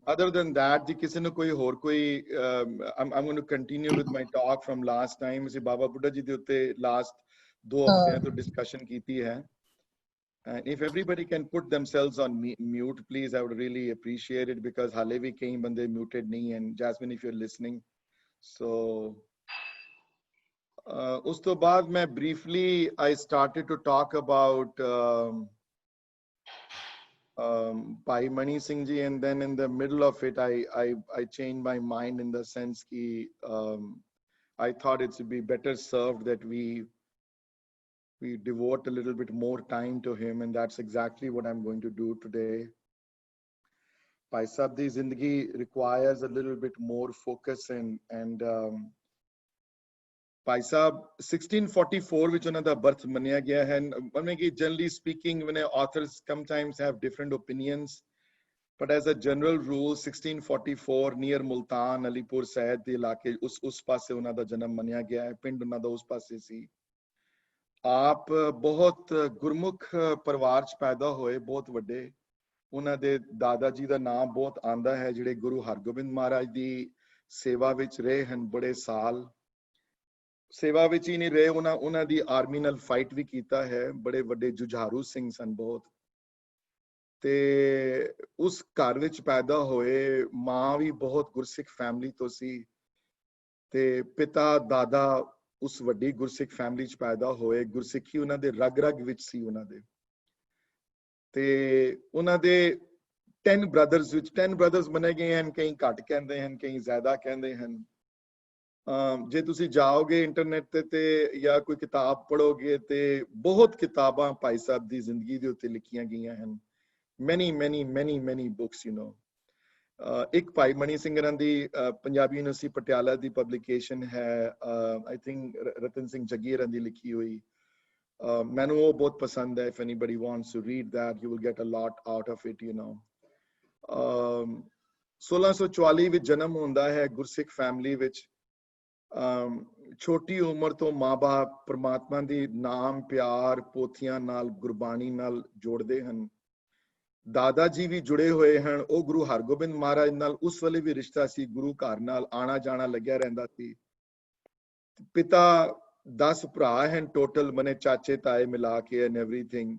other than that, I'm going to continue with my talk from last time. See, Baba Buddha ji de utte last 2 ਹਫ਼ਤਿਆਂ ਤੋਂ discussion ਕੀਤੀ ਹੈ. And if everybody can put themselves on mute, please, I would really appreciate it, because hale vi kahin bande muted nahi, and Jasmine, if you're listening. So us to baad main briefly I started to talk about Bhai Mani Singh ji, and then in the middle of it I changed my mind in the sense ki I thought it would be better served that we devote a little bit more time to him, and that's exactly what I'm going to do today. Bhai Sahib di zindagi requires a little bit more focus, and Bhai Sahib 1644 which ਉਹਨਾਂ ਦਾ birth ਮੰਨਿਆ ਗਿਆ ਹੈ. Generally speaking, when authors sometimes have different opinions, but as a general rule 1644 near Multan, Alipur Said ਦੇ ਇਲਾਕੇ ਉਸ ਪਾਸੇ ਉਹਨਾਂ ਦਾ ਜਨਮ ਮੰਨਿਆ ਗਿਆ ਹੈ. ਪਿੰਡ ਉਹਨਾਂ ਦਾ ਉਸ ਪਾਸੇ ਸੀ. ਆਪ ਬਹੁਤ ਗੁਰਮੁਖ ਪਰਿਵਾਰ ਚ ਪੈਦਾ ਹੋਏ, ਬਹੁਤ ਵੱਡੇ. ਉਹਨਾਂ ਦੇ ਦਾਦਾ ਜੀ ਦਾ ਨਾਮ ਬਹੁਤ ਆਂਦਾ ਹੈ, ਜਿਹੜੇ ਗੁਰੂ ਹਰਗੋਬਿੰਦ ਮਹਾਰਾਜ ਦੀ ਸੇਵਾ ਵਿੱਚ ਰਹੇ ਹਨ ਬੜੇ ਸਾਲ. ਸੇਵਾ ਵਿੱਚ ਹੀ ਨਹੀਂ ਰਹੇ, ਉਹਨਾਂ ਦੀ ਆਰਮੀ ਨਾਲ ਫਾਈਟ ਵੀ ਕੀਤਾ ਹੈ. ਬੜੇ ਵੱਡੇ ਜੁਝਾਰੂ ਸਿੰਘ ਸਨ ਬਹੁਤ. ਤੇ ਉਸ ਘਰ ਵਿੱਚ ਪੈਦਾ ਹੋਏ. ਮਾਂ ਵੀ ਬਹੁਤ ਗੁਰਸਿੱਖ ਫੈਮਿਲੀ ਤੋਂ ਸੀ, ਤੇ ਪਿਤਾ ਦਾਦਾ ਉਸ ਵੱਡੀ ਗੁਰਸਿੱਖ ਫੈਮਿਲੀ ਚ ਪੈਦਾ ਹੋਏ. ਗੁਰਸਿੱਖੀ ਉਹਨਾਂ ਦੇ ਰਗ ਵਿੱਚ ਸੀ ਉਹਨਾਂ ਦੇ. ਤੇ ਉਹਨਾਂ ਦੇ 10 ਬ੍ਰਦਰਸ ਵਿੱਚ 10 ਬ੍ਰਦਰਸ ਬਣੇ ਗਏ ਹਨ. ਕਈ ਘੱਟ ਕਹਿੰਦੇ ਹਨ, ਕਈ ਜ਼ਿਆਦਾ ਕਹਿੰਦੇ ਹਨ. ਜੇ ਤੁਸੀਂ ਜਾਓਗੇ ਇੰਟਰਨੈਟ ਤੇ ਜਾਂ ਕੋਈ ਕਿਤਾਬ ਪੜ੍ਹੋਗੇ ਤੇ ਬਹੁਤ ਕਿਤਾਬਾਂ ਭਾਈ ਸਾਹਿਬ ਦੀ ਜ਼ਿੰਦਗੀ ਦੇ ਉੱਤੇ ਲਿਖੀਆਂ ਗਈਆਂ ਹਨ. many books, you know. ਇੱਕ ਭਾਈ ਮਨੀ ਸਿੰਘ ਦੀ ਪੰਜਾਬੀ ਯੂਨੀਵਰਸਿਟੀ ਪਟਿਆਲਾ ਦੀ ਪਬਲਿਕੇਸ਼ਨ ਹੈ, I think ਰਤਨ ਸਿੰਘ ਜੱਗੀ ਦੀ ਲਿਖੀ ਹੋਈ. ਮੈਨੂੰ ਉਹ ਬਹੁਤ ਪਸੰਦ ਹੈ. If anybody wants to read that, you will get a lot out of it, you know. 1644 ਵਿੱਚ ਜਨਮ ਹੁੰਦਾ ਹੈ ਗੁਰਸਿੱਖ ਫੈਮਿਲੀ ਵਿੱਚ. ਛੋਟੀ ਉਮਰ ਤੋਂ ਮਾਂ-ਬਾਪ ਪ੍ਰਮਾਤਮਾ ਦੀ ਨਾਮ, ਪਿਆਰ, ਪੋਥੀਆਂ ਨਾਲ, ਗੁਰਬਾਣੀ ਨਾਲ ਜੋੜਦੇ ਹਨ. ਦਾਦਾ ਜੀ ਵੀ ਜੁੜੇ ਹੋਏ ਹਨ. ਉਹ ਗੁਰੂ ਹਰਗੋਬਿੰਦ ਮਹਾਰਾਜ ਨਾਲ ਉਸ ਵੇਲੇ ਵੀ ਰਿਸ਼ਤਾ ਸੀ, ਗੁਰੂ ਘਰ ਨਾਲ ਆਣਾ ਜਾਣਾ ਲੱਗਿਆ ਰਹਿੰਦਾ ਸੀ. ਪਿਤਾ 10 ਭਰਾ ਹਨ ਟੋਟਲ, ਮਨੇ ਚਾਚੇ ਤਾਏ ਮਿਲਾ ਕੇ ਐਂਡ ਐਵਰੀਥਿੰਗ.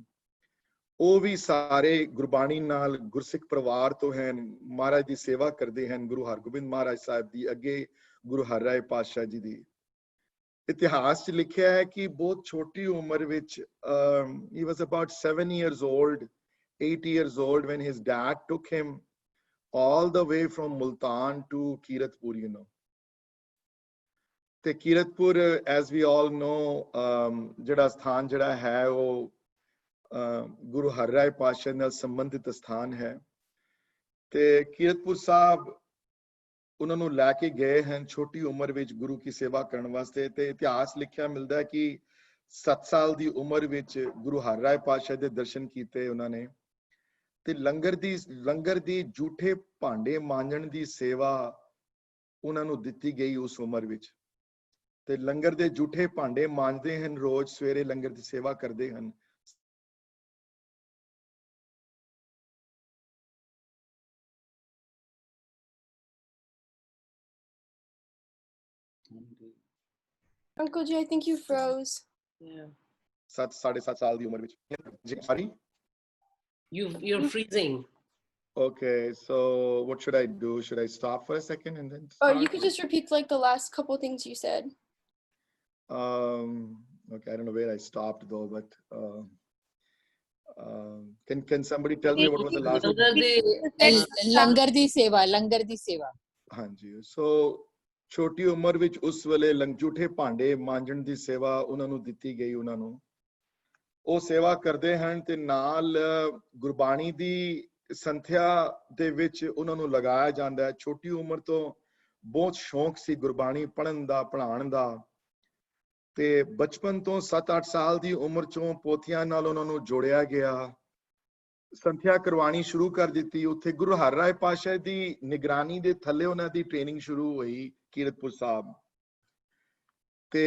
ਉਹ ਵੀ ਸਾਰੇ ਗੁਰਬਾਣੀ ਨਾਲ ਗੁਰਸਿੱਖ ਪਰਿਵਾਰ ਤੋਂ ਹਨ. ਮਹਾਰਾਜ ਦੀ ਸੇਵਾ ਕਰਦੇ ਹਨ, ਗੁਰੂ ਹਰਗੋਬਿੰਦ ਮਹਾਰਾਜ ਸਾਹਿਬ ਦੀ, ਅੱਗੇ ਗੁਰੂ ਹਰਿਰਾਏ ਪਾਤਸ਼ਾਹ ਜੀ ਦੀ. ਇਤਿਹਾਸ 'ਚ ਲਿਖਿਆ ਹੈ ਕਿ ਬਹੁਤ ਛੋਟੀ ਉਮਰ ਵਿੱਚ he was about 7 years old, 8 years old when his dad took him all the way from Multan to Kiratpur, you know. ਤੇ Kiratpur as we all know ਜਿਹੜਾ ਸਥਾਨ ਜਿਹੜਾ ਹੈ ਉਹ ਗੁਰੂ ਹਰਿਰਾਏ ਪਾਤਸ਼ਾਹ ਨਾਲ ਸੰਬੰਧਿਤ ਸਥਾਨ ਹੈ. ਤੇ ਕੀਰਤਪੁਰ ਸਾਹਿਬ ਉਹਨਾਂ ਨੂੰ ਲੈ ਕੇ ਗਏ ਹਨ ਛੋਟੀ ਉਮਰ ਵਿੱਚ ਗੁਰੂ ਕੀ ਸੇਵਾ ਕਰਨ ਵਾਸਤੇ. ਤੇ ਇਤਿਹਾਸ ਲਿਖਿਆ ਮਿਲਦਾ ਹੈ ਕਿ 7 ਸਾਲ ਦੀ ਉਮਰ ਵਿੱਚ ਗੁਰੂ ਹਰਿਰਾਏ ਪਾਤਸ਼ਾਹ ਦੇ ਦਰਸ਼ਨ ਕੀਤੇ ਉਹਨਾਂ ਨੇ. ਤੇ ਲੰਗਰ ਦੀ ਝੂਠੇ ਭਾਂਡੇ ਮਾਂਜਣ ਦੀ ਸੇਵਾ ਉਹਨਾਂ ਨੂੰ ਦਿੱਤੀ ਗਈ ਉਸ ਉਮਰ ਵਿੱਚ. ਤੇ ਲੰਗਰ ਦੇ ਝੂਠੇ ਭਾਂਡੇ ਮਾਂਜਦੇ ਹਨ, ਰੋਜ਼ ਸਵੇਰੇ ਲੰਗਰ ਦੀ ਸੇਵਾ ਕਰਦੇ ਹਨ. Uncle Jay, I think you froze. Yeah. 7.5 ਸਾਲ ਦੀ ਉਮਰ ਵਿੱਚ. Sorry? You're freezing. Okay, so what should I do? Should I stop for a second and then start? Oh, you could just repeat like the last couple things you said. Okay, I don't know where I stopped though, but can somebody tell me what was the last? ਲੰਗਰ ਦੀ ਸੇਵਾ. ਹਾਂਜੀ. So ਛੋਟੀ ਉਮਰ ਵਿੱਚ ਉਸ ਵੇਲੇ ਝੂਠੇ ਭਾਂਡੇ ਮਾਂਜਣ ਦੀ ਸੇਵਾ ਉਹਨਾਂ ਨੂੰ ਦਿੱਤੀ ਗਈ. ਉਹਨਾਂ ਨੂੰ ਉਹ ਸੇਵਾ ਕਰਦੇ ਹਨ ਤੇ ਨਾਲ ਗੁਰਬਾਣੀ ਦੀ ਸੰਥਿਆ ਦੇ ਵਿੱਚ ਉਹਨਾਂ ਨੂੰ ਲਗਾਇਆ ਜਾਂਦਾ ਹੈ. ਛੋਟੀ ਉਮਰ ਤੋਂ ਬਹੁਤ ਸ਼ੌਂਕ ਸੀ ਗੁਰਬਾਣੀ ਪੜ੍ਹਨ ਦਾ, ਪੜ੍ਹਾਉਣ ਦਾ. ਤੇ ਬਚਪਨ ਤੋਂ 7-8 ਸਾਲ ਦੀ ਉਮਰ ਚੋਂ ਪੋਥੀਆਂ ਨਾਲ ਉਹਨਾਂ ਨੂੰ ਜੋੜਿਆ ਗਿਆ. ਸੰਥਿਆ ਕਰਵਾਣੀ ਸ਼ੁਰੂ ਕਰ ਦਿੱਤੀ. ਉੱਥੇ ਗੁਰੂ ਹਰਿਰਾਏ ਪਾਤਸ਼ਾਹ ਦੀ ਨਿਗਰਾਨੀ ਦੇ ਥੱਲੇ ਉਹਨਾਂ ਦੀ ਟ੍ਰੇਨਿੰਗ ਸ਼ੁਰੂ ਹੋਈ ਕੀਰਤਪੁਰ ਸਾਹਿਬ. ਤੇ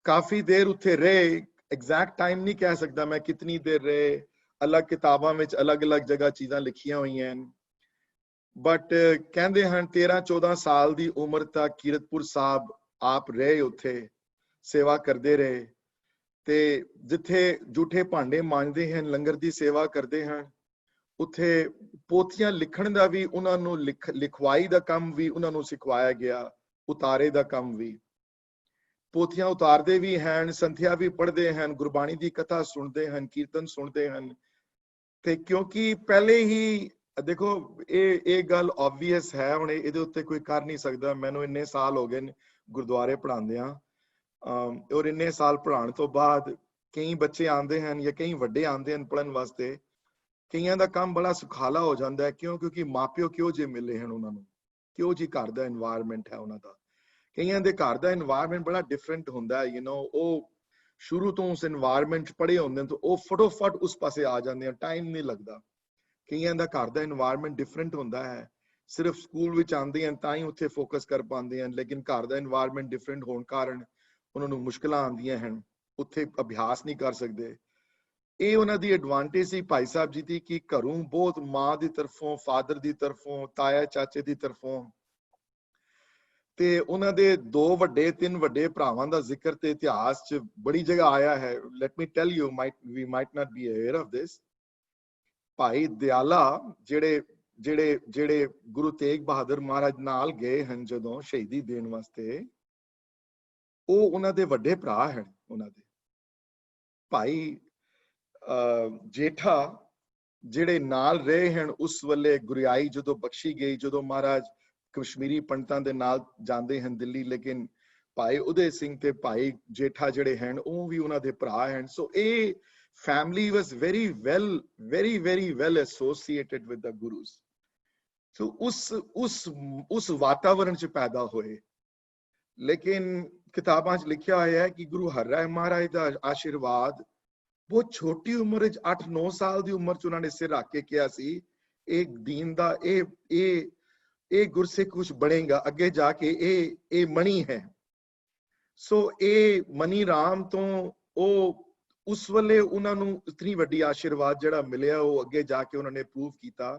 ਕਾਫੀ ਦੇਰ ਉੱਥੇ ਰਹੇ. ਐਗਜ਼ੈਕਟ ਟਾਈਮ ਨਹੀਂ ਕਹਿ ਸਕਦਾ ਮੈਂ ਕਿਤਨੀ ਦੇਰ ਰਹੇ. ਅਲੱਗ ਕਿਤਾਬਾਂ ਵਿੱਚ ਅਲੱਗ-ਅਲੱਗ ਜਗ੍ਹਾ ਚੀਜ਼ਾਂ ਲਿਖੀਆਂ ਹੋਈਆਂ ਹਨ ਬਟ ਕਹਿੰਦੇ ਹਨ 13-14 ਸਾਲ ਦੀ ਉਮਰ ਤੱਕ ਕੀਰਤਪੁਰ ਸਾਹਿਬ ਆਪ ਰਹੇ ਉੱਥੇ ਸੇਵਾ ਕਰਦੇ ਰਹੇ ਤੇ ਜਿੱਥੇ ਝੂਠੇ ਭਾਂਡੇ ਮਾਂਜਦੇ ਹਨ ਲੰਗਰ ਦੀ ਸੇਵਾ ਕਰਦੇ ਹਨ ਉੱਥੇ ਪੋਥੀਆਂ ਲਿਖਣ ਦਾ ਵੀ ਉਹਨਾਂ ਨੂੰ ਲਿਖਵਾਈ ਦਾ ਕੰਮ ਵੀ ਉਹਨਾਂ ਨੂੰ ਸਿਖਾਇਆ ਗਿਆ ਉਤਾਰੇ ਦਾ ਕੰਮ ਵੀ ਪੋਥੀਆਂ ਉਤਾਰਦੇ ਵੀ ਹਨ ਸੰਥਿਆ ਵੀ ਪੜ੍ਹਦੇ ਹਨ ਗੁਰਬਾਣੀ ਦੀ ਕਥਾ ਸੁਣਦੇ ਹਨ ਕੀਰਤਨ ਸੁਣਦੇ ਹਨ ਤੇ ਕਿਉਂਕਿ ਪਹਿਲੇ ਹੀ ਦੇਖੋ ਇਹ ਗੱਲ ਆਬਵੀਅਸ ਹੈ ਹੁਣ ਇਹਦੇ ਉੱਤੇ ਕੋਈ ਕਰ ਨਹੀਂ ਸਕਦਾ ਮੈਨੂੰ ਇੰਨੇ ਸਾਲ ਹੋ ਗਏ ਗੁਰਦੁਆਰੇ ਪੜ੍ਹਾਉਂਦਿਆਂ ਔਰ ਇੰਨੇ ਸਾਲ ਪੜ੍ਹਾਉਣ ਤੋਂ ਬਾਅਦ ਕਈ ਬੱਚੇ ਆਉਂਦੇ ਹਨ ਜਾਂ ਕਈ ਵੱਡੇ ਆਉਂਦੇ ਹਨ ਪੜ੍ਹਨ ਵਾਸਤੇ ਕਈਆਂ ਦਾ ਕੰਮ ਬੜਾ ਸੁਖਾਲਾ ਹੋ ਜਾਂਦਾ ਹੈ ਕਿਉਂਕਿ ਮਾਪਿਓ ਕਿਉਂ ਜੇ ਮਿਲੇ ਹਨ ਉਹਨਾਂ ਨੂੰ ਕਿਉਂ ਜੀ ਘਰ ਦਾ এনवायरमेंट ਹੈ ਉਹਨਾਂ ਦਾ ਕਈਆਂ ਦੇ ਘਰ ਦਾ এনवायरमेंट ਬੜਾ ਡਿਫਰੈਂਟ ਹੁੰਦਾ ਹੈ ਉਹ ਸ਼ੁਰੂ ਤੋਂ ਉਸ এনवायरमेंट ਚ ਪੜ੍ਹੇ ਹੁੰਦੇ ਨੇ ਤਾਂ ਉਹ ਫਟੋਫਟ ਉਸ ਪਾਸੇ ਆ ਜਾਂਦੇ ਆ ਟਾਈਮ ਨਹੀਂ ਲੱਗਦਾ ਕਈਆਂ ਦਾ ਘਰ ਦਾ এনवायरमेंट ਡਿਫਰੈਂਟ ਹੁੰਦਾ ਹੈ ਸਿਰਫ ਸਕੂਲ ਵਿੱਚ ਆਉਂਦੇ ਹਨ ਤਾਂ ਹੀ ਉੱਥੇ ਫੋਕਸ ਕਰ ਪਾਉਂਦੇ ਹਨ ਲੇਕਿਨ ਘਰ ਦਾ এনवायरमेंट ਡਿਫਰੈਂਟ ਹੋਣ ਕਾਰਨ ਉਹਨਾਂ ਨੂੰ ਮੁਸ਼ਕਲਾਂ ਆਉਂਦੀਆਂ ਹਨ ਉੱਥੇ ਅਭਿਆਸ ਨਹੀਂ ਕਰ ਸਕਦੇ ਇਹ ਉਹਨਾਂ ਦੀ ਐਡਵਾਂਟੇਜ ਸੀ ਭਾਈ ਸਾਹਿਬ ਜੀ ਦੀ ਕਿ ਘਰੋਂ ਬਹੁਤ ਮਾਂ ਦੀ ਤਰਫੋਂ ਫਾਦਰ ਦੀ ਤਰਫੋਂ ਤਾਇਆ ਚਾਚੇ ਦੀ ਤਰਫੋਂ ਤੇ ਉਹਨਾਂ ਦੇ 2 ਵੱਡੇ 3 ਵੱਡੇ ਭਰਾਵਾਂ ਦਾ ਜ਼ਿਕਰ ਤੇ ਇਤਿਹਾਸ 'ਚ ਬੜੀ ਜਗ੍ਹਾ ਆਇਆ ਹੈ let me tell you we might not be aware of this Bhai Dayala ਜਿਹੜੇ ਗੁਰੂ ਤੇਗ ਬਹਾਦਰ ਮਹਾਰਾਜ ਨਾਲ ਗਏ ਹਨ ਜਦੋਂ ਸ਼ਹੀਦੀ ਦੇਣ ਵਾਸਤੇ ਉਹ ਉਹਨਾਂ ਦੇ ਵੱਡੇ ਭਰਾ ਹਨ ਉਹਨਾਂ ਦੇ ਭਾਈ ਜੇਠਾ ਜਿਹੜੇ ਨਾਲ ਰਹੇ ਹਨ ਉਸ ਵੇਲੇ ਗੁਰਿਆਈ ਜਦੋਂ ਬਖਸ਼ੀ ਗਈ ਜਦੋਂ ਮਹਾਰਾਜ ਕਸ਼ਮੀਰੀ ਪੰਡਤਾਂ ਦੇ ਨਾਲ ਜਾਂਦੇ ਹਨ ਦਿੱਲੀ ਲੇਕਿਨ ਭਾਈ ਉਦੈ ਸਿੰਘ ਤੇ ਭਾਈ ਜੇਠਾ ਜਿਹੜੇ ਹਨ ਉਹ ਵੀ ਉਹਨਾਂ ਦੇ ਭਰਾ ਹਨ ਸੋ ਇਹ family was very well associated with the gurus so ਉਸ ਵਾਤਾਵਰਣ ਚ ਪੈਦਾ ਹੋਏ ਲੇਕਿਨ ਕਿਤਾਬਾਂ 'ਚ ਲਿਖਿਆ ਹੋਇਆ ਹੈ ਕਿ ਗੁਰੂ ਹਰਿਰਾਏ ਮਹਾਰਾਜ ਦਾ ਆਸ਼ੀਰਵਾਦ ਬਹੁਤ ਛੋਟੀ ਉਮਰ ਵਿੱਚ 8-9 ਸਾਲ ਦੀ ਉਮਰ 'ਚ ਉਹਨਾਂ ਨੇ ਸਿਰ ਰੱਖ ਕੇ ਕਿਹਾ ਸੀ ਇਹ ਦੀਨ ਦਾ ਇਹ ਗੁਰਸਿੱਖ ਕੁਝ ਬਣੇਗਾ ਅੱਗੇ ਜਾ ਕੇ ਇਹ ਮਣੀ ਹੈ ਸੋ ਇਹ ਮਨੀ ਰਾਮ ਤੋਂ ਉਹ ਉਸ ਵੇਲੇ ਉਹਨਾਂ ਨੂੰ ਇਤਨੀ ਵੱਡੀ ਆਸ਼ੀਰਵਾਦ ਜਿਹੜਾ ਮਿਲਿਆ ਉਹ ਅੱਗੇ ਜਾ ਕੇ ਉਹਨਾਂ ਨੇ ਪ੍ਰੂਵ ਕੀਤਾ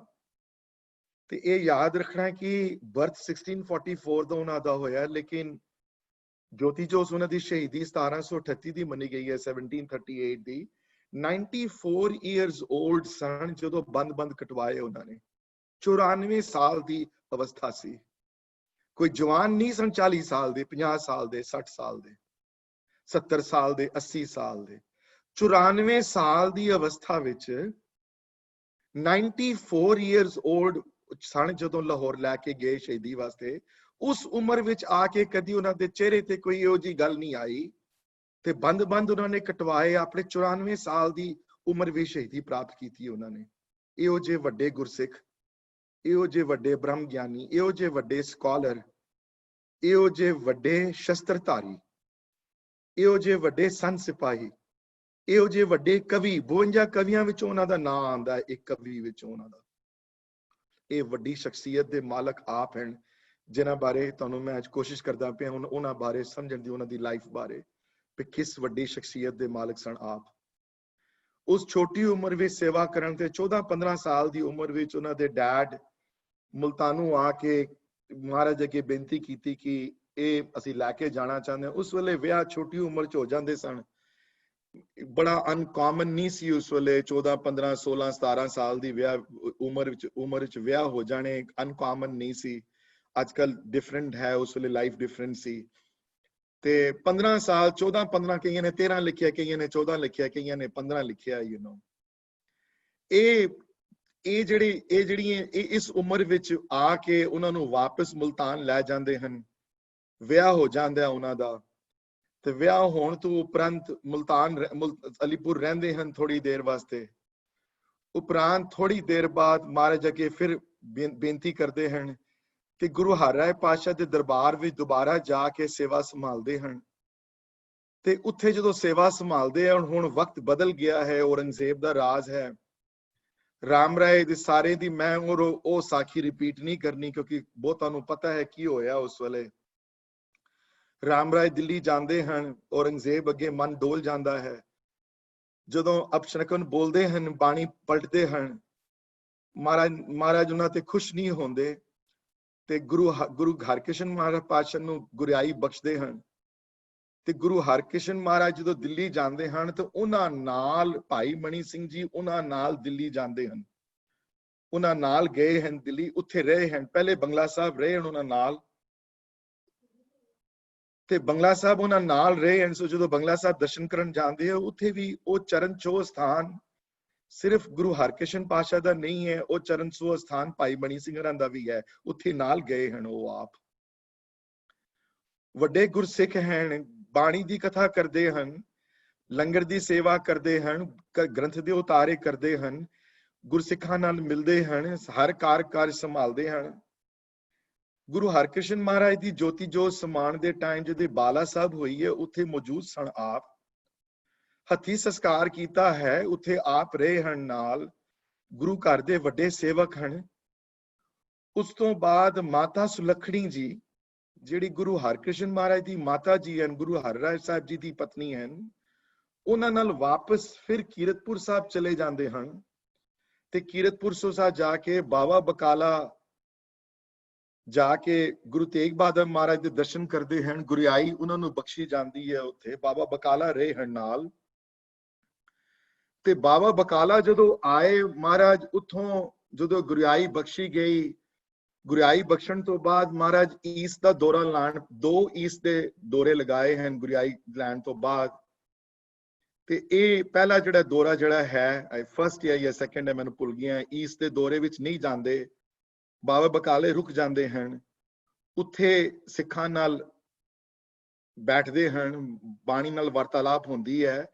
ਤੇ ਇਹ ਯਾਦ ਰੱਖਣਾ ਕਿ ਬਰਥ 1644 ਦਾ ਉਹਨਾਂ ਦਾ ਹੋਇਆ ਲੇਕਿਨ ਜੋਤੀ ਜੋਤ ਉਹਨਾਂ ਦੀ ਸ਼ਹੀਦੀ 1738 ਦੀ ਮੰਨੀ ਗਈ ਹੈ 1738 ਦੀ 94 ਇਅਰਸ 올ਡ ਸਨ ਜਦੋਂ ਬੰਦ ਕਟਵਾਏ ਉਹਨਾਂ ਨੇ 94 ਸਾਲ ਦੀ ਅਵਸਥਾ ਸੀ ਕੋਈ ਜਵਾਨ ਨਹੀਂ ਸਨ 40 ਸਾਲ ਦੇ 50 ਸਾਲ ਦੇ 60 ਸਾਲ ਦੇ 70 ਸਾਲ ਦੇ 80 ਸਾਲ ਦੇ 94 ਸਾਲ ਦੀ ਅਵਸਥਾ ਵਿੱਚ 94 ਇਅਰਸ 올ਡ ਸਨ ਜਦੋਂ ਲਾਹੌਰ ਲੈ ਕੇ ਗਏ ਸ਼ਹੀਦੀ ਵਾਸਤੇ ਉਸ ਉਮਰ ਵਿੱਚ ਆ ਕੇ ਕਦੀ ਉਹਨਾਂ ਦੇ ਚਿਹਰੇ ਤੇ ਕੋਈ ਇਹੋ ਜਿਹੀ ਗੱਲ ਨਹੀਂ ਆਈ ਤੇ ਬੰਦ ਉਹਨਾਂ ਨੇ ਕਟਵਾਏ ਆਪਣੇ 94 ਸਾਲ ਦੀ ਉਮਰ ਵਿੱਚ ਸ਼ਹੀਦੀ ਪ੍ਰਾਪਤ ਕੀਤੀ ਉਹਨਾਂ ਨੇ ਇਹੋ ਜਿਹੇ ਵੱਡੇ ਗੁਰਸਿੱਖ ਇਹੋ ਜਿਹੇ ਵੱਡੇ ਬ੍ਰਹਮ ਗਿਆਨੀ ਇਹੋ ਜਿਹੇ ਵੱਡੇ ਸਕਾਲਰ ਇਹੋ ਜਿਹੇ ਵੱਡੇ ਸ਼ਸਤਰਧਾਰੀ ਇਹੋ ਜਿਹੇ ਵੱਡੇ ਸੰਤ ਸਿਪਾਹੀ ਇਹੋ ਜਿਹੇ ਵੱਡੇ ਕਵੀ 52 ਕਵੀਆਂ ਵਿੱਚੋਂ ਉਹਨਾਂ ਦਾ ਨਾਮ ਆਉਂਦਾ ਹੈ ਇੱਕ ਕਵੀ ਵਿੱਚੋਂ ਉਹਨਾਂ ਦਾ ਇਹ ਵੱਡੀ ਸ਼ਖਸੀਅਤ ਦੇ ਮਾਲਕ ਆਪ ਹਨ ਜਿਨ੍ਹਾਂ ਬਾਰੇ ਤੁਹਾਨੂੰ ਮੈਂ ਅੱਜ ਕੋਸ਼ਿਸ਼ ਕਰਦਾ ਪਿਆ ਹੁਣ ਉਹਨਾਂ ਬਾਰੇ ਸਮਝਣ ਦੀ ਉਹਨਾਂ ਦੀ ਲਾਈਫ ਬਾਰੇ ਕਿ ਕਿਸ ਵੱਡੀ ਸ਼ਖਸੀਅਤ ਦੇ ਮਾਲਕ ਸਨ ਆਪ ਉਸ ਛੋਟੀ ਉਮਰ ਵਿੱਚ ਸੇਵਾ ਕਰਨ ਤੇ 14-15 ਸਾਲ ਦੀ ਉਮਰ ਵਿੱਚ ਉਹਨਾਂ ਦੇ ਡੈਡ ਮੁਲਤਾਨੋਂ ਆ ਕੇ ਮਹਾਰਾਜ ਅੱਗੇ ਬੇਨਤੀ ਕੀਤੀ ਕਿ ਇਹ ਅਸੀਂ ਲੈ ਕੇ ਜਾਣਾ ਚਾਹੁੰਦੇ ਹਾਂ ਉਸ ਵੇਲੇ ਵਿਆਹ ਛੋਟੀ ਉਮਰ 'ਚ ਹੋ ਜਾਂਦੇ ਸਨ ਬੜਾ ਅਨਕਾਮਨ ਨਹੀਂ ਸੀ ਉਸ ਵੇਲੇ 14-15 16 17 ਸਾਲ ਦੀ ਵਿਆਹ ਉਮਰ ਵਿੱਚ ਵਿਆਹ ਹੋ ਜਾਣੇ ਅਨਕਾਮਨ ਨਹੀਂ ਸੀ ਅੱਜ ਕੱਲ ਡਿਫਰੈਂਟ ਹੈ ਉਸ ਵੇਲੇ ਲਾਈਫ ਡਿਫਰੈਂਟ ਸੀ ਤੇ 15 ਸਾਲ 14-15 ਕਈਆਂ ਨੇ 13 ਲਿਖਿਆ ਕਈਆਂ ਨੇ 14 ਲਿਖਿਆ ਕਈਆਂ ਨੇ 15 ਲਿਖਿਆ ਇਹ ਜਿਹੜੀਆਂ ਇਸ ਉਮਰ ਵਿੱਚ ਆ ਕੇ ਉਹਨਾਂ ਨੂੰ ਵਾਪਸ ਮੁਲਤਾਨ ਲੈ ਜਾਂਦੇ ਹਨ ਵਿਆਹ ਹੋ ਜਾਂਦਾ ਉਹਨਾਂ ਦਾ ਤੇ ਵਿਆਹ ਹੋਣ ਤੋਂ ਉਪਰੰਤ ਮੁਲਤਾਨ ਅਲੀਪੁਰ ਰਹਿੰਦੇ ਹਨ ਥੋੜੀ ਦੇਰ ਵਾਸਤੇ ਉਪਰੰਤ ਥੋੜੀ ਦੇਰ ਬਾਅਦ ਮਹਾਰਾਜ ਅੱਗੇ ਫਿਰ ਬੇਨਤੀ ਕਰਦੇ ਹਨ ਕਿ ਗੁਰੂ ਹਰਿਰਾਏ ਪਾਤਸ਼ਾਹ ਦੇ ਦਰਬਾਰ ਵਿੱਚ ਦੁਬਾਰਾ ਜਾ ਕੇ ਸੇਵਾ ਸੰਭਾਲਦੇ ਹਨ ਤੇ ਉੱਥੇ ਜਦੋਂ ਸੇਵਾ ਸੰਭਾਲਦੇ ਹਨ ਹੁਣ ਵਕਤ ਬਦਲ ਗਿਆ ਹੈ ਔਰੰਗਜ਼ੇਬ ਦਾ ਰਾਜ ਹੈ ਰਾਮ ਰਾਏ ਦੇ ਸਾਰੇ ਦੀ ਮੈਂ ਉਹ ਸਾਖੀ ਰਿਪੀਟ ਨਹੀਂ ਕਰਨੀ ਕਿਉਂਕਿ ਬਹੁਤ ਤੁਹਾਨੂੰ ਪਤਾ ਹੈ ਕੀ ਹੋਇਆ ਉਸ ਵੇਲੇ ਰਾਮ ਰਾਏ ਦਿੱਲੀ ਜਾਂਦੇ ਹਨ ਔਰੰਗਜ਼ੇਬ ਅੱਗੇ ਮਨ ਡੋਲ ਜਾਂਦਾ ਹੈ ਜਦੋਂ ਅਪਸ਼ਨਕਨ ਬੋਲਦੇ ਹਨ, ਬਾਣੀ ਪਲਟਦੇ ਹਨ, ਮਹਾਰਾਜ ਉਹਨਾਂ ਤੇ ਖੁਸ਼ ਨਹੀਂ ਹੁੰਦੇ ਤੇ ਗੁਰੂ ਹਰਕ੍ਰਿਸ਼ਨ ਮਹਾਰਾਜ ਪਾਤਸ਼ਾਹ ਨੂੰ ਗੁਰਿਆਈ ਬਖਸ਼ਦੇ ਹਨ। ਤੇ ਗੁਰੂ ਹਰਕ੍ਰਿਸ਼ਨ ਮਹਾਰਾਜ ਜਦੋਂ ਦਿੱਲੀ ਜਾਂਦੇ ਹਨ ਤੇ ਉਹਨਾਂ ਨਾਲ ਭਾਈ ਮਣੀ ਸਿੰਘ ਜੀ ਉਹਨਾਂ ਨਾਲ ਦਿੱਲੀ ਜਾਂਦੇ ਹਨ, ਉਹਨਾਂ ਨਾਲ ਗਏ ਹਨ ਦਿੱਲੀ, ਉੱਥੇ ਰਹੇ ਹਨ, ਪਹਿਲੇ ਬੰਗਲਾ ਸਾਹਿਬ ਰਹੇ ਹਨ ਉਹਨਾਂ ਨਾਲ, ਤੇ ਬੰਗਲਾ ਸਾਹਿਬ ਉਹਨਾਂ ਨਾਲ ਰਹੇ ਹਨ। ਸੋ ਜਦੋਂ ਬੰਗਲਾ ਸਾਹਿਬ ਦਰਸ਼ਨ ਕਰਨ ਜਾਂਦੇ ਆ, ਉੱਥੇ ਵੀ ਉਹ ਚਰਨ ਛੋਹ ਸਥਾਨ ਸਿਰਫ ਗੁਰੂ ਹਰਕ੍ਰਿਸ਼ਨ ਪਾਤਸ਼ਾਹ ਦਾ ਨਹੀਂ ਹੈ, ਉਹ ਚਰਨ ਛੋਹ ਸਥਾਨ ਭਾਈ ਮਣੀ ਸਿੰਘ ਹਰਾਂ ਦਾ ਵੀ ਹੈ, ਉੱਥੇ ਨਾਲ ਗਏ ਹਨ ਉਹ ਆਪ। ਵੱਡੇ ਗੁਰਸਿੱਖ ਹਨ, ਬਾਣੀ ਦੀ ਕਥਾ ਕਰਦੇ ਹਨ, ਲੰਗਰ ਦੀ ਸੇਵਾ ਕਰਦੇ ਹਨ, ਗ੍ਰੰਥ ਦੇ ਉਤਾਰੇ ਕਰਦੇ ਹਨ, ਗੁਰਸਿੱਖਾਂ ਨਾਲ ਮਿਲਦੇ ਹਨ, ਹਰ ਕਾਰਜ ਸੰਭਾਲਦੇ ਹਨ। ਗੁਰੂ ਹਰਕ੍ਰਿਸ਼ਨ ਮਹਾਰਾਜ ਦੀ ਜੋਤੀ ਜੋਤ ਸਮਾਨ ਦੇ ਟਾਈਮ ਜਦੋਂ ਬਾਲਾ ਸਾਹਿਬ ਹੋਈ ਹੈ, ਉੱਥੇ ਮੌਜੂਦ ਸਨ ਆਪ, ਹੱਥੀ ਸੰਸਕਾਰ ਕੀਤਾ ਹੈ, ਉੱਥੇ ਆਪ ਰਹੇ ਹਨ ਨਾਲ, ਗੁਰੂ ਘਰ ਦੇ ਵੱਡੇ ਸੇਵਕ ਹਨ। ਉਸ ਤੋਂ ਬਾਅਦ ਮਾਤਾ ਸੁਲੱਖਣੀ ਜੀ, ਜਿਹੜੀ ਗੁਰੂ ਹਰਕ੍ਰਿਸ਼ਨ ਮਹਾਰਾਜ ਦੀ ਮਾਤਾ ਜੀ ਹਨ, ਗੁਰੂ ਹਰਿਰਾਏ ਸਾਹਿਬ ਜੀ ਦੀ ਪਤਨੀ ਹਨ, ਉਹਨਾਂ ਨਾਲ ਵਾਪਸ ਫਿਰ ਕੀਰਤਪੁਰ ਸਾਹਿਬ ਚਲੇ ਜਾਂਦੇ ਹਨ ਤੇ ਕੀਰਤਪੁਰ ਸਾਹਿਬ ਜਾ ਕੇ ਬਾਵਾ ਬਕਾਲਾ ਜਾ ਕੇ ਗੁਰੂ ਤੇਗ ਬਹਾਦਰ ਮਹਾਰਾਜ ਦੇ ਦਰਸ਼ਨ ਕਰਦੇ ਹਨ, ਗੁਰਿਆਈ ਉਹਨਾਂ ਨੂੰ ਬਖਸ਼ੀ ਜਾਂਦੀ ਹੈ। ਉੱਥੇ ਬਾਬਾ ਬਕਾਲਾ ਰਹੇ ਹਨ ਨਾਲ, ਤੇ ਬਾਬਾ ਬਕਾਲਾ ਜਦੋਂ ਆਏ ਮਹਾਰਾਜ ਉੱਥੋਂ, ਜਦੋਂ ਗੁਰਿਆਈ ਬਖਸ਼ੀ ਗਈ, ਗੁਰਿਆਈ ਬਖਸ਼ਣ ਤੋਂ ਬਾਅਦ ਮਹਾਰਾਜ ਈਸ ਦਾ ਦੌਰਾ ਲਾਣ, 2 ਈਸ ਦੇ ਦੌਰੇ ਲਗਾਏ ਹਨ ਗੁਰਿਆਈ ਲੈਣ ਤੋਂ ਬਾਅਦ। ਤੇ ਇਹ ਪਹਿਲਾ ਜਿਹੜਾ ਦੌਰਾ ਜਿਹੜਾ ਹੈ, ਫਸਟ ਜਾਂ ਸੈਕੰਡ ਹੈ ਮੈਨੂੰ ਭੁੱਲ ਗਿਆ, ਈਸ ਦੇ ਦੌਰੇ ਵਿੱਚ ਨਹੀਂ ਜਾਂਦੇ, ਬਾਬਾ ਬਕਾਲੇ ਰੁਕ ਜਾਂਦੇ ਹਨ, ਉੱਥੇ ਸਿੱਖਾਂ ਨਾਲ ਬੈਠਦੇ ਹਨ, ਬਾਣੀ ਨਾਲ ਵਾਰਤਾਲਾਪ ਹੁੰਦੀ ਹੈ।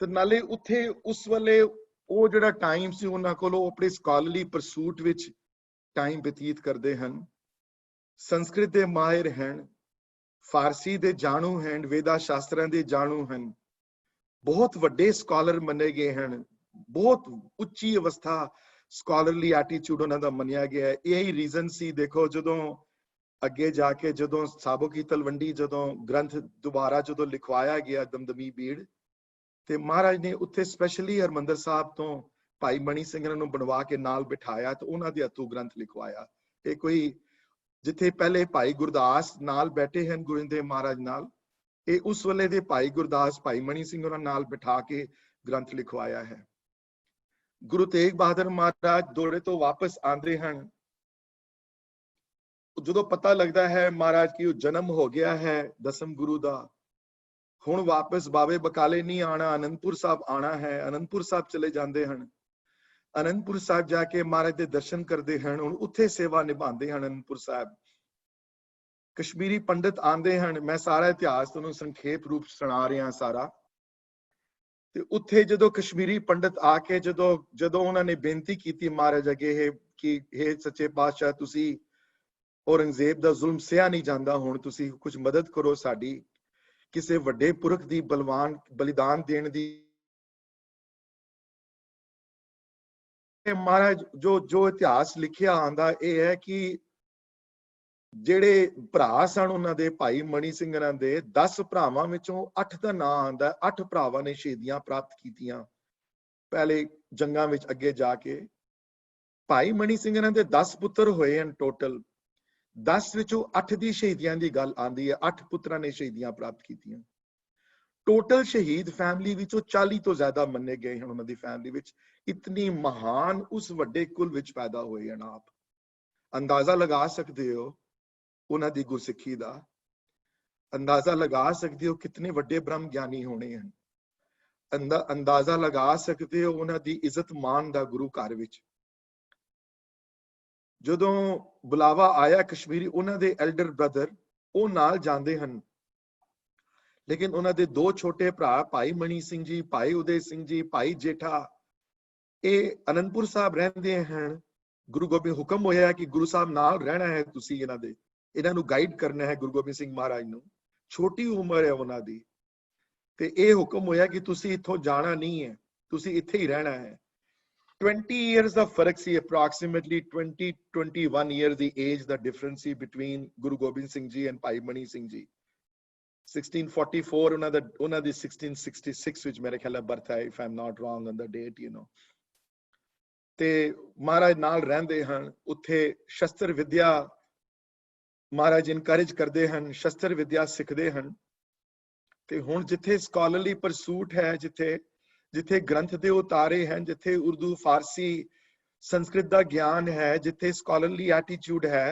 ਤੇ ਨਾਲੇ ਉੱਥੇ ਉਸ ਵੇਲੇ ਉਹ ਜਿਹੜਾ ਟਾਈਮ ਸੀ ਉਹਨਾਂ ਕੋਲ, ਉਹ ਆਪਣੇ ਸਕਾਲਰਲੀ ਪਰਸੂਟ ਵਿੱਚ ਟਾਈਮ ਬਤੀਤ ਕਰਦੇ ਹਨ, ਸੰਸਕ੍ਰਿਤ ਦੇ ਮਾਹਿਰ ਹਨ, ਫਾਰਸੀ ਦੇ ਜਾਣੂ ਹਨ, ਵੇਦਾ ਸ਼ਾਸਤਰਾਂ ਦੇ ਜਾਣੂ ਹਨ, ਬਹੁਤ ਵੱਡੇ ਸਕਾਲਰ ਮੰਨੇ ਗਏ ਹਨ, ਬਹੁਤ ਉੱਚੀ ਅਵਸਥਾ ਸਕਾਲਰਲੀ ਐਟੀਟਿਊਡ ਉਹਨਾਂ ਦਾ ਮੰਨਿਆ ਗਿਆ ਹੈ। ਇਹੀ ਰੀਜ਼ਨ ਸੀ, ਦੇਖੋ ਜਦੋਂ ਅੱਗੇ ਜਾ ਕੇ ਜਦੋਂ ਸਾਬੋ ਕੀ ਤਲਵੰਡੀ ਜਦੋਂ ਗ੍ਰੰਥ ਦੁਬਾਰਾ ਜਦੋਂ ਲਿਖਵਾਇਆ ਗਿਆ ਦਮਦਮੀ ਬੀੜ, ਤੇ ਮਹਾਰਾਜ ਨੇ ਉੱਥੇ ਸਪੈਸ਼ਲੀ ਹਰਮੰਦਰ ਸਾਹਿਬ ਤੋਂ ਭਾਈ ਮਣੀ ਸਿੰਘ ਨੂੰ ਬਣਵਾ ਕੇ ਨਾਲ ਬਿਠਾਇਆ ਤੇ ਉਹਨਾਂ ਦੇ ਹੱਥੋਂ ਗ੍ਰੰਥ ਲਿਖਵਾਇਆ। ਇਹ ਕੋਈ ਜਿੱਥੇ ਪਹਿਲੇ ਭਾਈ ਗੁਰਦਾਸ ਨਾਲ ਬੈਠੇ ਹਨ ਗੁਰਿੰਦੇ ਮਹਾਰਾਜ ਨਾਲ, ਇਹ ਉਸ ਵੇਲੇ ਦੇ ਭਾਈ ਗੁਰਦਾਸ ਭਾਈ ਮਣੀ ਸਿੰਘ ਉਹਨਾਂ ਨਾਲ ਬਿਠਾ ਕੇ ਗ੍ਰੰਥ ਲਿਖਵਾਇਆ ਹੈ। ਗੁਰੂ ਤੇਗ ਬਹਾਦਰ ਮਹਾਰਾਜ ਦੌਰੇ ਤੋਂ ਵਾਪਸ ਆਉਂਦੇ ਹਨ, ਜਦੋਂ ਪਤਾ ਲੱਗਦਾ ਹੈ ਮਹਾਰਾਜ ਕੀ ਜਨਮ ਹੋ ਗਿਆ ਹੈ 10ਵੇਂ ਗੁਰੂ ਦਾ, ਹੁਣ ਵਾਪਸ ਬਾਵੇ ਬਕਾਲੇ ਨਹੀਂ ਆਣਾ, ਅਨੰਦਪੁਰ ਸਾਹਿਬ ਆਣਾ ਹੈ, ਅਨੰਦਪੁਰ ਸਾਹਿਬ ਚਲੇ ਜਾਂਦੇ ਹਨ। ਅਨੰਦਪੁਰ ਸਾਹਿਬ ਜਾ ਕੇ ਮਹਾਰਾਜ ਦੇ ਦਰਸ਼ਨ ਕਰਦੇ ਹਨ, ਹੁਣ ਉੱਥੇ ਸੇਵਾ ਨਿਭਾਉਂਦੇ ਹਨ ਅਨੰਦਪੁਰ ਸਾਹਿਬ। ਕਸ਼ਮੀਰੀ ਪੰਡਿਤ ਆਉਂਦੇ ਹਨ, ਮੈਂ ਸਾਰਾ ਇਤਿਹਾਸ ਤੁਹਾਨੂੰ ਸੰਖੇਪ ਰੂਪ ਸੁਣਾ ਰਿਹਾ ਸਾਰਾ। ਤੇ ਉੱਥੇ ਜਦੋਂ ਕਸ਼ਮੀਰੀ ਪੰਡਿਤ ਆ ਕੇ ਜਦੋਂ ਉਹਨਾਂ ਨੇ ਬੇਨਤੀ ਕੀਤੀ ਮਹਾਰਾਜ ਅੱਗੇ ਕਿ ਹੇ ਸੱਚੇ ਪਾਤਸ਼ਾਹ, ਤੁਸੀਂ ਔਰੰਗਜ਼ੇਬ ਦਾ ਜ਼ੁਲਮ ਸਹਿਆ ਨਹੀਂ ਜਾਂਦਾ, ਹੁਣ ਤੁਸੀਂ ਕੁਝ ਮਦਦ ਕਰੋ ਸਾਡੀ, ਕਿਸੇ ਵੱਡੇ ਪੁਰਖ ਦੀ ਬਲੀਦਾਨ ਦੇਣ ਦੀ। ਮਹਾਰਾਜ ਜੋ ਇਤਿਹਾਸ ਲਿਖਿਆ ਆਂਦਾ ਇਹ ਹੈ ਕਿ ਜਿਹੜੇ ਭਰਾ ਸਨ ਉਹਨਾਂ ਦੇ ਭਾਈ ਮਣੀ ਸਿੰਘ ਦੇ 10 ਭਰਾਵਾਂ ਵਿੱਚੋਂ 8 ਦਾ ਨਾਂ ਆਂਦਾ, 8 ਭਰਾਵਾਂ ਨੇ ਸ਼ਹੀਦੀਆਂ ਪ੍ਰਾਪਤ ਕੀਤੀਆਂ ਪਹਿਲੇ ਜੰਗਾਂ ਵਿੱਚ ਅੱਗੇ ਜਾ ਕੇ। ਭਾਈ ਮਣੀ ਸਿੰਘ ਦੇ 10 ਪੁੱਤਰ ਹੋਏ ਹਨ ਟੋਟਲ, 10 ਵਿੱਚੋਂ 8 ਦੀ ਸ਼ਹੀਦੀਆਂ ਦੀ ਗੱਲ ਆਂਦੀ ਹੈ, 8 ਪੁੱਤਰਾਂ ਨੇ ਸ਼ਹੀਦੀਆਂ ਪ੍ਰਾਪਤ ਕੀਤੀਆਂ। ਟੋਟਲ ਸ਼ਹੀਦ ਫੈਮਿਲੀ ਵਿੱਚੋਂ 40 ਤੋਂ ਜ਼ਿਆਦਾ ਮੰਨੇ ਗਏ ਹਨ ਉਹਨਾਂ ਦੀ ਫੈਮਿਲੀ ਵਿੱਚ। ਇਤਨੀ ਮਹਾਨ ਉਸ ਵੱਡੇ ਕੁਲ ਵਿੱਚ ਪੈਦਾ ਹੋਏ ਹਨ। ਆਪ ਅੰਦਾਜ਼ਾ ਲਗਾ ਸਕਦੇ ਹੋ ਉਹਨਾਂ ਦੀ ਗੁਰਸਿੱਖੀ ਦਾ, ਅੰਦਾਜ਼ਾ ਲਗਾ ਸਕਦੇ ਹੋ ਕਿਤਨੇ ਵੱਡੇ ਬ੍ਰਹਮ ਗਿਆਨੀ ਹੋਣੇ ਹਨ, ਅੰਦਾਜ਼ਾ ਲਗਾ ਸਕਦੇ ਹੋ ਉਹਨਾਂ ਦੀ ਇੱਜ਼ਤ ਮਾਨ ਦਾ ਗੁਰੂ ਘਰ ਵਿੱਚ। ਜਦੋਂ ਬੁਲਾਵਾ ਆਇਆ ਕਸ਼ਮੀਰੀ, ਉਹਨਾਂ ਦੇ ਐਲਡਰ ਬ੍ਰਦਰ ਉਹ ਨਾਲ ਜਾਂਦੇ ਹਨ, ਲੇਕਿਨ ਉਹਨਾਂ ਦੇ 2 ਛੋਟੇ ਭਰਾ ਭਾਈ ਮਣੀ ਸਿੰਘ ਜੀ, ਭਾਈ ਉਦੇ ਸਿੰਘ ਜੀ, ਭਾਈ ਜੇਠਾ, ਇਹ ਅਨੰਦਪੁਰ ਸਾਹਿਬ ਰਹਿੰਦੇ ਹਨ। ਗੁਰੂ ਗੋਬਿੰਦ ਹੁਕਮ ਹੋਇਆ ਕਿ ਗੁਰੂ ਸਾਹਿਬ ਨਾਲ ਰਹਿਣਾ ਹੈ, ਤੁਸੀਂ ਇਹਨਾਂ ਨੂੰ ਗਾਈਡ ਕਰਨਾ ਹੈ। ਗੁਰੂ ਗੋਬਿੰਦ ਸਿੰਘ ਮਹਾਰਾਜ ਨੂੰ ਛੋਟੀ ਉਮਰ ਹੈ ਉਹਨਾਂ ਦੀ, ਤੇ ਇਹ ਹੁਕਮ ਹੋਇਆ ਕਿ ਤੁਸੀਂ ਇੱਥੋਂ ਜਾਣਾ ਨਹੀਂ ਹੈ, ਤੁਸੀਂ ਇੱਥੇ ਹੀ ਰਹਿਣਾ ਹੈ। 20 years ਦਾ ਫਰਕ ਸੀ, approximately 20-21 years the age the difference C between Guru Gobind Singh ji and ਭਾਈ ਮਣੀ ਸਿੰਘ ਜੀ। 1644 ਉਹਨਾਂ ਦੀ 1666 ਵਿੱਚ ਮੇਰੇ ਖਿਆਲ ਹੈ ਬਰਥ ਹੈ, if I'm not wrong on the date, you know। ਤੇ ਮਹਾਰਾਜ ਨਾਲ ਰਹਿੰਦੇ ਹਨ ਉੱਥੇ, ਸ਼ਸਤਰ ਵਿਦਿਆ ਮਹਾਰਾਜ ਇਨਕਰੇਜ ਕਰਦੇ ਹਨ, ਸ਼ਸਤਰ ਵਿਦਿਆ ਸਿੱਖਦੇ ਹਨ। ਤੇ ਹੁਣ ਜਿੱਥੇ ਸਕਾਲਰਲੀ ਪਰਸੂਟ ਹੈ, ਜਿੱਥੇ ਗ੍ਰੰਥ ਦੇ ਉਤਾਰੇ ਹਨ, ਜਿੱਥੇ ਉਰਦੂ, ਫਾਰਸੀ, ਸੰਸਕ੍ਰਿਤ ਦਾ ਗਿਆਨ ਹੈ, ਜਿੱਥੇ ਸਕਾਲਰਲੀ ਐਟੀਟਿਊਡ ਹੈ,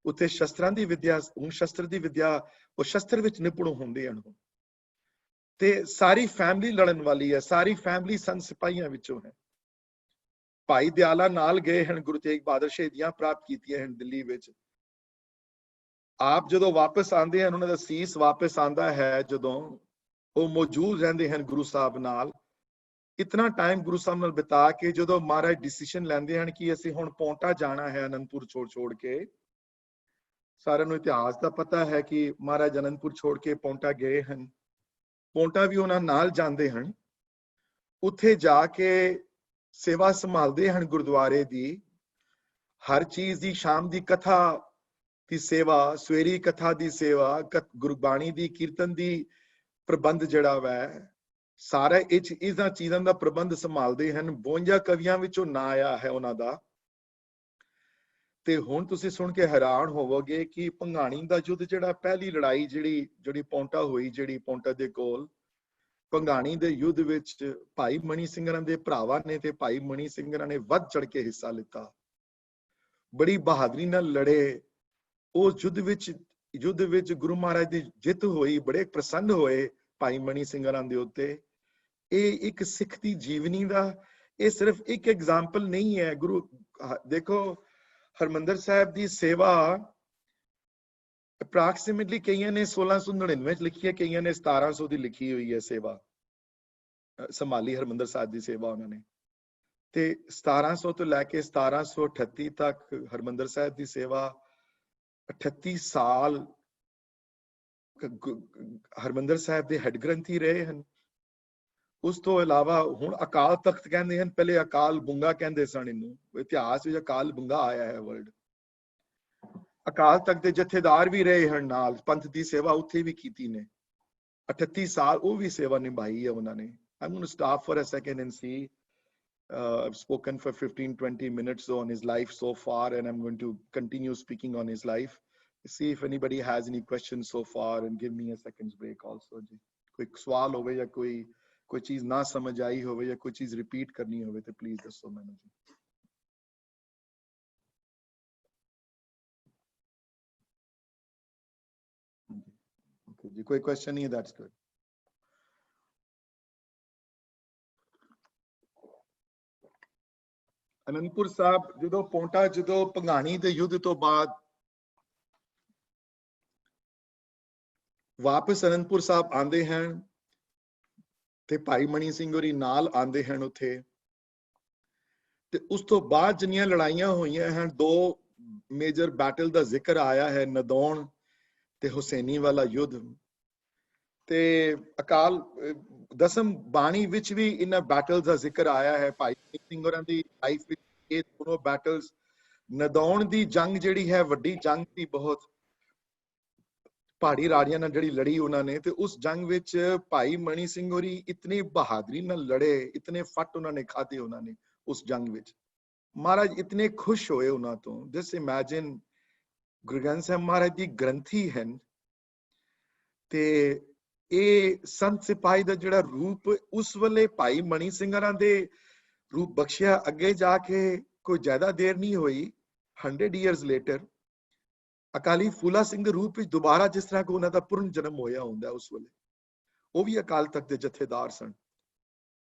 ਉੱਥੇ ਸ਼ਸਤਰਾਂ ਦੀ ਵਿਦਿਆ, ਹੁਣ ਸ਼ਸਤਰ ਦੀ ਵਿਦਿਆ, ਉਹ ਸ਼ਸਤਰ ਵਿੱਚ ਨਿਪੁਣ ਹੁੰਦੇ ਹਨ। ਤੇ ਸਾਰੀ ਫੈਮਿਲੀ ਲੜਨ ਵਾਲੀ ਹੈ, ਸਾਰੀ ਫੈਮਿਲੀ ਸੰਤ ਸਿਪਾਹੀਆਂ ਵਿੱਚੋਂ ਹੈ। ਭਾਈ ਦਿਆਲਾ ਨਾਲ ਗਏ ਹਨ, ਗੁਰੂ ਤੇਗ ਬਹਾਦਰ ਸ਼ਹੀਦੀਆਂ ਪ੍ਰਾਪਤ ਕੀਤੀਆਂ ਹਨ ਦਿੱਲੀ ਵਿੱਚ। ਆਪ ਜਦੋਂ ਵਾਪਸ ਆਉਂਦੇ ਹਨ, ਉਹਨਾਂ ਦਾ ਸੀਸ ਵਾਪਸ ਆਉਂਦਾ ਹੈ, ਜਦੋਂ ਉਹ ਮੌਜੂਦ ਰਹਿੰਦੇ ਹਨ ਗੁਰੂ ਸਾਹਿਬ ਨਾਲ। ਇਤਨਾ ਟਾਈਮ ਗੁਰੂ ਸਾਹਿਬ ਨਾਲ ਬਿਤਾ ਕੇ ਜਦੋਂ ਮਹਾਰਾਜ ਡਿਸੀਜਨ ਲੈਂਦੇ ਹਨ ਕਿ ਅਸੀਂ ਹੁਣ ਪੌਂਟਾ ਜਾਣਾ ਹੈ, ਅਨੰਦਪੁਰ ਛੋੜ ਕੇ। ਸਾਰਿਆਂ ਨੂੰ ਇਤਿਹਾਸ ਦਾ ਪਤਾ ਹੈ ਕਿ ਮਹਾਰਾਜ ਅਨੰਦਪੁਰ ਛੋੜ ਕੇ ਪੌਂਟਾ ਗਏ ਹਨ। ਪੌਂਟਾ ਵੀ ਉਹਨਾਂ ਨਾਲ ਜਾਂਦੇ ਹਨ। ਉੱਥੇ ਜਾ ਕੇ ਸੇਵਾ ਸੰਭਾਲਦੇ ਹਨ ਗੁਰਦੁਆਰੇ ਦੀ, ਹਰ ਚੀਜ਼ ਦੀ, ਸ਼ਾਮ ਦੀ ਕਥਾ ਦੀ ਸੇਵਾ, ਸਵੇਰੀ ਕਥਾ ਦੀ ਸੇਵਾ, ਗੁਰਬਾਣੀ ਦੀ, ਕੀਰਤਨ ਦੀ ਪ੍ਰਬੰਧ ਜਿਹੜਾ ਵੈ, ਸਾਰਾ ਇਹਨਾਂ ਚੀਜ਼ਾਂ ਦਾ ਪ੍ਰਬੰਧ ਸੰਭਾਲਦੇ ਹਨ। 52 ਕਵੀਆਂ ਵਿੱਚੋਂ ਨਾਂ ਆਇਆ ਹੈ ਉਹਨਾਂ ਦਾ। ਤੇ ਹੁਣ ਤੁਸੀਂ ਸੁਣ ਕੇ ਹੈਰਾਨ ਹੋਵੋਗੇ ਕਿ ਭੰਗਾਣੀ ਦਾ ਯੁੱਧ ਜਿਹੜਾ, ਪਹਿਲੀ ਲੜਾਈ ਜਿਹੜੀ ਪੌਂਟਾ ਹੋਈ, ਜਿਹੜੀ ਪੌਂਟਾ ਦੇ ਕੋਲ, ਭੰਗਾਣੀ ਦੇ ਯੁੱਧ ਵਿੱਚ ਭਾਈ ਮਣੀ ਸਿੰਘਰਾਂ ਦੇ ਭਰਾਵਾਂ ਨੇ ਤੇ ਭਾਈ ਮਣੀ ਸਿੰਘਰਾਂ ਨੇ ਵੱਧ ਚੜ ਕੇ ਹਿੱਸਾ ਲਿੱਤਾ, ਬੜੀ ਬਹਾਦਰੀ ਨਾਲ ਲੜੇ। ਉਸ ਯੁੱਧ ਵਿੱਚ ਗੁਰੂ ਮਹਾਰਾਜ ਦੀ ਜਿੱਤ ਹੋਈ, ਬੜੇ ਪ੍ਰਸੰਨ ਹੋਏ ਭਾਈ ਮਣੀ ਸਿੰਘਰਾਂ ਦੇ ਉੱਤੇ। ਇਹ ਇੱਕ ਸਿੱਖ ਦੀ ਜੀਵਨੀ ਦਾ, ਇਹ ਸਿਰਫ ਇੱਕ ਐਗਜ਼ਾਮਪਲ ਨਹੀਂ ਹੈ। ਗੁਰੂ ਦੇਖੋ, ਹਰਮੰਦਰ ਸਾਹਿਬ ਦੀ ਸੇਵਾ ਅਪ੍ਰੋਕਸੀਮੇਟਲੀ ਕਈਆਂ ਨੇ 1699 ਵਿੱਚ ਲਿਖੀ ਹੈ, ਕਈਆਂ ਨੇ 1700 ਦੀ ਲਿਖੀ ਹੋਈ ਹੈ ਸੇਵਾ, ਸੰਭਾਲੀ ਹਰਮੰਦਰ ਸਾਹਿਬ ਦੀ ਸੇਵਾ ਉਹਨਾਂ ਨੇ। ਤੇ 1700 ਤੋਂ ਲੈ ਕੇ 1738 ਤੱਕ ਹਰਮੰਦਰ ਸਾਹਿਬ ਦੀ ਸੇਵਾ 38 ਸਾਲ ਹਰਮੰਦਰ ਸਾਹਿਬ ਦੇ ਹੈਡ ਗ੍ਰੰਥੀ ਰਹੇ ਹਨ। ਉਸ ਤੋਂ ਇਲਾਵਾ ਹੁਣ ਅਕਾਲ ਤਖਤ ਕਹਿੰਦੇ ਹਨ, ਪਹਿਲੇ ਅਕਾਲ ਬੁੰਗਾ ਕਹਿੰਦੇ ਸਨ ਇਹਨੂੰ। ਇਤਿਹਾਸ ਵਿੱਚ ਅਕਾਲ ਬੁੰਗਾ ਆਇਆ ਹੈ ਵਰਡ। ਅਕਾਲ ਤਖਤ ਦੇ ਜਥੇਦਾਰ ਵੀ ਰਹੇ ਹਨ, ਨਾਲ ਪੰਥ ਦੀ ਸੇਵਾ ਉੱਥੇ ਵੀ ਕੀਤੀ ਨੇ। 38 ਸਾਲ ਉਹ ਵੀ ਸੇਵਾ ਨਿਭਾਈ ਹੈ ਉਹਨਾਂ ਨੇ। I'm going to stop for a second and see. I've spoken for 15-20 minutes on his life so far, and I'm going to continue speaking on his life. See if anybody has any questions so far, and give me a second's break also. कोई सवाल होवे या कोई चीज ना समझ आई होवे या कोई चीज रिपीट करनी होवे तो प्लीज दसो मैनू जी। Okay जी, कोई क्वेश्चन नहीं है, that's good. ਅਨੰਦਪੁਰ ਸਾਹਿਬ ਜਦੋਂ ਪੌਂਟਾ, ਜਦੋਂ ਭੰਗਾਣੀ ਦੇ ਯੁੱਧ ਤੋਂ ਬਾਅਦ ਵਾਪਸ ਅਨੰਦਪੁਰ ਸਾਹਿਬ ਆਉਂਦੇ ਹਨ ਤੇ ਭਾਈ ਮਣੀ ਸਿੰਘ ਹੋਰੀ ਨਾਲ ਆਉਂਦੇ ਹਨ ਉੱਥੇ। ਤੇ ਉਸ ਤੋਂ ਬਾਅਦ ਜਿੰਨੀਆਂ ਲੜਾਈਆਂ ਹੋਈਆਂ ਹਨ, 2 ਮੇਜਰ ਬੈਟਲ ਦਾ ਜ਼ਿਕਰ ਆਇਆ ਹੈ, ਨਦੌਣ ਤੇ ਹੁਸੈਨੀ ਵਾਲਾ ਯੁੱਧ। ਤੇ ਅਕਾਲ ਦਸਮ ਬਾਣੀ ਵਿੱਚ ਵੀ ਇਹਨਾਂ ਬੈਟਲਸ ਦਾ ਜ਼ਿਕਰ ਆਇਆ ਹੈ। ਭਾਈ ਸਿੰਘ ਹੋਰਾਂ ਦੀ ਲਾਈਫ ਵਿੱਚ ਇਹ ਦੋਨੋਂ ਬੈਟਲਸ, ਨਦੌਣ ਦੀ ਜੰਗ ਜਿਹੜੀ ਹੈ ਵੱਡੀ ਜੰਗ ਸੀ ਬਹੁਤ, ਪਹਾੜੀ ਰਾਜਿਆਂ ਨਾਲ ਜਿਹੜੀ ਲੜੀ ਉਹਨਾਂ ਨੇ। ਤੇ ਉਸ ਜੰਗ ਵਿੱਚ ਭਾਈ ਮਣੀ ਸਿੰਘ ਹੋਰੀ ਇਤਨੀ ਬਹਾਦਰੀ ਨਾਲ ਲੜੇ, ਇਤਨੇ ਫੱਟ ਉਹਨਾਂ ਨੇ ਖਾਧੇ ਉਹਨਾਂ ਨੇ ਉਸ ਜੰਗ ਵਿੱਚ। ਮਹਾਰਾਜ ਇਤਨੇ ਖੁਸ਼ ਹੋਏ ਉਹਨਾਂ ਤੋਂ। ਜਸਟ ਇਮੈਜਿਨ, ਗੁਰੂ ਗ੍ਰੰਥ ਸਾਹਿਬ ਮਹਾਰਾਜ ਦੀ ਗ੍ਰੰਥੀ ਹਨ ਤੇ ਇਹ ਸੰਤ ਸਿਪਾਹੀ ਦਾ ਜਿਹੜਾ ਰੂਪ ਉਸ ਵੇਲੇ ਭਾਈ ਮਣੀ ਸਿੰਘਰਾਂ ਦੇ ਰੂਪ ਬਖਸ਼ਿਆ, ਅੱਗੇ ਜਾ ਕੇ ਕੋਈ ਜ਼ਿਆਦਾ ਦੇਰ ਨਹੀਂ ਹੋਈ, 100 years later ਅਕਾਲੀ ਫੂਲਾ ਸਿੰਘ ਦੇ ਰੂਪ ਵਿੱਚ ਦੁਬਾਰਾ ਜਿਸ ਤਰ੍ਹਾਂ ਕਿ ਉਹਨਾਂ ਦਾ ਪੁਰਨ ਜਨਮ ਹੋਇਆ ਹੁੰਦਾ ਉਸ ਵੇਲੇ। ਉਹ ਵੀ ਅਕਾਲ ਤਖਤ ਦੇ ਜਥੇਦਾਰ ਸਨ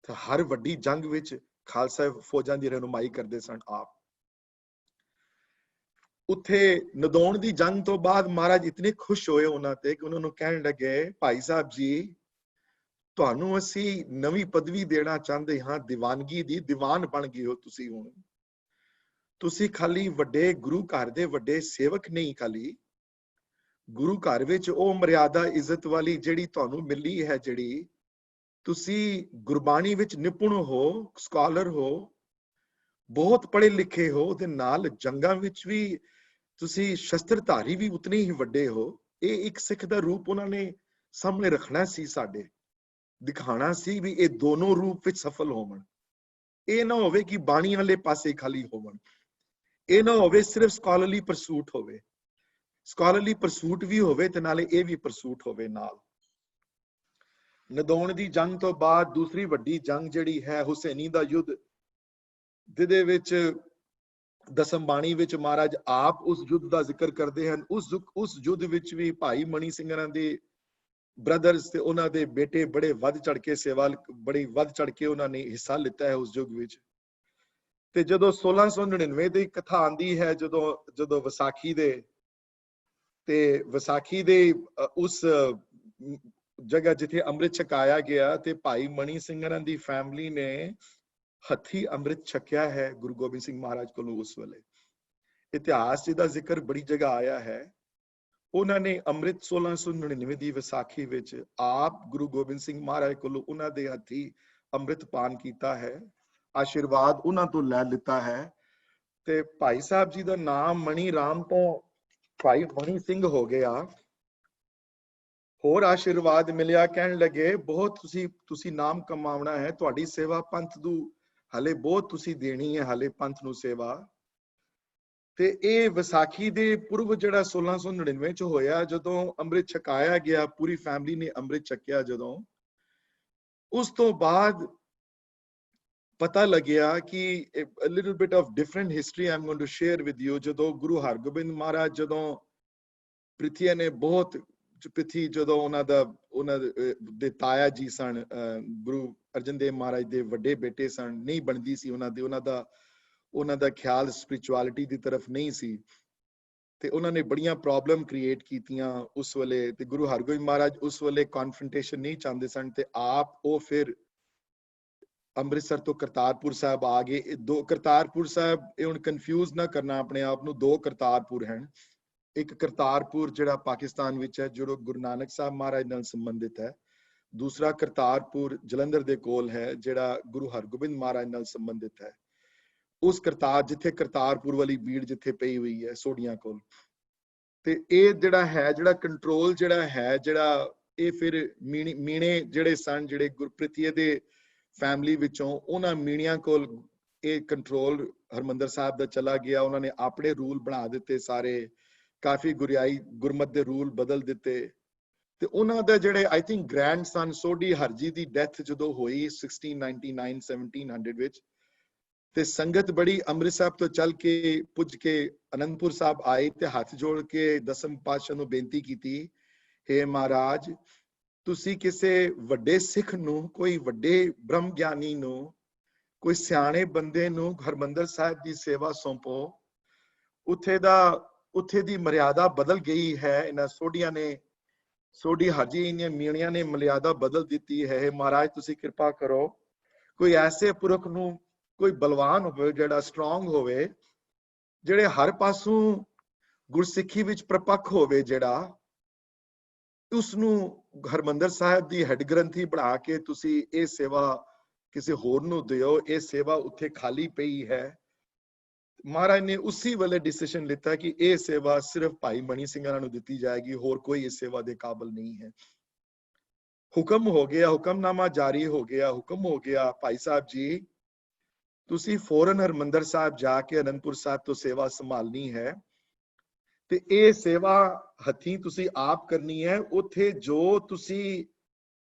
ਤੇ ਹਰ ਵੱਡੀ ਜੰਗ ਵਿੱਚ ਖਾਲਸਾ ਫੌਜਾਂ ਦੀ ਰਹਿਨੁਮਾਈ ਕਰਦੇ ਸਨ ਆਪ। ਉੱਥੇ ਨਦੌਣ ਦੀ ਜੰਗ ਤੋਂ ਬਾਅਦ ਮਹਾਰਾਜ ਇਤਨੇ ਖੁਸ਼ ਹੋਏ ਉਹਨਾਂ ਤੇ ਕਿ ਉਹਨਾਂ ਨੂੰ ਕਹਿਣ ਲੱਗੇ, ਭਾਈ ਸਾਹਿਬ ਜੀ, ਤੁਹਾਨੂੰ ਅਸੀਂ ਨਵੀਂ ਪਦਵੀ ਦੇਣਾ ਚਾਹੁੰਦੇ ਹਾਂ, ਦੀਵਾਨਗੀ ਦੀ। ਦੀਵਾਨ ਬਣ ਗਏ ਹੋ ਤੁਸੀਂ ਹੁਣ। ਤੁਸੀਂ ਖਾਲੀ ਵੱਡੇ ਗੁਰੂ ਘਰ ਦੇ ਵੱਡੇ ਸੇਵਕ ਨਹੀਂ, ਖਾਲੀ ਗੁਰੂ ਘਰ ਵਿੱਚ ਉਹ ਮਰਿਆਦਾ ਇੱਜ਼ਤ ਵਾਲੀ ਜਿਹੜੀ ਤੁਹਾਨੂੰ ਮਿਲੀ ਹੈ, ਜਿਹੜੀ ਤੁਸੀਂ ਗੁਰਬਾਣੀ ਵਿੱਚ ਨਿਪੁੰਨ ਹੋ, ਸਕਾਲਰ ਹੋ, ਬਹੁਤ ਪੜ੍ਹੇ ਲਿਖੇ ਹੋ, ਉਹਦੇ ਨਾਲ ਜੰਗਾਂ ਵਿੱਚ ਵੀ ਤੁਸੀਂ ਸ਼ਸਤਰਧਾਰੀ ਵੀ ਉਤਨੇ ਹੀ ਵੱਡੇ ਹੋ। ਇਹ ਇੱਕ ਸਿੱਖ ਦਾ ਰੂਪ ਉਹਨਾਂ ਨੇ ਸਾਹਮਣੇ ਰੱਖਣਾ ਸੀ, ਸਾਡੇ ਦਿਖਾਣਾ ਸੀ ਵੀ ਇਹ ਦੋਨੋਂ ਰੂਪ ਵਿੱਚ ਸਫਲ ਹੋਵਣ। ਇਹ ਨਾ ਹੋਵੇ ਕਿ ਬਾਣੀ ਵਾਲੇ ਪਾਸੇ ਖਾਲੀ ਹੋਵਣ, ਇਹ ਨਾ ਹੋਵੇ ਸਿਰਫ ਸਕਾਲਰਲੀ ਪਰਸੂਟ ਹੋਵੇ, ਸਕਾਲਰਲੀ ਪਰਸੂਟ ਵੀ ਹੋਵੇ ਤੇ ਨਾਲੇ ਇਹ ਵੀ ਪਰਸੂਟ ਹੋਵੇ ਨਾਲ। ਨਦੌਣ ਦੀ ਜੰਗ ਤੋਂ ਬਾਅਦ ਦੂਸਰੀ ਵੱਡੀ ਜੰਗ ਜਿਹੜੀ ਹੈ ਹੁਸੈਨੀ ਦਾ ਯੁੱਧ, ਜਿਹਦੇ ਵਿੱਚ ਦਸਮ ਬਾਣੀ ਵਿੱਚ ਮਹਾਰਾਜ ਆਪ ਉਸ ਯੁੱਧ ਦਾ ਜ਼ਿਕਰ ਕਰਦੇ ਹਨ। ਉਸ ਯੁੱਧ ਵਿੱਚ ਵੀ ਭਾਈ ਮਣੀ ਸਿੰਘਾਂ ਦੇ ਬ੍ਰਦਰਸ ਤੇ ਉਹਨਾਂ ਦੇ ਬੇਟੇ ਬੜੀ ਵੱਧ ਚੜ ਕੇ ਉਹਨਾਂ ਨੇ ਹਿੱਸਾ ਲਿੱਤਾ ਹੈ ਉਸ ਯੁੱਧ ਵਿੱਚ। ਤੇ ਜਦੋਂ 1699 ਦੀ ਕਥਾ ਆਂਦੀ ਹੈ, ਜਦੋਂ ਵਿਸਾਖੀ ਦੇ ਉਸ ਜਗ੍ਹਾ ਜਿੱਥੇ ਅੰਮ੍ਰਿਤ ਛਕਾਇਆ ਗਿਆ ਤੇ ਭਾਈ ਮਣੀ ਸਿੰਘਾਂ ਦੀ ਫੈਮਿਲੀ ਨੇ ਹੱਥੀ ਅੰਮ੍ਰਿਤ ਛਕਿਆ ਹੈ ਗੁਰੂ ਗੋਬਿੰਦ ਸਿੰਘ ਮਹਾਰਾਜ ਕੋਲੋਂ। ਉਸ ਵੇਲੇ ਇਤਿਹਾਸ ਜਿਹਦਾ ਜ਼ਿਕਰ ਬੜੀ ਜਗ੍ਹਾ ਆਇਆ ਹੈ। ਉਹਨਾਂ ਨੇ ਅੰਮ੍ਰਿਤ 1699 ਦੀ ਵਿਸਾਖੀ ਵਿੱਚ ਆਪ ਗੁਰੂ ਗੋਬਿੰਦ ਸਿੰਘ ਮਹਾਰਾਜ ਕੋਲੋਂ ਉਹਨਾਂ ਦੇ ਹੱਥੀ ਅੰਮ੍ਰਿਤ ਪਾਨ ਕੀਤਾ ਹੈ, ਆਸ਼ੀਰਵਾਦ ਉਹਨਾਂ ਤੋਂ ਲੈ ਲਿੱਤਾ ਹੈ। ਤੇ ਭਾਈ ਸਾਹਿਬ ਜੀ ਦਾ ਨਾਮ ਮਣੀ ਰਾਮ ਤੋਂ ਭਾਈ ਮਣੀ ਸਿੰਘ ਹੋ ਗਿਆ। ਹੋਰ ਆਸ਼ੀਰਵਾਦ ਮਿਲਿਆ, ਕਹਿਣ ਲੱਗੇ ਬਹੁਤ ਤੁਸੀਂ ਨਾਮ ਕਮਾਉਣਾ ਹੈ, ਤੁਹਾਡੀ ਸੇਵਾ ਪੰਥ ਨੂੰ ਹਲੇ ਬਹੁਤ ਤੁਸੀਂ ਦੇਣੀ ਹੈ, ਹਲੇ ਪੰਥ ਨੂੰ ਸੇਵਾ। ਤੇ ਇਹ ਵਿਸਾਖੀ ਦੇ ਪੁਰਬ ਜਿਹੜਾ 1699 ਚ ਹੋਇਆ, ਜਦੋਂ ਅੰਮ੍ਰਿਤ ਛਕਾਇਆ ਗਿਆ, ਪੂਰੀ ਫੈਮਿਲੀ ਨੇ ਅੰਮ੍ਰਿਤ ਛਕਿਆ ਜਦੋਂ, ਉਸ ਤੋਂ ਬਾਅਦ ਪਤਾ ਲੱਗਿਆ ਕਿ a little bit of different history I'm going to share with you। ਜਦੋਂ ਗੁਰੂ ਹਰਗੋਬਿੰਦ ਮਹਾਰਾਜ, ਜਦੋਂ ਪ੍ਰਿਥੀ ਨੇ ਬਹੁਤ ਪ੍ਰਿਥੀ ਜਦੋਂ ਉਹਨਾਂ ਦੇ ਤਾਇਆ ਜੀ ਸਨ, ਗੁਰੂ ਅਰਜਨ ਦੇਵ ਮਹਾਰਾਜ ਦੇ ਵੱਡੇ ਬੇਟੇ ਸਨ, ਨਹੀਂ ਬਣਦੀ ਸੀ ਉਹਨਾਂ ਦਾ ਖਿਆਲ ਸਪਿਰਿਚੁਅਲਿਟੀ ਦੀ ਤਰਫ ਨਹੀਂ ਸੀ ਤੇ ਉਹਨਾਂ ਨੇ ਬੜੀਆਂ ਪ੍ਰੋਬਲਮ ਕ੍ਰੀਏਟ ਕੀਤੀਆਂ ਉਸ ਵੇਲੇ। ਤੇ ਗੁਰੂ ਹਰਗੋਬਿੰਦ ਮਹਾਰਾਜ ਉਸ ਵੇਲੇ ਕਨਫਰੰਟੇਸ਼ਨ ਨਹੀਂ ਚਾਹੁੰਦੇ ਸਨ ਤੇ ਆਪ ਉਹ ਫਿਰ ਅੰਮ੍ਰਿਤਸਰ ਤੋਂ ਕਰਤਾਰਪੁਰ ਸਾਹਿਬ ਆ ਗਏ। ਦੋ ਕਰਤਾਰਪੁਰ ਸਾਹਿਬ, ਇਹ ਹੁਣ ਕਨਫਿਊਜ਼ ਨਾ ਕਰਨਾ ਆਪਣੇ ਆਪ ਨੂੰ, ਦੋ ਕਰਤਾਰਪੁਰ ਹਨ। ਇੱਕ ਕਰਤਾਰਪੁਰ ਜਿਹੜਾ ਪਾਕਿਸਤਾਨ ਵਿੱਚ ਹੈ, ਜੋ ਗੁਰੂ ਨਾਨਕ ਸਾਹਿਬ ਮਹਾਰਾਜ ਨਾਲ ਸੰਬੰਧਿਤ ਹੈ। ਦੂਸਰਾ ਕਰਤਾਰਪੁਰ ਜਲੰਧਰ ਦੇ ਕੋਲ ਹੈ, ਜਿਹੜਾ ਗੁਰੂ ਹਰਗੋਬਿੰਦ ਮਹਾਰਾਜ ਨਾਲ ਸੰਬੰਧਿਤ ਹੈ। ਉਸ ਜਿੱਥੇ ਕਰਤਾਰਪੁਰ ਵਾਲੀ ਬੀੜ ਜਿੱਥੇ ਪਈ ਹੋਈ ਹੈ ਸੋਢੀਆਂ ਕੋਲ। ਤੇ ਇਹ ਜਿਹੜਾ ਕੰਟਰੋਲ ਜਿਹੜਾ ਇਹ ਫਿਰ ਮੀਣੇ ਜਿਹੜੇ ਸਨ, ਜਿਹੜੇ ਗੁਰਪ੍ਰੀਤੀਏ ਦੇ ਫੈਮਿਲੀ ਵਿੱਚੋਂ, ਉਹਨਾਂ ਮੀਣਿਆਂ ਕੋਲ ਇਹ ਕੰਟਰੋਲ ਹਰਮੰਦਰ ਸਾਹਿਬ ਦਾ ਚਲਾ ਗਿਆ। ਉਹਨਾਂ ਨੇ ਆਪਣੇ ਰੂਲ ਬਣਾ ਦਿੱਤੇ ਸਾਰੇ, ਕਾਫੀ ਗੁਰਮਤ ਦੇ ਰੂਲ ਬਦਲ ਦਿੱਤੇ। ਤੇ ਉਹਨਾਂ ਦਾ ਜਿਹੜੇ I think grand son Sodhi Harji the death ਜਦੋਂ ਹੋਈ 1699-1700 ਵਿੱਚ, ਤੇ ਸੰਗਤ ਬੜੀ ਅੰਮ੍ਰਿਤਸਰ ਤੋਂ ਚੱਲ ਕੇ ਪੁੱਜ ਕੇ ਅਨੰਦਪੁਰ ਸਾਹਿਬ ਆਈ ਤੇ ਹੱਥ ਜੋੜ ਕੇ ਦਸਮ ਪਾਤਸ਼ਾਹ ਨੂੰ ਬੇਨਤੀ ਕੀਤੀ, ਹੇ ਮਹਾਰਾਜ, ਤੁਸੀਂ ਕਿਸੇ ਵੱਡੇ ਸਿੱਖ ਨੂੰ, ਕੋਈ ਵੱਡੇ ਬ੍ਰਹਮ ਗਿਆਨੀ ਨੂੰ, ਕੋਈ ਸਿਆਣੇ ਬੰਦੇ ਨੂੰ ਹਰਮੰਦਰ ਸਾਹਿਬ ਦੀ ਸੇਵਾ ਸੌਂਪੋ। ਉੱਥੇ ਦੀ ਮਰਿਆਦਾ ਬਦਲ ਗਈ ਹੈ। ਇਹਨਾਂ ਸੋਢੀ ਹਾਜੀ ਨੇ ਮੀਣਿਆਂ ਨੇ ਮਰਿਆਦਾ ਬਦਲ ਦਿੱਤੀ ਹੈ। ਮਹਾਰਾਜ ਤੁਸੀਂ ਕਿਰਪਾ ਕਰੋ, ਕੋਈ ਐਸੇ ਪੁਰਖ ਨੂੰ, ਕੋਈ ਬਲਵਾਨ ਹੋਵੇ, ਜਿਹੜਾ ਸਟਰੋਂਗ ਹੋਵੇ, ਜਿਹੜੇ ਹਰ ਪਾਸੋਂ ਗੁਰਸਿੱਖੀ ਵਿੱਚ ਪ੍ਰਪੱਖ ਹੋਵੇ, ਜਿਹੜਾ ਉਸ ਨੂੰ ਹਰਮੰਦਰ ਸਾਹਿਬ ਦੀ ਹੈਡ ਗ੍ਰੰਥੀ ਬਣਾ ਕੇ ਤੁਸੀਂ ਇਹ ਸੇਵਾ ਕਿਸੇ ਹੋਰ ਨੂੰ ਦਿਓ। ਇਹ ਸੇਵਾ ਉੱਥੇ ਖਾਲੀ ਪਈ ਹੈ। ਮਹਾਰਾਜ ਨੇ ਉਸੇ ਵੇਲੇ ਡਿਸੀਜਨ ਲਿੱਤਾ ਕਿ ਇਹ ਸੇਵਾ ਸਿਰਫ ਭਾਈ ਮਣੀ ਸਿੰਘਾਂ ਨੂੰ ਦਿੱਤੀ ਜਾਏਗੀ, ਹੋਰ ਕੋਈ ਇਸ ਸੇਵਾ ਦੇ ਕਾਬਿਲ ਨਹੀਂ ਹੈ। ਹੁਕਮ ਹੋ ਗਿਆ, ਹੁਕਮਨਾਮਾ ਜਾਰੀ ਹੋ ਗਿਆ, ਹੁਕਮ ਹੋ ਗਿਆ, ਭਾਈ ਸਾਹਿਬ ਜੀ ਤੁਸੀਂ ਫੌਰਨ ਹਰਮੰਦਰ ਸਾਹਿਬ ਜਾ ਕੇ ਅਨੰਦਪੁਰ ਸਾਹਿਬ ਤੋਂ ਸੇਵਾ ਸੰਭਾਲਣੀ ਹੈ ਤੇ ਇਹ ਸੇਵਾ ਹੱਥੀਂ ਤੁਸੀਂ ਆਪ ਕਰਨੀ ਹੈ। ਉੱਥੇ ਜੋ ਤੁਸੀਂ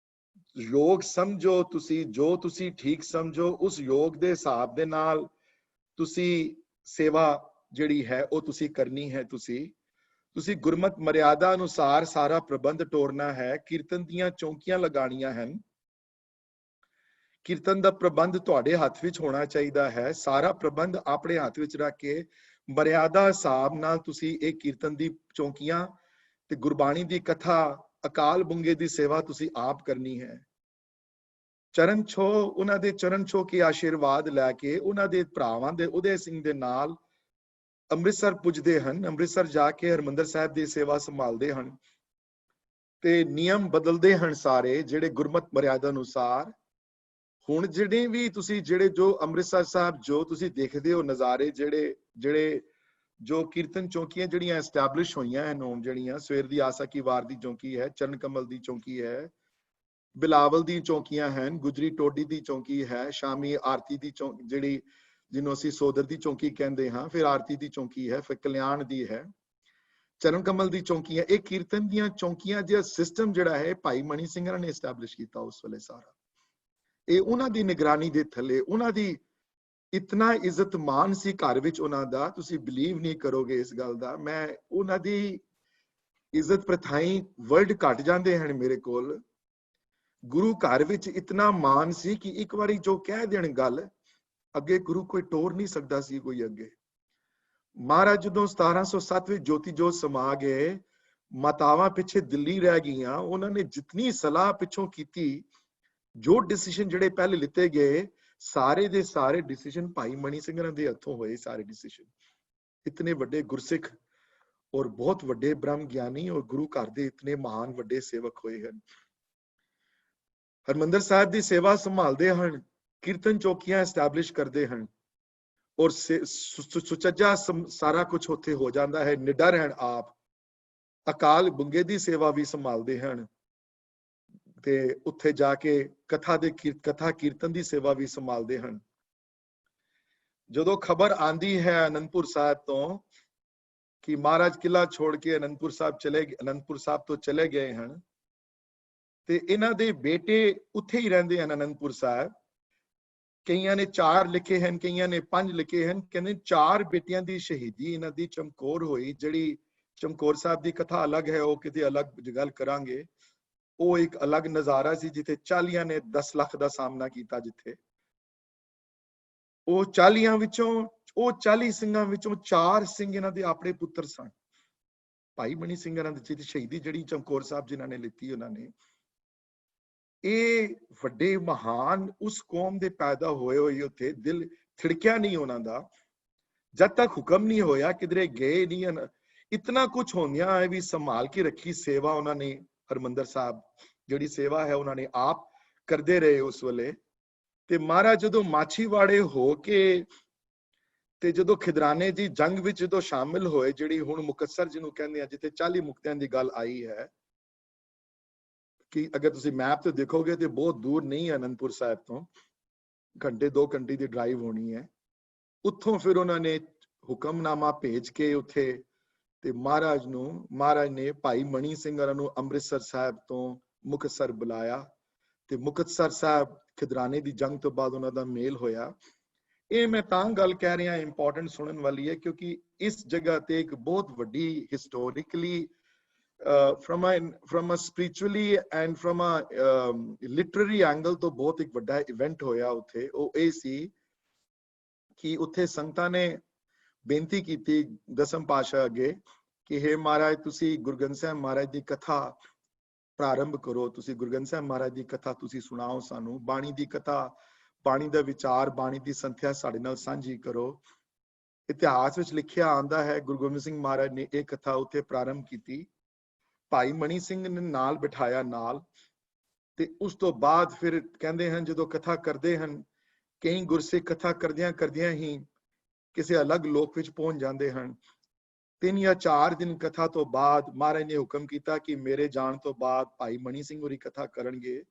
ਯੋਗ ਸਮਝੋ, ਜੋ ਤੁਸੀਂ ਠੀਕ ਸਮਝੋ, ਉਸ ਯੋਗ ਦੇ ਹਿਸਾਬ ਦੇ ਨਾਲ ਤੁਸੀਂ ਸੇਵਾ ਜਿਹੜੀ ਹੈ ਉਹ ਤੁਸੀਂ ਕਰਨੀ ਹੈ। ਤੁਸੀਂ ਗੁਰਮਤ ਮਰਿਆਦਾ ਅਨੁਸਾਰ ਸਾਰਾ ਪ੍ਰਬੰਧ ਟੋਰਨਾ ਹੈ। ਕੀਰਤਨ ਦੀਆਂ ਚੌਂਕੀਆਂ ਲਗਾਉਣੀਆਂ ਹਨ। ਕੀਰਤਨ ਦਾ ਪ੍ਰਬੰਧ ਤੁਹਾਡੇ ਹੱਥ ਵਿੱਚ ਹੋਣਾ ਚਾਹੀਦਾ ਹੈ। ਸਾਰਾ ਪ੍ਰਬੰਧ ਆਪਣੇ ਹੱਥ ਵਿੱਚ ਰੱਖ ਕੇ ਮਰਿਆਦਾ ਹਿਸਾਬ ਨਾਲ ਤੁਸੀਂ ਇਹ ਕੀਰਤਨ ਦੀ ਚੌਂਕੀਆਂ ਤੇ ਗੁਰਬਾਣੀ ਦੀ ਕਥਾ, ਅਕਾਲ ਬੁੰਗੇ ਦੀ ਸੇਵਾ ਤੁਸੀਂ ਆਪ ਕਰਨੀ ਹੈ। ਚਰਨ ਛੋ, ਉਹਨਾਂ ਦੇ ਚਰਨ ਛੋ ਕੇ ਆਸ਼ੀਰਵਾਦ ਲੈ ਕੇ ਉਹਨਾਂ ਦੇ ਭਰਾਵਾਂ ਦੇ ਉਦੈ ਸਿੰਘ ਦੇ ਨਾਲ ਅੰਮ੍ਰਿਤਸਰ ਪੁੱਜਦੇ ਹਨ। ਅੰਮ੍ਰਿਤਸਰ ਜਾ ਕੇ ਹਰਮੰਦਰ ਸਾਹਿਬ ਦੀ ਸੇਵਾ ਸੰਭਾਲਦੇ ਹਨ ਤੇ ਨਿਯਮ ਬਦਲਦੇ ਹਨ ਸਾਰੇ, ਜਿਹੜੇ ਗੁਰਮਤ ਮਰਿਆਦਾ ਅਨੁਸਾਰ। ਹੁਣ ਜੋ ਅੰਮ੍ਰਿਤਸਰ ਸਾਹਿਬ ਜੋ ਤੁਸੀਂ ਦੇਖਦੇ ਹੋ ਨਜ਼ਾਰੇ, ਜਿਹੜੇ ਜੋ ਕੀਰਤਨ ਚੌਂਕੀਆਂ ਜਿਹੜੀਆਂ ਐਸਟੈਬਲਿਸ਼ ਹੋਈਆਂ ਹਨ ਹੁਣ ਜਿਹੜੀਆਂ ਸਵੇਰ ਦੀ ਆਸਾ ਕੀ ਵਾਰ ਦੀ ਚੌਂਕੀ ਹੈ, ਚਰਨ ਕਮਲ ਦੀ ਚੌਂਕੀ ਹੈ, ਬਿਲਾਵਲ ਦੀ ਚੌਂਕੀਆਂ ਹਨ, ਗੁਜਰੀ ਟੋਡੀ ਦੀ ਚੌਂਕੀ ਹੈ, ਸ਼ਾਮੀ ਆਰਤੀ ਦੀ ਚੌਂਕ ਜਿਹੜੀ ਜਿਹਨੂੰ ਅਸੀਂ ਸੋਦਰ ਦੀ ਚੌਂਕੀ ਕਹਿੰਦੇ ਹਾਂ, ਫਿਰ ਆਰਤੀ ਦੀ ਚੌਂਕੀ ਹੈ, ਫਿਰ ਕਲਿਆਣ ਦੀ ਹੈ, ਚਰਨ ਕਮਲ ਦੀ ਚੌਂਕੀ ਹੈ। ਇਹ ਕੀਰਤਨ ਦੀਆਂ ਚੌਂਕੀਆਂ ਜਿਹੜਾ ਸਿਸਟਮ ਜਿਹੜਾ ਹੈ ਭਾਈ ਮਣੀ ਸਿੰਘਾਂ ਨੇ ਐਸਟੈਬਲਿਸ਼ ਕੀਤਾ ਉਸ ਵੇਲੇ ਸਾਰਾ। ਇਹ ਉਹਨਾਂ ਦੀ ਨਿਗਰਾਨੀ ਦੇ ਥੱਲੇ, ਉਹਨਾਂ ਦੀ ਇਤਨਾ ਇੱਜ਼ਤ ਮਾਨ ਸੀ ਘਰ ਵਿੱਚ ਉਹਨਾਂ ਦਾ, ਤੁਸੀਂ ਬਿਲੀਵ ਨਹੀਂ ਕਰੋਗੇ ਇਸ ਗੱਲ ਦਾ। ਮੈਂ ਉਹਨਾਂ ਦੀ ਇੱਜ਼ਤ ਪ੍ਰਥਾਈ ਵਰਡ ਘਟ ਜਾਂਦੇ ਹਨ ਮੇਰੇ ਕੋਲ। ਗੁਰੂ ਘਰ ਵਿੱਚ ਇਤਨਾ ਮਾਨ ਸੀ ਕਿ ਇੱਕ ਵਾਰੀ ਜੋ ਕਹਿ ਦੇਣ ਗੱਲ, ਅੱਗੇ ਗੁਰੂ ਕੋਈ ਟੋਰ ਨਹੀਂ ਸਕਦਾ ਸੀ ਕੋਈ ਅੱਗੇ। ਮਹਾਰਾਜ ਜਦੋਂ 1707 ਵਿੱਚ ਜੋਤੀ ਜੋਤ ਸਮਾ ਗਏ, ਮਾਤਾਵਾਂ ਪਿੱਛੇ ਦਿੱਲੀ ਰਹਿ ਗਈਆਂ, ਉਹਨਾਂ ਨੇ ਜਿਤਨੀ ਸਲਾਹ ਪਿੱਛੋਂ ਕੀਤੀ, ਜੋ ਡਿਸੀਜਨ ਜਿਹੜੇ ਪਹਿਲੇ ਲਿੱਤੇ ਗਏ, ਸਾਰੇ ਦੇ ਸਾਰੇ ਡਿਸੀਜਨ ਭਾਈ ਮਣੀ ਸਿੰਘਾਂ ਦੇ ਹੱਥੋਂ ਹੋਏ। ਸਾਰੇ ਡਿਸੀਜਨ ਇਤਨੇ ਵੱਡੇ ਗੁਰਸਿੱਖ ਔਰ ਬਹੁਤ ਵੱਡੇ ਬ੍ਰਹਮ ਗਿਆਨੀ ਔਰ ਗੁਰੂ ਘਰ ਦੇ ਇਤਨੇ ਮਹਾਨ ਵੱਡੇ ਸੇਵਕ ਹੋਏ ਹਨ। ਹਰਮੰਦਰ ਸਾਹਿਬ ਦੀ ਸੇਵਾ ਸੰਭਾਲਦੇ ਹਨ, ਕੀਰਤਨ ਚੌਕੀਆਂ ਐਸਟੈਬਲਿਸ਼ ਕਰਦੇ ਹਨ ਔਰ ਸੁਚੱਜਾ ਸਾਰਾ ਕੁਝ ਉੱਥੇ ਹੋ ਜਾਂਦਾ ਹੈ। ਨਿਡਰ ਹਨ ਆਪ। ਅਕਾਲ ਬੁੰਗੇ ਦੀ ਸੇਵਾ ਵੀ ਸੰਭਾਲਦੇ ਹਨ ਤੇ ਉੱਥੇ ਜਾ ਕੇ ਕਥਾ ਕੀਰਤਨ ਦੀ ਸੇਵਾ ਵੀ ਸੰਭਾਲਦੇ ਹਨ। ਜਦੋਂ ਖਬਰ ਆਂਦੀ ਹੈ ਅਨੰਦਪੁਰ ਸਾਹਿਬ ਤੋਂ ਕਿ ਮਹਾਰਾਜ ਕਿਲਾ ਛੋੜ ਕੇ ਅਨੰਦਪੁਰ ਸਾਹਿਬ ਤੋਂ ਚਲੇ ਗਏ ਹਨ, ਤੇ ਇਹਨਾਂ ਦੇ ਬੇਟੇ ਉੱਥੇ ਹੀ ਰਹਿੰਦੇ ਹਨ ਅਨੰਦਪੁਰ ਸਾਹਿਬ। ਕਈਆਂ ਨੇ 4 ਲਿਖੇ ਹਨ, ਕਈਆਂ ਨੇ 5 ਲਿਖੇ ਹਨ। ਕਹਿੰਦੇ 4 ਬੇਟਿਆਂ ਦੀ ਸ਼ਹੀਦੀ ਇਹਨਾਂ ਦੀ ਚਮਕੌਰ ਹੋਈ। ਜਿਹੜੀ ਚਮਕੌਰ ਸਾਹਿਬ ਦੀ ਕਥਾ ਅਲੱਗ ਹੈ, ਉਹ ਕਿਤੇ ਅਲੱਗ ਗੱਲ ਕਰਾਂਗੇ। ਉਹ ਇੱਕ ਅਲੱਗ ਨਜ਼ਾਰਾ ਸੀ ਜਿੱਥੇ 40 ਨੇ 10 ਲੱਖ ਦਾ ਸਾਹਮਣਾ ਕੀਤਾ। ਜਿੱਥੇ ਉਹ 40 ਵਿੱਚੋਂ, ਉਹ 40 ਸਿੰਘਾਂ ਵਿੱਚੋਂ 4 ਸਿੰਘ ਇਹਨਾਂ ਦੇ ਆਪਣੇ ਪੁੱਤਰ ਸਨ। ਭਾਈ ਮਣੀ ਸਿੰਘਾਂ ਦੀ ਸ਼ਹੀਦੀ ਜਿਹੜੀ ਚਮਕੌਰ ਸਾਹਿਬ ਜਿਨ੍ਹਾਂ ਨੇ ਲਿੱਤੀ, ਉਹਨਾਂ ਨੇ ਇਹ ਵੱਡੇ ਮਹਾਨ ਉਸ ਕੌਮ ਦੇ ਪੈਦਾ ਹੋਏ ਉੱਥੇ ਦਿਲ ਥਿੜਕਿਆ ਨਹੀਂ ਉਹਨਾਂ ਦਾ ਜਦ ਤੱਕ ਹੁਕਮ ਨਹੀਂ ਹੋਇਆ, ਕਿਧਰੇ ਗਏ ਨਹੀਂ। ਇਤਨਾ ਕੁਝ ਹੁੰਦਿਆਂ ਵੀ ਸੰਭਾਲ ਕੇ ਰੱਖੀ ਸੇਵਾ ਉਹਨਾਂ ਨੇ। ਹਰਮੰਦਰ ਸਾਹਿਬ ਜਿਹੜੀ ਸੇਵਾ ਹੈ ਉਹਨਾਂ ਨੇ ਆਪ ਕਰਦੇ ਰਹੇ ਉਸ ਵੇਲੇ। ਤੇ ਮਹਾਰਾਜ ਜਦੋਂ ਮਾਛੀਵਾੜੇ ਹੋ ਕੇ ਤੇ ਜਦੋਂ ਖਿਦਰਾਨੇ ਦੀ ਜੰਗ ਵਿੱਚ ਜਦੋਂ ਸ਼ਾਮਿਲ ਹੋਏ, ਜਿਹੜੀ ਹੁਣ ਮੁਕਤਸਰ ਜਿਹਨੂੰ ਕਹਿੰਦੇ ਆ, ਜਿੱਥੇ 40 ਮੁਕਤਿਆਂ ਦੀ ਗੱਲ ਆਈ ਹੈ, ਕਿ ਅਗਰ ਤੁਸੀਂ ਮੈਪ ਤੇ ਦੇਖੋਗੇ ਤੇ ਬਹੁਤ ਦੂਰ ਨਹੀਂ ਹੈ ਅਨੰਦਪੁਰ ਸਾਹਿਬ ਤੋਂ, ਘੰਟੇ 2 ਘੰਟੇ ਦੀ ਡਰਾਈਵ ਹੋਣੀ ਹੈ। ਉੱਥੋਂ ਫਿਰ ਉਹਨਾਂ ਨੇ ਹੁਕਮਨਾਮਾ ਭੇਜ ਕੇ ਉੱਥੇ, ਤੇ ਮਹਾਰਾਜ ਨੇ ਭਾਈ ਮਣੀ ਸਿੰਘਾਂ ਨੂੰ ਅੰਮ੍ਰਿਤਸਰ ਸਾਹਿਬ ਤੋਂ ਮੁਕਤਸਰ ਬੁਲਾਇਆ, ਤੇ ਮੁਕਤਸਰ ਸਾਹਿਬ ਖਿਦਰਾਨੇ ਦੀ ਜੰਗ ਤੋਂ ਬਾਅਦ ਉਹਨਾਂ ਦਾ ਮੇਲ ਹੋਇਆ। ਇਹ ਮੈਂ ਤਾਂ ਗੱਲ ਕਹਿ ਰਿਹਾ ਇੰਪੋਰਟੈਂਟ ਸੁਣਨ ਵਾਲੀ ਹੈ, ਕਿਉਂਕਿ ਇਸ ਜਗ੍ਹਾ ਤੇ ਇੱਕ ਬਹੁਤ ਵੱਡੀ ਹਿਸਟੋਰਿਕਲੀ from a spiritually and from a literary angle ਤੋਂ ਬਹੁਤ ਇੱਕ ਵੱਡਾ ਇਵੈਂਟ ਹੋਇਆ ਉੱਥੇ। ਉਹ ਇਹ ਸੀ ਕਿ ਉੱਥੇ ਸੰਗਤਾਂ ਨੇ ਬੇਨਤੀ ਕੀਤੀ ਦਸਮ ਪਾਤਸ਼ਾਹ ਅੱਗੇ ਕਿ ਹੇ ਮਹਾਰਾਜ, ਤੁਸੀਂ ਗੁਰੂ ਗ੍ਰੰਥ ਸਾਹਿਬ ਮਹਾਰਾਜ ਦੀ ਕਥਾ ਪ੍ਰਾਰੰਭ ਕਰੋ। ਤੁਸੀਂ ਗੁਰੂ ਗ੍ਰੰਥ ਸਾਹਿਬ ਮਹਾਰਾਜ ਦੀ ਕਥਾ ਤੁਸੀਂ ਸੁਣਾਓ ਸਾਨੂੰ, ਬਾਣੀ ਦੀ ਕਥਾ, ਬਾਣੀ ਦਾ ਵਿਚਾਰ, ਬਾਣੀ ਦੀ ਸੰਥਿਆ ਸਾਡੇ ਨਾਲ ਸਾਂਝੀ ਕਰੋ। ਇਤਿਹਾਸ ਵਿੱਚ ਲਿਖਿਆ ਆਂਦਾ ਹੈ ਗੁਰੂ ਗੋਬਿੰਦ ਸਿੰਘ ਮਹਾਰਾਜ ਨੇ ਇਹ ਕਥਾ ਉੱਥੇ ਪ੍ਰਾਰੰਭ ਕੀਤੀ। ਭਾਈ ਮਣੀ ਸਿੰਘ ਨੇ ਨਾਲ ਬਿਠਾਇਆ ਨਾਲ, ਤੇ ਉਸ ਤੋਂ ਬਾਅਦ ਫਿਰ ਕਹਿੰਦੇ ਹਨ ਜਦੋਂ ਕਥਾ ਕਰਦੇ ਹਨ, ਕਈ ਗੁਰਸਿੱਖ ਕਥਾ ਕਰਦਿਆਂ ਹੀ ਕਿਸੇ ਅਲੱਗ ਲੋਕ ਵਿੱਚ ਪਹੁੰਚ ਜਾਂਦੇ ਹਨ। 3 ਜਾਂ 4 ਦਿਨ ਕਥਾ ਤੋਂ ਬਾਅਦ ਮਹਾਰਾਜ ਨੇ ਹੁਕਮ ਕੀਤਾ ਕਿ ਮੇਰੇ ਜਾਣ ਤੋਂ ਬਾਅਦ ਭਾਈ ਮਣੀ ਸਿੰਘ ਹੋਰੀ ਕਥਾ ਕਰਨਗੇ।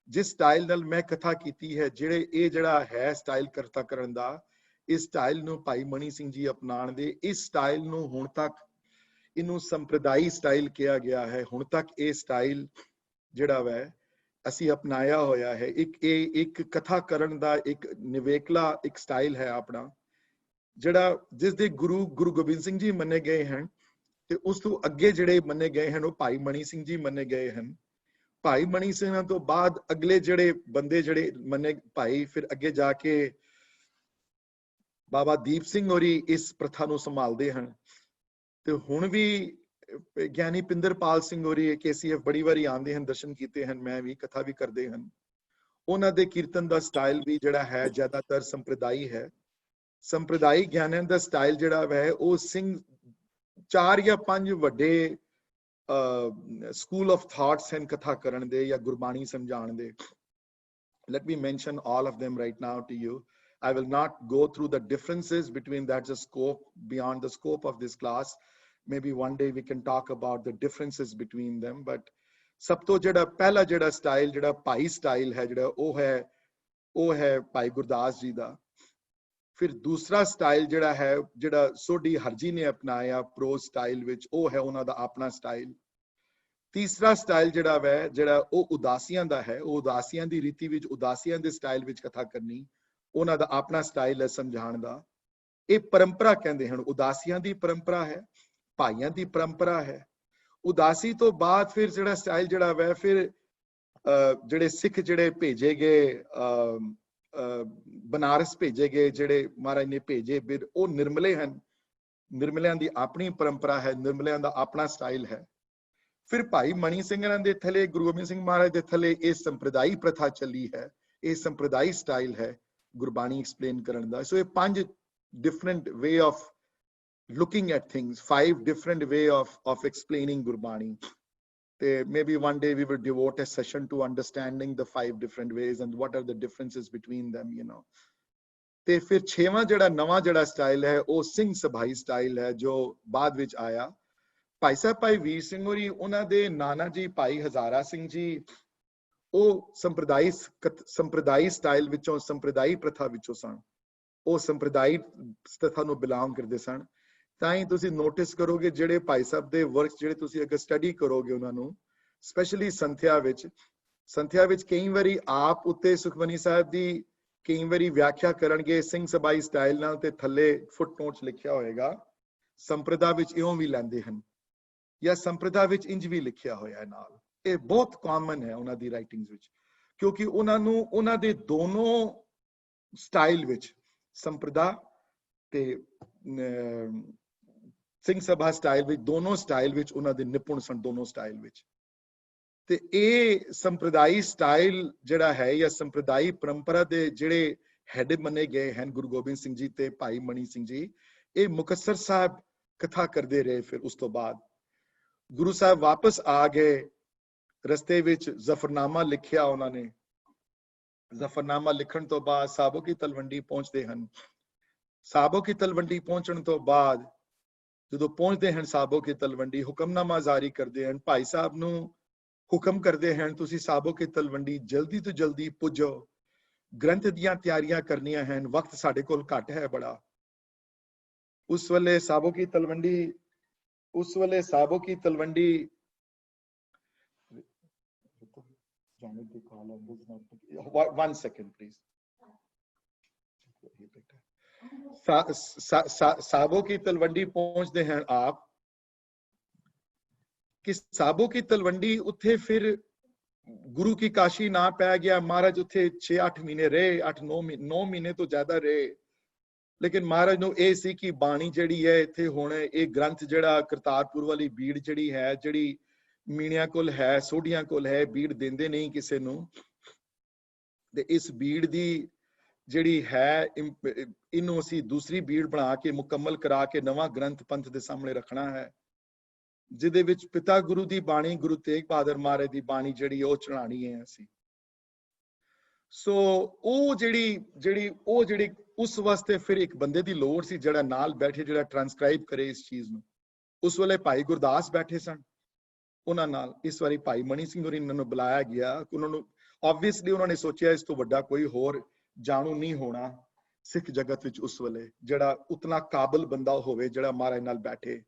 ਜਿਸ ਸਟਾਈਲ ਨਾਲ ਮੈਂ ਕਥਾ ਕੀਤੀ ਹੈ, ਜਿਹੜਾ ਹੈ ਸਟਾਈਲ ਕਥਾ ਕਰਨ ਦਾ, ਇਸ ਸਟਾਈਲ ਨੂੰ ਭਾਈ ਮਣੀ ਸਿੰਘ ਜੀ ਅਪਣਾਉਣਗੇ। ਇਸ ਸਟਾਈਲ ਨੂੰ ਹੁਣ ਤੱਕ ਇਹਨੂੰ ਸੰਪਰਦਾਈ ਸਟਾਈਲ ਕਿਹਾ ਗਿਆ ਹੈ। ਹੁਣ ਤੱਕ ਇਹ ਸਟਾਈਲ ਜਿਹੜਾ ਵੈ ਅਸੀਂ ਅਪਣਾਇਆ ਹੋਇਆ ਹੈ। ਇੱਕ ਕਥਾ ਕਰਨ ਦਾ ਇੱਕ ਨਿਵੇਕਲਾ ਇੱਕ ਸਟਾਈਲ ਹੈ ਆਪਣਾ, ਜਿਹੜਾ ਜਿਸ ਦੇ ਗੁਰੂ ਗੋਬਿੰਦ ਸਿੰਘ ਜੀ ਮੰਨੇ ਗਏ ਹਨ, ਤੇ ਉਸ ਤੋਂ ਅੱਗੇ ਜਿਹੜੇ ਮੰਨੇ ਗਏ ਹਨ ਉਹ ਭਾਈ ਮਣੀ ਸਿੰਘ ਜੀ ਮੰਨੇ ਗਏ ਹਨ। ਭਾਈ ਮਣੀ ਸਿੰਘਾਂ ਤੋਂ ਬਾਅਦ ਅਗਲੇ ਜਿਹੜੇ ਬੰਦੇ ਜਿਹੜੇ ਮੰਨੇ ਭਾਈ, ਫਿਰ ਅੱਗੇ ਜਾ ਕੇ ਬਾਬਾ ਦੀਪ ਸਿੰਘ ਹੋਰੀ ਇਸ ਪ੍ਰਥਾ ਨੂੰ ਸੰਭਾਲਦੇ ਹਨ। ਤੇ ਹੁਣ ਵੀ ਗਿਆਨੀ ਪਿੰਦਰਪਾਲ ਸਿੰਘ ਹੋਰੀ KCF ਬੜੀ ਵਾਰੀ ਆਉਂਦੇ ਹਨ, ਦਰਸ਼ਨ ਕੀਤੇ ਹਨ, ਮੈਂ ਵੀ, ਕਥਾ ਵੀ ਕਰਦੇ ਹਨ। ਉਹਨਾਂ ਦੇ ਕੀਰਤਨ ਦਾ ਸਟਾਈਲ ਵੀ ਜਿਹੜਾ ਹੈ ਜ਼ਿਆਦਾਤਰ ਸੰਪਰਦਾਈ ਹੈ। ਸੰਪਰਦਾਈ ਗਿਆਨਾਂ ਦਾ ਸਟਾਈਲ ਜਿਹੜਾ ਹੈ ਉਹ ਸਿੰਘ 4 ਜਾਂ 5 ਵੱਡੇ ਸਕੂਲ ਆਫ ਥਾਟਸ ਹਨ ਕਥਾ ਕਰਨ ਦੇ ਜਾਂ ਗੁਰਬਾਣੀ ਸਮਝਾਉਣ ਦੇ। Let me mention all of them right now to you. I will not go through the differences between that's a scope beyond the scope of this class. Maybe one day we can talk about the differences between them. But ਸਭ ਤੋਂ ਜਿਹੜਾ ਪਹਿਲਾ ਜਿਹੜਾ style ਜਿਹੜਾ ਭਾਈ style ਹੈ ਜਿਹੜਾ ਉਹ ਹੈ ਭਾਈ ਗੁਰਦਾਸ ਜੀ ਦਾ। ਫਿਰ ਦੂਸਰਾ ਸਟਾਈਲ ਜਿਹੜਾ ਸੋਢੀ ਹਰਜੀ ਨੇ ਅਪਣਾਇਆ ਪ੍ਰੋਜ਼ ਸਟਾਈਲ ਵਿੱਚ, ਉਹ ਹੈ ਉਹਨਾਂ ਦਾ ਆਪਣਾ ਸਟਾਈਲ। ਤੀਸਰਾ ਸਟਾਈਲ ਜਿਹੜਾ ਉਹ ਉਦਾਸੀਆਂ ਦਾ ਹੈ, ਉਹ ਉਦਾਸੀਆਂ ਦੀ ਰੀਤੀ ਵਿੱਚ ਉਦਾਸੀਆਂ ਦੇ ਸਟਾਈਲ ਵਿੱਚ ਕਥਾ ਕਰਨੀ, ਉਹਨਾਂ ਦਾ ਆਪਣਾ ਸਟਾਈਲ ਹੈ ਸਮਝਾਉਣ ਦਾ। ਇਹ ਪਰੰਪਰਾ ਕਹਿੰਦੇ ਹਨ, ਉਦਾਸੀਆਂ ਦੀ ਪਰੰਪਰਾ ਹੈ, ਭਾਈਆਂ ਦੀ ਪਰੰਪਰਾ ਹੈ। ਉਦਾਸੀ ਤੋਂ ਬਾਅਦ ਫਿਰ ਜਿਹੜਾ ਸਟਾਈਲ ਫਿਰ ਜਿਹੜੇ ਸਿੱਖ ਜਿਹੜੇ ਭੇਜੇ ਗਏ ਬਨਾਰਸ ਭੇਜੇ ਗਏ, ਜਿਹੜੇ ਮਹਾਰਾਜ ਨੇ ਭੇਜੇ ਫਿਰ ਉਹ ਨਿਰਮਲੇ ਹਨ। ਨਿਰਮਲਿਆਂ ਦੀ ਆਪਣੀ ਪਰੰਪਰਾ ਹੈ, ਨਿਰਮਲਿਆਂ ਦਾ ਆਪਣਾ ਸਟਾਈਲ ਹੈ। ਫਿਰ ਭਾਈ ਮਣੀ ਸਿੰਘਾਂ ਦੇ ਥੱਲੇ, ਗੁਰੂ ਗੋਬਿੰਦ ਸਿੰਘ ਮਹਾਰਾਜ ਦੇ ਥੱਲੇ ਇਹ ਸੰਪਰਦਾਈ ਪ੍ਰਥਾ ਚੱਲੀ ਹੈ, ਇਹ ਸੰਪਰਦਾਈ ਸਟਾਈਲ ਹੈ ਗੁਰਬਾਣੀ ਐਕਸਪਲੇਨ ਕਰਨ ਦਾ। ਸੋ ਇਹ 5 different way of looking at things, 5 different way of explaining Gurbani. Maybe one day we will devote a session to understanding the 5 different ways and what are the differences between them, you know. ਤੇ ਫਿਰ 6ਵਾਂ ਜਿਹੜਾ ਨਵਾਂ ਜਿਹੜਾ style ਹੈ ਉਹ Singh ਸਭਾਈ style ਹੈ ਜੋ ਬਾਅਦ ਵਿੱਚ ਆਇਆ। ਭਾਈ ਸਾਹਿਬ ਭਾਈ ਵੀਰ ਸਿੰਘ ਹੋਰੀ, ਉਹਨਾਂ ਦੇ ਨਾਨਾ ਜੀ ਭਾਈ ਹਜ਼ਾਰਾ ਸਿੰਘ ਜੀ, ਉਹ ਸੰਪਰਦਾਈ ਸਟਾਈਲ ਵਿੱਚੋਂ, ਸੰਪਰਦਾਈ ਪ੍ਰਥਾ ਵਿੱਚੋਂ ਸਨ। ਉਹ ਸੰਪਰਦਾਈ ਪ੍ਰਥਾ ਨੂੰ ਬਿਲੋਂਗ ਕਰਦੇ ਸਨ। ਤਾਂ ਹੀ ਤੁਸੀਂ ਨੋਟਿਸ ਕਰੋਗੇ ਜਿਹੜੇ ਭਾਈ ਸਾਹਿਬ ਦੇ ਵਰਕਸ ਜਿਹੜੇ ਤੁਸੀਂ ਅਗਰ ਸਟੱਡੀ ਕਰੋਗੇ ਉਹਨਾਂ ਨੂੰ, ਸਪੈਸ਼ਲੀ ਸੰਥਿਆ ਵਿੱਚ ਕਈ ਵਾਰੀ ਆਪ ਉੱਤੇ ਸੁਖਮਨੀ ਸਾਹਿਬ ਦੀ ਕਈ ਵਾਰੀ ਵਿਆਖਿਆ ਕਰਨਗੇ ਸਿੰਘ ਸਭਾਈ ਸਟਾਈਲ ਨਾਲ, ਤੇ ਥੱਲੇ ਫੁੱਟਨੋਟਸ ਲਿਖਿਆ ਹੋਏਗਾ ਸੰਪਰਦਾ ਵਿੱਚ ਇਉਂ ਵੀ ਲੈਂਦੇ ਹਨ, ਜਾਂ ਸੰਪਰਦਾ ਵਿੱਚ ਇੰਜ ਵੀ ਲਿਖਿਆ ਹੋਇਆ ਹੈ ਨਾਲ। ਇਹ ਬਹੁਤ ਕਾਮਨ ਹੈ ਉਹਨਾਂ ਦੀ ਰਾਈਟਿੰਗਸ ਵਿੱਚ, ਕਿਉਂਕਿ ਉਹਨਾਂ ਨੂੰ ਉਹਨਾਂ ਦੇ ਦੋਨੋਂ ਸਟਾਈਲ ਵਿੱਚ, ਸੰਪਰਦਾ ਤੇ ਸਿੰਘ ਸਭਾ ਸਟਾਈਲ ਵਿੱਚ, ਦੋਨੋਂ ਸਟਾਈਲ ਵਿੱਚ ਉਹਨਾਂ ਦੇ ਨਿਪੁੰਨ ਸਨ, ਦੋਨੋਂ ਸਟਾਈਲ ਵਿੱਚ। ਤੇ ਇਹ ਸੰਪਰਦਾਈ ਸਟਾਈਲ ਜਿਹੜਾ ਹੈ ਜਾਂ ਸੰਪਰਦਾਈ ਪਰੰਪਰਾ ਦੇ ਜਿਹੜੇ ਹੈਡ ਮੰਨੇ ਗਏ ਹਨ ਗੁਰੂ ਗੋਬਿੰਦ ਸਿੰਘ ਜੀ ਤੇ ਭਾਈ ਮਣੀ ਸਿੰਘ ਜੀ, ਇਹ ਮੁਕਤਸਰ ਸਾਹਿਬ ਕਥਾ ਕਰਦੇ ਰਹੇ। ਫਿਰ ਉਸ ਤੋਂ ਬਾਅਦ ਗੁਰੂ ਸਾਹਿਬ ਵਾਪਸ ਆ ਗਏ, ਰਸਤੇ ਵਿੱਚ ਜ਼ਫਰਨਾਮਾ ਲਿਖਿਆ ਉਹਨਾਂ ਨੇ। ਜ਼ਫਰਨਾਮਾ ਲਿਖਣ ਤੋਂ ਬਾਅਦ ਸਾਬੋ ਕੀ ਤਲਵੰਡੀ ਪਹੁੰਚਦੇ ਹਨ। ਸਾਬੋ ਕੀ ਤਲਵੰਡੀ ਪਹੁੰਚਣ ਤੋਂ ਬਾਅਦ ਜਦੋਂ ਪਹੁੰਚਦੇ ਹਨ ਸਾਬੋ ਕੀ ਤਲਵੰਡੀ, ਹੁਕਮਨਾਮਾ ਜਾਰੀ ਕਰਦੇ ਹਨ, ਭਾਈ ਸਾਹਿਬ ਨੂੰ ਹੁਕਮ ਕਰਦੇ ਹਨ ਤੁਸੀਂ ਸਾਬੋ ਕੀ ਤਲਵੰਡੀ ਜਲਦੀ ਤੋਂ ਜਲਦੀ ਪੁੱਜੋ, ਗ੍ਰੰਥ ਦੀਆਂ ਤਿਆਰੀਆਂ ਕਰਨੀਆਂ ਹਨ, ਵਕਤ ਸਾਡੇ ਕੋਲ ਘੱਟ ਹੈ ਬੜਾ। ਉਸ ਵੇਲੇ ਸਾਬੋ ਕੀ ਤਲਵੰਡੀ one second please, साबो की तलवंडी पहुंचते हैं आप कि साबो की तलवंडी उत्थे फिर गुरु की काशी ना पै गया। महाराज उत्थे 6-8 महीने रहे, 8-9 महीने तो ज्यादा रहे, लेकिन महाराज ਨੂੰ ਇਹ ਸੀ ਕਿ ਬਾਣੀ ਜਿਹੜੀ ਹੈ ਇੱਥੇ ਹੁਣ ਇਹ ਗ੍ਰੰਥ ਜਿਹੜਾ ਕਰਤਾਰਪੁਰ ਵਾਲੀ ਬੀੜ ਜਿਹੜੀ ਹੈ, ਜਿਹੜੀ ਮੀਣਿਆਂ ਕੋਲ ਹੈ, ਸੋਢੀਆਂ ਕੋਲ ਹੈ, ਬੀੜ ਦਿੰਦੇ ਨਹੀਂ ਕਿਸੇ ਨੂੰ, ਤੇ ਇਸ ਬੀੜ ਦੀ ਜਿਹੜੀ ਹੈ ਇਹਨੂੰ ਅਸੀਂ ਦੂਸਰੀ ਬੀੜ ਬਣਾ ਕੇ ਮੁਕੰਮਲ ਕਰਾ ਕੇ ਨਵਾਂ ਗ੍ਰੰਥ ਪੰਥ ਦੇ ਸਾਹਮਣੇ ਰੱਖਣਾ ਹੈ, ਜਿਹਦੇ ਵਿੱਚ ਪਿਤਾ ਗੁਰੂ ਦੀ ਬਾਣੀ, ਗੁਰੂ ਤੇਗ ਬਹਾਦਰ ਮਹਾਰਾਜ ਦੀ ਬਾਣੀ ਜਿਹੜੀ ਉਹ ਚੜਾਣੀ ਹੈ ਅਸੀਂ। ਸੋ ਉਹ ਜਿਹੜੀ ਉਸ ਵਾਸਤੇ ਫਿਰ ਇੱਕ ਬੰਦੇ ਦੀ ਲੋੜ ਸੀ ਜਿਹੜਾ ਨਾਲ ਬੈਠੇ, ਜਿਹੜਾ ਟ੍ਰਾਂਸਕ੍ਰਾਈਬ ਕਰੇ ਇਸ ਚੀਜ਼ ਨੂੰ। ਉਸ ਵੇਲੇ ਭਾਈ ਗੁਰਦਾਸ ਬੈਠੇ ਸਨ ਉਹਨਾਂ ਨਾਲ। ਇਸ ਵਾਰੀ ਭਾਈ ਮਣੀ ਸਿੰਘ ਹੋਰੀ ਨੂੰ ਬੁਲਾਇਆ ਗਿਆ। ਉਹਨਾਂ ਨੂੰ ਆਬਵੀਅਸਲੀ ਉਹਨਾਂ ਨੇ ਸੋਚਿਆ ਇਸ ਤੋਂ ਵੱਡਾ ਕੋਈ ਹੋਰ ਜਾਣੂ ਨਹੀਂ ਹੋਣਾ ਸਿੱਖ ਜਗਤ ਵਿੱਚ ਉਸ ਵੇਲੇ, ਜਿਹੜਾ ਉਤਨਾ ਕਾਬਲ ਬੰਦਾ ਹੋਵੇ ਜਿਹੜਾ ਮਹਾਰਾਜ ਨਾਲ ਬੈਠੇ।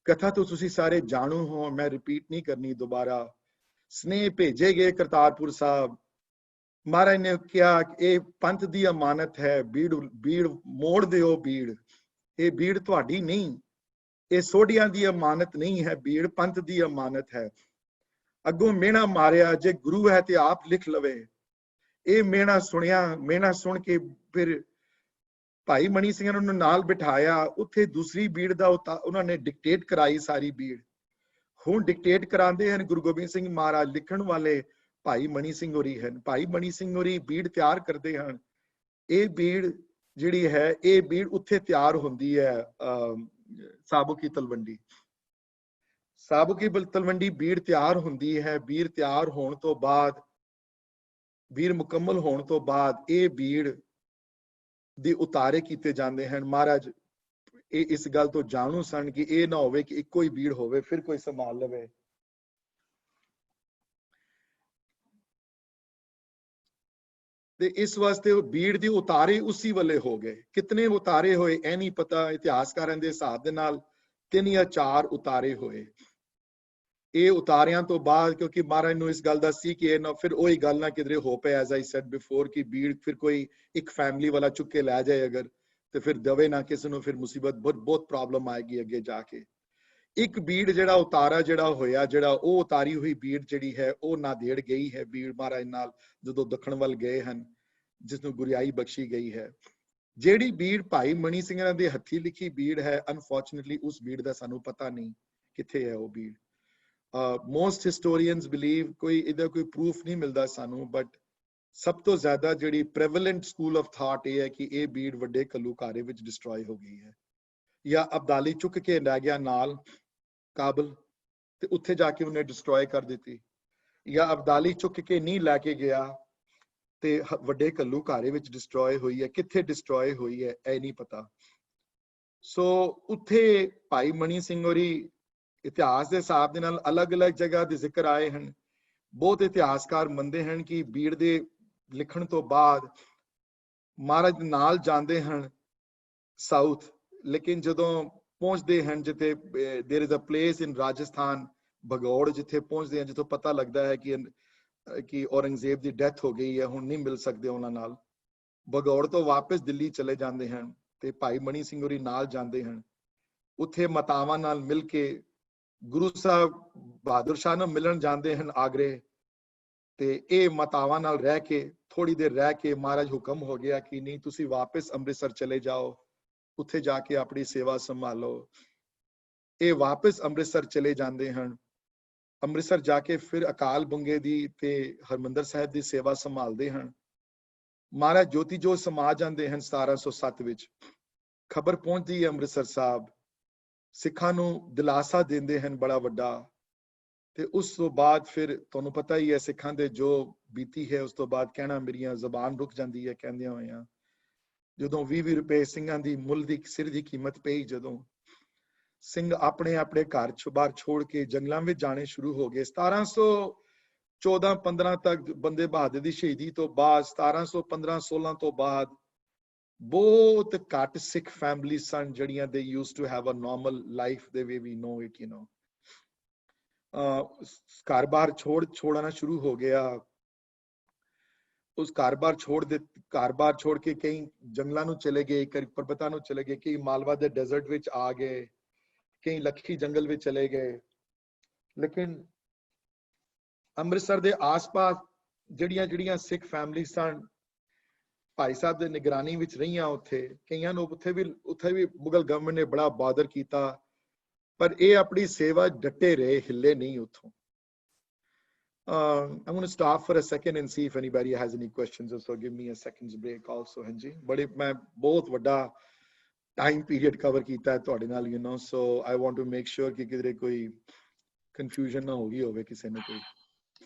ਕਥਾ ਤੋਂ ਤੁਸੀਂ ਸਾਰੇ ਜਾਣੂ ਹੋ, ਮੈਂ ਰਿਪੀਟ ਨਹੀਂ ਕਰਨੀ ਦੁਬਾਰਾ। ਸਨੇਹ ਭੇਜੇ ਗਏ ਕਰਤਾਰਪੁਰ ਸਾਹਿਬ। ਮਹਾਰਾਜ ਨੇ ਕਿਹਾ ਇਹ ਪੰਥ ਦੀ ਅਮਾਨਤ ਹੈ, ਬੀੜ ਮੋੜ ਦਿਓ ਬੀੜ, ਇਹ ਬੀੜ ਤੁਹਾਡੀ ਨਹੀਂ, ਇਹ ਸੋਢੀਆਂ ਦੀ ਅਮਾਨਤ ਨਹੀਂ ਹੈ, ਬੀੜ ਪੰਥ ਦੀ ਅਮਾਨਤ ਹੈ। ਅੱਗੋਂ ਮਿਹਣਾ ਮਾਰਿਆ, ਜੇ ਗੁਰੂ ਹੈ ਤੇ ਆਪ ਲਿਖ ਲਵੇ। ਇਹ ਮਿਹਣਾ ਸੁਣਿਆ, ਮਿਹਣਾ ਸੁਣ ਕੇ ਫਿਰ ਭਾਈ ਮਣੀ ਸਿੰਘ ਨੂੰ ਨਾਲ ਬਿਠਾਇਆ। ਉੱਥੇ ਦੂਸਰੀ ਬੀੜ ਦਾ ਉਹਨਾਂ ਨੇ ਡਿਕਟੇਟ ਕਰਾਈ ਸਾਰੀ ਬੀੜ। ਹੁਣ ਡਿਕਟੇਟ ਕਰਾਉਂਦੇ ਹਨ ਗੁਰੂ ਗੋਬਿੰਦ ਸਿੰਘ ਮਹਾਰਾਜ, ਲਿਖਣ ਵਾਲੇ ਭਾਈ ਮਣੀ ਸਿੰਘ ਹੋਰੀ ਹਨ। ਭਾਈ ਮਣੀ ਸਿੰਘ ਹੋਰੀ ਬੀੜ ਤਿਆਰ ਕਰਦੇ ਹਨ। ਇਹ ਬੀੜ ਜਿਹੜੀ ਹੈ ਇਹ ਬੀੜ ਉੱਥੇ ਤਿਆਰ ਹੁੰਦੀ ਹੈ ਸਾਬੋ ਕੀ ਤਲਵੰਡੀ। ਸਾਬੋ ਕੀ ਤਲਵੰਡੀ ਬੀੜ ਤਿਆਰ ਹੁੰਦੀ ਹੈ। ਬੀੜ ਤਿਆਰ ਹੋਣ ਤੋਂ ਬਾਅਦ, ਬੀੜ ਮੁਕੰਮਲ ਹੋਣ ਤੋਂ ਬਾਅਦ ਇਹ ਬੀੜ ਦੀ ਉਤਾਰੇ ਕੀਤੇ ਜਾਂਦੇ ਹਨ। ਮਹਾਰਾਜ ਇਹ ਇਸ ਗੱਲ ਤੋਂ ਜਾਣੂ ਸਨ ਕਿ ਇਹ ਨਾ ਹੋਵੇ ਕਿ ਇੱਕੋ ਹੀ ਬੀੜ ਹੋਵੇ ਫਿਰ ਕੋਈ ਸੰਭਾਲ ਲਵੇ। ਤੇ ਇਸ ਵਾਸਤੇ ਉਹ ਬੀੜ ਦੀ ਉਤਾਰੇ ਉਸੇ ਵੇਲੇ ਹੋ ਗਏ। ਕਿਤਨੇ ਉਤਾਰੇ ਹੋਏ ਇਹ ਨਹੀਂ ਪਤਾ, ਇਤਿਹਾਸਕਾਰਾਂ ਦੇ ਹਿਸਾਬ ਦੇ ਨਾਲ 3 ਜਾਂ 4 ਉਤਾਰੇ ਹੋਏ। ਇਹ ਉਤਾਰਿਆਂ ਤੋਂ ਬਾਅਦ ਕਿਉਂਕਿ ਮਹਾਰਾਜ ਨੂੰ ਇਸ ਗੱਲ ਦਾ ਸੀ ਕਿ ਇਹ ਨਾ ਫਿਰ ਉਹੀ ਗੱਲ ਨਾ ਕਿਧਰੇ ਹੋ ਪਏ, ਐਜ਼ ਆਈ ਸੈਡ ਬਿਫੋਰ, ਕਿ ਬੀੜ ਫਿਰ ਕੋਈ ਇੱਕ ਫੈਮਿਲੀ ਵਾਲਾ ਚੁੱਕ ਕੇ ਲੈ ਜਾਏ ਅਗਰ, ਤੇ ਫਿਰ ਦਵੇ ਨਾ ਕਿਸੇ ਨੂੰ, ਫਿਰ ਮੁਸੀਬਤ ਬਹੁਤ ਪ੍ਰੋਬਲਮ ਆਏਗੀ ਅੱਗੇ ਜਾ ਕੇ। ਇੱਕ ਬੀੜ ਜਿਹੜਾ ਉਤਾਰਾ ਜਿਹੜਾ ਹੋਇਆ, ਜਿਹੜਾ ਉਹ ਉਤਾਰੀ ਹੋਈ ਬੀੜ ਜਿਹੜੀ ਹੈ ਉਹ ਨਾਂਦੇੜ ਗਈ ਹੈ ਬੀੜ ਮਹਾਰਾਜ ਨਾਲ ਜਦੋਂ ਦੱਖਣ ਵੱਲ ਗਏ ਹਨ, ਜਿਸ ਨੂੰ ਗੁਰਿਆਈ ਬਖਸ਼ੀ ਗਈ ਹੈ। ਜਿਹੜੀ ਬੀੜ ਭਾਈ ਮਣੀ ਸਿੰਘਾਂ ਦੇ ਹੱਥੀ ਲਿਖੀ ਬੀੜ ਹੈ, ਅਨਫੋਰਚੂਨੇਟਲੀ ਉਸ ਬੀੜ ਦਾ ਸਾਨੂੰ ਪਤਾ ਨਹੀਂ ਕਿੱਥੇ ਹੈ ਉਹ ਬੀੜ। ਮੋਸਟ ਹਿਸਟੋਰੀਅਨਸ ਬਿਲੀਵ, ਕੋਈ ਇਹਦਾ ਕੋਈ ਪ੍ਰੂਫ ਨਹੀਂ ਮਿਲਦਾ ਸਾਨੂੰ, ਬਟ ਸਭ ਤੋਂ ਜ਼ਿਆਦਾ ਜਿਹੜੀ ਪ੍ਰੈਵਲੈਂਟ ਸਕੂਲ ਆਫ ਥਾਟ ਇਹ ਹੈ ਕਿ ਇਹ ਬੀੜ ਵੱਡੇ ਘੱਲੂਘਾਰੇ ਵਿੱਚ ਡਿਸਟਰੋਏ ਹੋ ਗਈ ਹੈ, ਜਾਂ ਅਬਦਾਲੀ ਚੁੱਕ ਕੇ ਲੈ ਗਿਆ ਨਾਲ ਕਾਬਲ ਤੇ ਉੱਥੇ ਜਾ ਕੇ ਉਹਨੇ ਡਿਸਟਰੋਏ ਕਰ ਦਿੱਤੀ, ਜਾਂ ਅਬਦਾਲੀ ਚੁੱਕ ਕੇ ਨਹੀਂ ਲੈ ਕੇ ਗਿਆ ਤੇ ਵੱਡੇ ਘੱਲੂਘਾਰੇ ਵਿੱਚ ਡਿਸਟਰੋਏ ਹੋਈ ਹੈ। ਕਿੱਥੇ ਡਿਸਟਰੋਏ ਹੋਈ ਹੈ ਇਹ ਨਹੀਂ ਪਤਾ। ਸੋ ਉੱਥੇ ਭਾਈ ਮਣੀ ਸਿੰਘ ਹੋਰੀ ਇਤਿਹਾਸ ਦੇ ਹਿਸਾਬ ਦੇ ਨਾਲ ਅਲੱਗ-ਅਲੱਗ ਜਗ੍ਹਾ ਦੇ ਜ਼ਿਕਰ ਆਏ ਹਨ। ਬਹੁਤ ਇਤਿਹਾਸਕਾਰ ਮੰਨਦੇ ਹਨ ਕਿ ਬੀੜ ਦੇ ਲਿਖਣ ਤੋਂ ਬਾਅਦ ਮਹਾਰਾਜ ਨਾਲ ਜਾਂਦੇ ਹਨ ਸਾਊਥ, ਲੇਕਿਨ ਜਦੋਂ ਪਹੁੰਚਦੇ ਹਨ ਜਿੱਥੇ there is a place in Rajasthan Bhangarh, ਜਿੱਥੇ ਪਹੁੰਚਦੇ ਹਨ ਜਿੱਥੋਂ ਪਤਾ ਲੱਗਦਾ ਹੈ ਕਿ ਔਰੰਗਜ਼ੇਬ ਦੀ ਡੈਥ ਹੋ ਗਈ ਹੈ, ਹੁਣ ਨਹੀਂ ਮਿਲ ਸਕਦੇ ਉਹਨਾਂ ਨਾਲ। ਭਗੌੜ ਤੋਂ ਵਾਪਸ ਦਿੱਲੀ ਚਲੇ ਜਾਂਦੇ ਹਨ ਤੇ ਭਾਈ ਮਣੀ ਸਿੰਘ ਹੋਰੀ ਨਾਲ ਜਾਂਦੇ ਹਨ। ਉੱਥੇ ਮਾਤਾਵਾਂ ਨਾਲ ਮਿਲ ਕੇ ਗੁਰੂ ਸਾਹਿਬ ਬਹਾਦਰ ਸ਼ਾਹ ਨੂੰ ਮਿਲਣ ਜਾਂਦੇ ਹਨ ਆਗਰੇ, ਤੇ ਇਹ ਮਾਤਾਵਾਂ ਨਾਲ ਰਹਿ ਕੇ ਥੋੜੀ ਦੇਰ ਰਹਿ ਕੇ ਮਹਾਰਾਜ ਹੁਕਮ ਹੋ ਗਿਆ ਕਿ ਨਹੀਂ ਤੁਸੀਂ ਵਾਪਸ ਅੰਮ੍ਰਿਤਸਰ ਚਲੇ ਜਾਓ, ਉੱਥੇ ਜਾ ਕੇ ਆਪਣੀ ਸੇਵਾ ਸੰਭਾਲੋ। ਇਹ ਵਾਪਸ ਅੰਮ੍ਰਿਤਸਰ ਚਲੇ ਜਾਂਦੇ ਹਨ। ਅੰਮ੍ਰਿਤਸਰ ਜਾ ਕੇ ਫਿਰ ਅਕਾਲ ਬੁੰਗੇ ਦੀ ਤੇ ਹਰਮੰਦਰ ਸਾਹਿਬ ਦੀ ਸੇਵਾ ਸੰਭਾਲਦੇ ਹਨ। ਮਹਾਰਾਜ ਜੋਤੀ ਜੋਤ ਸਮਾ ਜਾਂਦੇ ਹਨ 1707 ਵਿੱਚ। ਖਬਰ ਪਹੁੰਚਦੀ ਹੈ ਅੰਮ੍ਰਿਤਸਰ ਸਾਹਿਬ, ਸਿੱਖਾਂ ਨੂੰ ਦਿਲਾਸਾ ਦਿੰਦੇ ਹਨ ਬੜਾ ਵੱਡਾ। ਤੇ ਉਸ ਤੋਂ ਬਾਅਦ ਫਿਰ ਤੁਹਾਨੂੰ ਪਤਾ ਹੀ ਹੈ ਸਿੱਖਾਂ ਦੇ ਜੋ ਬੀਤੀ ਹੈ, ਉਸ ਤੋਂ ਬਾਅਦ ਕਹਿਣਾ ਮੇਰੀਆਂ ਜ਼ਬਾਨ ਰੁਕ ਜਾਂਦੀ ਹੈ ਕਹਿੰਦਿਆਂ ਹੋਇਆਂ। ਜਦੋਂ 20 ਰੁਪਏ ਸਿੰਘਾਂ ਦੀ ਮੁੱਲ ਦੀ ਸਿਰ ਦੀ ਕੀਮਤ ਪਈ, ਜਦੋਂ ਸਿੰਘ ਆਪਣੇ ਆਪਣੇ ਘਰ ਬਾਹਰ ਛੋੜ ਕੇ ਜੰਗਲਾਂ ਵਿੱਚ ਜਾਣੇ ਸ਼ੁਰੂ ਹੋ ਗਏ। 1714-15 ਤੱਕ ਬੰਦੇ ਬਹਾਦਰ ਦੀ ਸ਼ਹੀਦੀ ਤੋਂ ਬਾਅਦ 1715-16 ਤੋਂ ਬਾਅਦ ਬਹੁਤ ਘੱਟ ਸਿੱਖ ਫੈਮਿਲੀ ਸਨ ਜਿਹੜੀਆਂ they used to have a normal life the way we no it, ਘਰ ਬਾਹਰ ਛੋੜਨਾ ਸ਼ੁਰੂ ਹੋ ਗਿਆ। ਉਸ ਘਰ ਬਾਹਰ ਛੋੜ ਕੇ ਕਈ ਜੰਗਲਾਂ ਨੂੰ ਚਲੇ ਗਏ, ਕਈ ਪਰਬਤਾਂ ਨੂੰ ਚਲੇ ਗਏ, ਕਈ ਮਾਲਵਾ ਦੇ ਡੈਜ਼ਰਟ ਵਿੱਚ ਆ ਗਏ, ਕਈ ਲੱਖੀ ਜੰਗਲ ਵਿੱਚ ਚਲੇ ਗਏ। ਲੇਕਿਨ ਅੰਮ੍ਰਿਤਸਰ ਦੇ ਆਸ-ਪਾਸ ਜਿਹੜੀਆਂ ਸਿੱਖ ਫੈਮਿਲੀ ਸਨ, ਭਾਈ ਸਾਹਿਬ ਦੇ ਨਿਗਰਾਨੀ ਵਿੱਚ ਰਹੀਆਂ। ਉੱਥੇ ਕਈਆਂ ਨੂੰ ਉੱਥੇ ਵੀ ਮੁਗਲ ਗਵਰਨਮੈਂਟ ਨੇ ਬੜਾ ਬਾਦਰ ਕੀਤਾ, ਪਰ ਇਹ ਆਪਣੀ ਸੇਵਾ ਡਟੇ ਰਹੇ, ਹਿੱਲੇ ਨਹੀਂ ਉੱਥੋਂ। I'm going to stop for a second and see if anybody has any questions, so give me a second's break also। ਹਾਂਜੀ, ਬੜੇ ਮੈਂ ਬਹੁਤ ਵੱਡਾ time period cover ਕੀਤਾ ਹੈ ਤੁਹਾਡੇ ਨਾਲ, so I want to make sure ਕਿ ਕਿਧਰੇ ਕੋਈ confusion ਨਾ ਹੋ ਗਈ ਹੋਵੇ ਕਿਸੇ ਨੂੰ ਕੋਈ।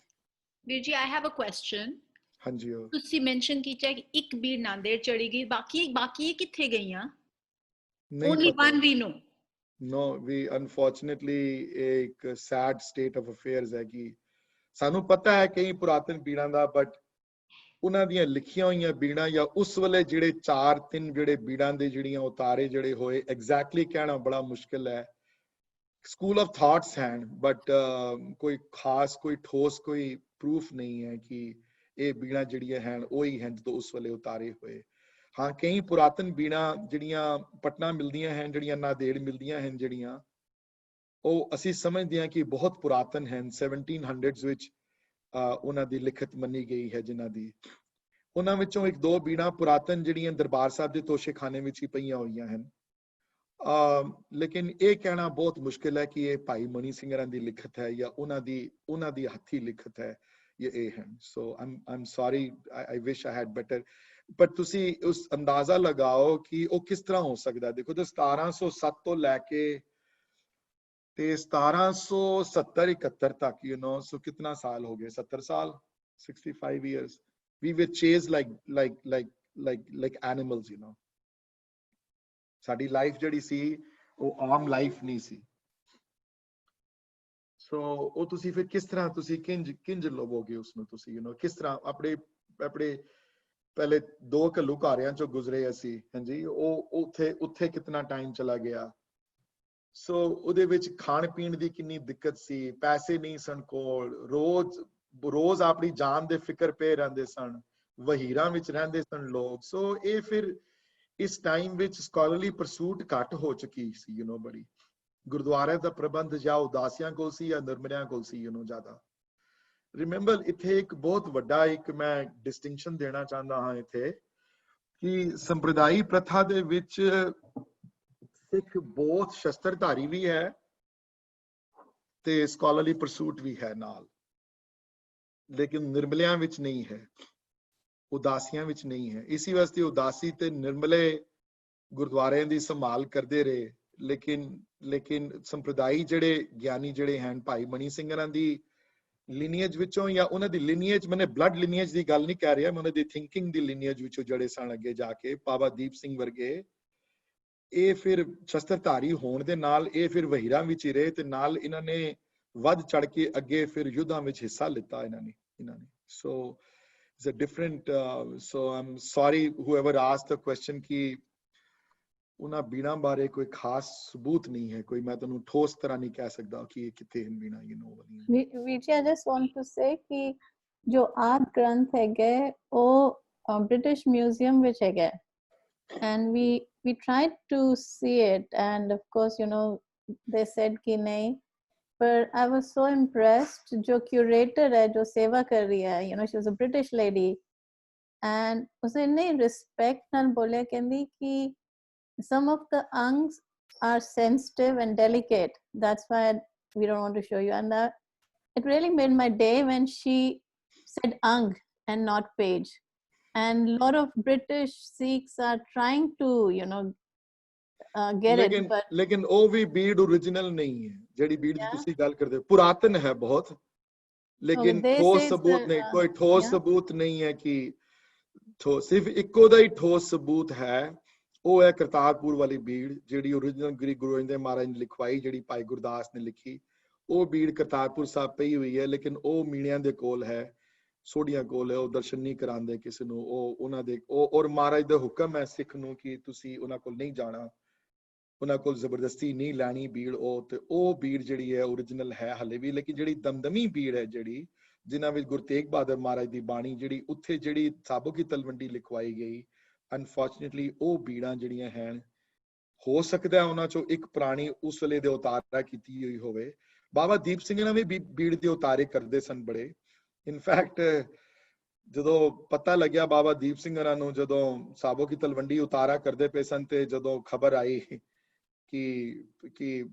ਵੀਰ ਜੀ, I have a question। ਹਾਂਜੀ, ਤੁਸੀਂ ਮੈਂਸ਼ਨ ਕੀਤਾ ਕਿ ਇੱਕ ਬੀੜ ਨਾਂਦੇੜ ਚੜੀ ਗਈ, ਬਾਕੀ ਕਿੱਥੇ ਗਈਆਂ? Only one we know। No, we unfortunately ਇੱਕ sad state of affairs ਹੈ ਕਿ ਸਾਨੂੰ ਪਤਾ ਹੈ ਕਈ ਪੁਰਾਤਨ ਬੀੜਾਂ ਦਾ, ਬਟ ਉਹਨਾਂ ਦੀਆਂ ਲਿਖੀਆਂ ਹੋਈਆਂ ਬੀੜਾਂ ਜਾਂ ਉਸ ਵੇਲੇ ਜਿਹੜੇ 4-3 ਜਿਹੜੇ ਬੀੜਾਂ ਦੇ ਜਿਹੜੀਆਂ ਉਤਾਰੇ ਜਿਹੜੇ ਹੋਏ, ਐਗਜ਼ੈਕਟਲੀ ਕਹਿਣਾ ਬੜਾ ਮੁਸ਼ਕਿਲ ਹੈ। ਸਕੂਲ ਆਫ ਥਾਟਸ ਹਨ, ਬਟ ਕੋਈ ਖਾਸ ਕੋਈ ਠੋਸ ਕੋਈ ਪ੍ਰੂਫ ਨਹੀਂ ਹੈ ਕਿ ਇਹ ਬੀੜਾਂ ਜਿਹੜੀਆਂ ਹਨ ਉਹੀ ਹਨ ਜਦੋਂ ਉਸ ਵੇਲੇ ਉਤਾਰੇ ਹੋਏ। ਹਾਂ, ਕਈ ਪੁਰਾਤਨ ਬੀੜਾਂ ਜਿਹੜੀਆਂ ਪਟਨਾ ਮਿਲਦੀਆਂ ਹਨ, ਜਿਹੜੀਆਂ ਨਾਂਦੇੜ ਮਿਲਦੀਆਂ ਹਨ, ਜਿਹੜੀਆਂ ਉਹ ਅਸੀਂ ਸਮਝਦੇ ਹਾਂ ਕਿ ਬਹੁਤ ਪੁਰਾਤਨ ਹਨ। 1700s ਵਿੱਚ ਉਹਨਾਂ ਦੀ ਲਿਖਤ ਮੰਨੀ ਗਈ ਹੈ ਜਿਨ੍ਹਾਂ ਦੀ। ਉਹਨਾਂ ਵਿੱਚੋਂ 1-2 ਬੀੜਾਂ ਪੁਰਾਤਨ ਜਿਹੜੀਆਂ ਦਰਬਾਰ ਸਾਹਿਬ ਦੇ ਤੋਸ਼ੇਖਾਨੇ ਵਿੱਚ ਹੀ ਪਈਆਂ ਹੋਈਆਂ ਹਨ। ਲੇਕਿਨ ਇਹ ਕਹਿਣਾ ਬਹੁਤ ਮੁਸ਼ਕਿਲ ਹੈ ਕਿ ਇਹ ਭਾਈ ਮਣੀ ਸਿੰਘਾਂ ਦੀ ਲਿਖਤ ਹੈ ਜਾਂ ਉਹਨਾਂ ਦੀ ਹੱਥੀ ਲਿਖਤ ਹੈ ਜਾਂ ਇਹ ਹਨ। ਸੋ I'm sorry, I wish I had better, ਪਰ ਤੁਸੀਂ ਉਸ ਅੰਦਾਜ਼ਾ ਲਗਾਓ ਕਿ ਉਹ ਕਿਸ ਤਰ੍ਹਾਂ ਹੋ ਸਕਦਾ। ਦੇਖੋ ਤੇ 1707 ਤੋਂ ਲੈ ਕੇ ਤੇ 1770-71 ਤੱਕ, so ਕਿਤਨਾ ਸਾਲ ਹੋ ਗਏ? 70 ਸਾਲ, 65 years। We were chased like animals, ਸਾਡੀ ਲਾਈਫ ਜਿਹੜੀ ਸੀ ਉਹ ਆਮ ਲਾਈਫ ਨਹੀਂ ਸੀ। ਸੋ ਉਹ ਤੁਸੀਂ ਫਿਰ ਕਿਸ ਤਰ੍ਹਾਂ ਤੁਸੀਂ ਕਿੰਜ ਲਵੋਗੇ ਉਸ ਨੂੰ ਤੁਸੀਂ ਕਿਸ ਤਰ੍ਹਾਂ ਆਪਣੇ ਪਹਿਲੇ 2 ਘੱਲੂਘਾਰਿਆਂ ਚੋਂ ਗੁਜ਼ਰੇ ਅਸੀਂ, ਹਾਂਜੀ, ਉਹ ਉੱਥੇ ਕਿੰਨਾ ਟਾਈਮ ਚਲਾ ਗਿਆ। ਸੋ ਉਹਦੇ ਵਿੱਚ ਖਾਣ ਪੀਣ ਦੀ ਕਿੰਨੀ ਦਿੱਕਤ ਸੀ, ਪੈਸੇ ਨਹੀਂ ਸਨ ਕੋਲ, ਰੋਜ਼ ਆਪਣੀ ਜਾਨ ਦੇ ਫਿਕਰ ਪਏ ਰਹਿੰਦੇ ਸਨ, ਵਹੀਰਾਂ ਵਿੱਚ ਰਹਿੰਦੇ ਸਨ ਲੋਕ। ਸੋ ਇਹ ਫਿਰ ਇਸ ਟਾਈਮ ਵਿੱਚ ਸਕਾਲਰਲੀ ਪਰਸੂਟ ਘੱਟ ਹੋ ਚੁੱਕੀ ਸੀ ਬੜੀ। ਗੁਰਦੁਆਰੇ ਦਾ ਪ੍ਰਬੰਧ ਜਾਂ ਉਦਾਸੀਆਂ ਕੋਲ ਸੀ ਜਾਂ ਨਿਰਮਲਿਆਂ ਕੋਲ ਸੀ ਜ਼ਿਆਦਾ। ਰਿਮੈਂਬਰ ਇੱਥੇ ਇੱਕ ਬਹੁਤ ਵੱਡਾ ਇੱਕ ਮੈਂ ਡਿਸਟਿੰਕਸ਼ਨ ਦੇਣਾ ਚਾਹੁੰਦਾ ਹਾਂ ਇੱਥੇ ਕਿ ਸੰਪਰਦਾਈ ਪ੍ਰਥਾ ਦੇ ਵਿੱਚ ਸਿੱਖ ਬਹੁਤ ਸ਼ਸਤਰਧਾਰੀ ਵੀ ਹੈ ਤੇ ਸਕਾਲਰਲੀ ਪਰਸੂਟ ਵੀ ਹੈ ਨਾਲ, ਲੇਕਿਨ ਨਿਰਮਲਿਆਂ ਵਿੱਚ ਨਹੀਂ ਹੈ, ਉਦਾਸੀਆਂ ਵਿੱਚ ਨਹੀਂ ਹੈ। ਇਸੇ ਵਾਸਤੇ ਉਦਾਸੀ ਤੇ ਨਿਰਮਲੇ ਗੁਰਦੁਆਰਿਆਂ ਦੀ ਸੰਭਾਲ ਕਰਦੇ ਰਹੇ, ਲੇਕਿਨ ਸੰਪਰਦਾਈ ਜਿਹੜੇ ਗਿਆਨੀ ਜਿਹੜੇ ਹਨ, ਭਾਈ ਮਣੀ ਸਿੰਘ ਹਰਾਂ ਦੀ ਲਿਨੀਏਜ ਵਿੱਚੋਂ ਜਾਂ ਉਹਨਾਂ ਦੀ ਲਿਨੀਏਜ, ਮੈਨੇ ਬਲੱਡ ਲਿਨੀਏਜ ਦੀ ਗੱਲ ਨਹੀਂ ਕਰ ਰਿਹਾ, ਮੈਂ ਉਹਨਾਂ ਦੀ ਥਿੰਕਿੰਗ ਦੀ ਲਿਨੀਏਜ ਵਿੱਚੋਂ ਜਿਹੜੇ ਸਨ ਅੱਗੇ ਜਾ ਕੇ ਬਾਬਾ ਦੀਪ ਸਿੰਘ ਵਰਗੇ, ਇਹ ਫਿਰ ਸ਼ਸਤਰਧਾਰੀ ਹੋਣ ਦੇ ਨਾਲ ਇਹ ਫਿਰ ਵਹੀਰਾਂ ਵਿੱਚ ਹੀ ਰਹੇ ਤੇ ਨਾਲ ਇਹਨਾਂ ਨੇ ਵੱਧ ਚੜ ਕੇ ਅੱਗੇ ਫਿਰ ਯੁੱਧਾਂ ਵਿੱਚ ਹਿੱਸਾ ਲਿੱਤਾ ਇਹਨਾਂ ਨੇ। ਸੋ it's a different so I'm sorry whoever asked the question ਕਿ ਉਹਨਾਂ ਬੀੜਾਂ ਬਾਰੇ ਕੋਈ ਖਾਸ ਸਬੂਤ ਨਹੀਂ ਹੈ, ਕੋਈ ਮੈਂ ਤੁਹਾਨੂੰ ਠੋਸ ਤਰ੍ਹਾਂ ਨਹੀਂ ਕਹਿ ਸਕਦਾ ਕਿ ਇਹ ਕਿੱਥੇ ਹਨ ਬੀੜਾਂ ਵੀਰ ਜੀ, I just want to say ਕਿ ਜੋ ਆਦਿ ਗ੍ਰੰਥ ਹੈਗੇ ਉਹ ਬ੍ਰਿਟਿਸ਼ ਮਿਊਜ਼ੀਅਮ ਵਿੱਚ ਹੈਗਾ and we tried to see it and of course they said कि नहीं, but I was so impressed जो curator है जो सेवा कर रही है she was a British lady and उसने नहीं respect नाल बोले कहंदी कि some of the angs are sensitive and delicate, that's why we don't want to show you, and it really made my day when she said ang and not page. And a lot of British Sikhs are trying to get it, but ਲੇਕਿਨ ਉਹ ਵੀ ਬੀੜ origignal ਨਹੀਂ ਹੈ ਜਿਹੜੀ ਬੀੜ ਦੀ ਤੁਸੀਂ ਗੱਲ ਕਰਦੇ ਹੋ, ਪੁਰਾਤਨ ਹੈ ਬਹੁਤ, ਲੇਕਿਨ ਠੋਸ ਸਬੂਤ ਨਹੀਂ, ਕੋਈ ਠੋਸ ਸਬੂਤ ਨਹੀਂ ਹੈ ਕਿ ਸਿਰਫ ਇੱਕੋ ਦਾ ਹੀ ਠੋਸ ਸਬੂਤ ਹੈ, ਉਹ ਹੈ ਕਰਤਾਰਪੁਰ ਵਾਲੀ ਬੀੜ ਜਿਹੜੀ origignal ਗੁਰੂ ਗੋਬਿੰਦ ਸਿੰਘ ਮਹਾਰਾਜ ਨੇ ਲਿਖਵਾਈ, ਜਿਹੜੀ ਭਾਈ ਗੁਰਦਾਸ ਨੇ ਲਿਖੀ, ਉਹ ਬੀੜ ਕਰਤਾਰਪੁਰ ਸਾਹਿਬ ਪਈ ਹੋਈ ਹੈ, ਲੇਕਿਨ ਉਹ ਮੀਣਿਆਂ ਦੇ ਕੋਲ ਹੈ, ਸੋਢੀਆਂ ਕੋਲ ਹੈ, ਉਹ ਦਰਸ਼ਨ ਨਹੀਂ ਕਰਾਉਂਦੇ ਕਿਸੇ ਨੂੰ, ਉਹ ਉਹਨਾਂ ਦੇ ਔਰ ਮਹਾਰਾਜ ਦਾ ਹੁਕਮ ਹੈ ਸਿੱਖ ਨੂੰ ਕਿ ਤੁਸੀਂ ਉਹਨਾਂ ਕੋਲ ਨਹੀਂ ਜਾਣਾ, ਉਹਨਾਂ ਕੋਲ ਜ਼ਬਰਦਸਤੀ ਨਹੀਂ ਲੈਣੀ ਬੀੜ। ਉਹ ਬੀੜ ਜਿਹੜੀ ਹੈ origignal ਹੈ ਹਲੇ ਵੀ, ਲੇਕਿਨ ਜਿਹੜੀ ਦਮਦਮੀ ਬੀੜ ਹੈ ਜਿਹੜੀ ਜਿਨ੍ਹਾਂ ਵਿੱਚ ਗੁਰੂ ਤੇਗ ਬਹਾਦਰ ਮਹਾਰਾਜ ਦੀ ਬਾਣੀ ਜਿਹੜੀ ਉੱਥੇ ਜਿਹੜੀ ਸਾਬੋ ਕੀ ਤਲਵੰਡੀ ਲਿਖਵਾਈ ਗਈ, ਅਨਫੋਰਚੂਨੇਟਲੀ ਉਹ ਬੀੜਾਂ ਜਿਹੜੀਆਂ ਹਨ, ਹੋ ਸਕਦਾ ਉਹਨਾਂ ਚੋਂ ਇੱਕ ਪੁਰਾਣੀ ਉਸ ਵੇਲੇ ਦੇ ਉਤਾਰਾ ਕੀਤੀ ਹੋਈ ਹੋਵੇ। ਬਾਬਾ ਦੀਪ ਸਿੰਘ ਨਾਲ ਵੀ ਬੀੜ ਦੇ ਉਤਾਰੇ ਕਰਦੇ ਸਨ ਬੜੇ। ਇਨਫੈਕਟ ਜਦੋਂ ਪਤਾ ਲੱਗਿਆ ਬਾਬਾ ਦੀਪ ਸਿੰਘ ਹਰਾਂ ਨੂੰ, ਜਦੋਂ ਸਾਬੋ ਕੀ ਤਲਵੰਡੀ ਉਤਾਰਾ ਕਰਦੇ ਪਏ ਸਨ ਤੇ ਜਦੋਂ ਖਬਰ ਆਈ ਕਿ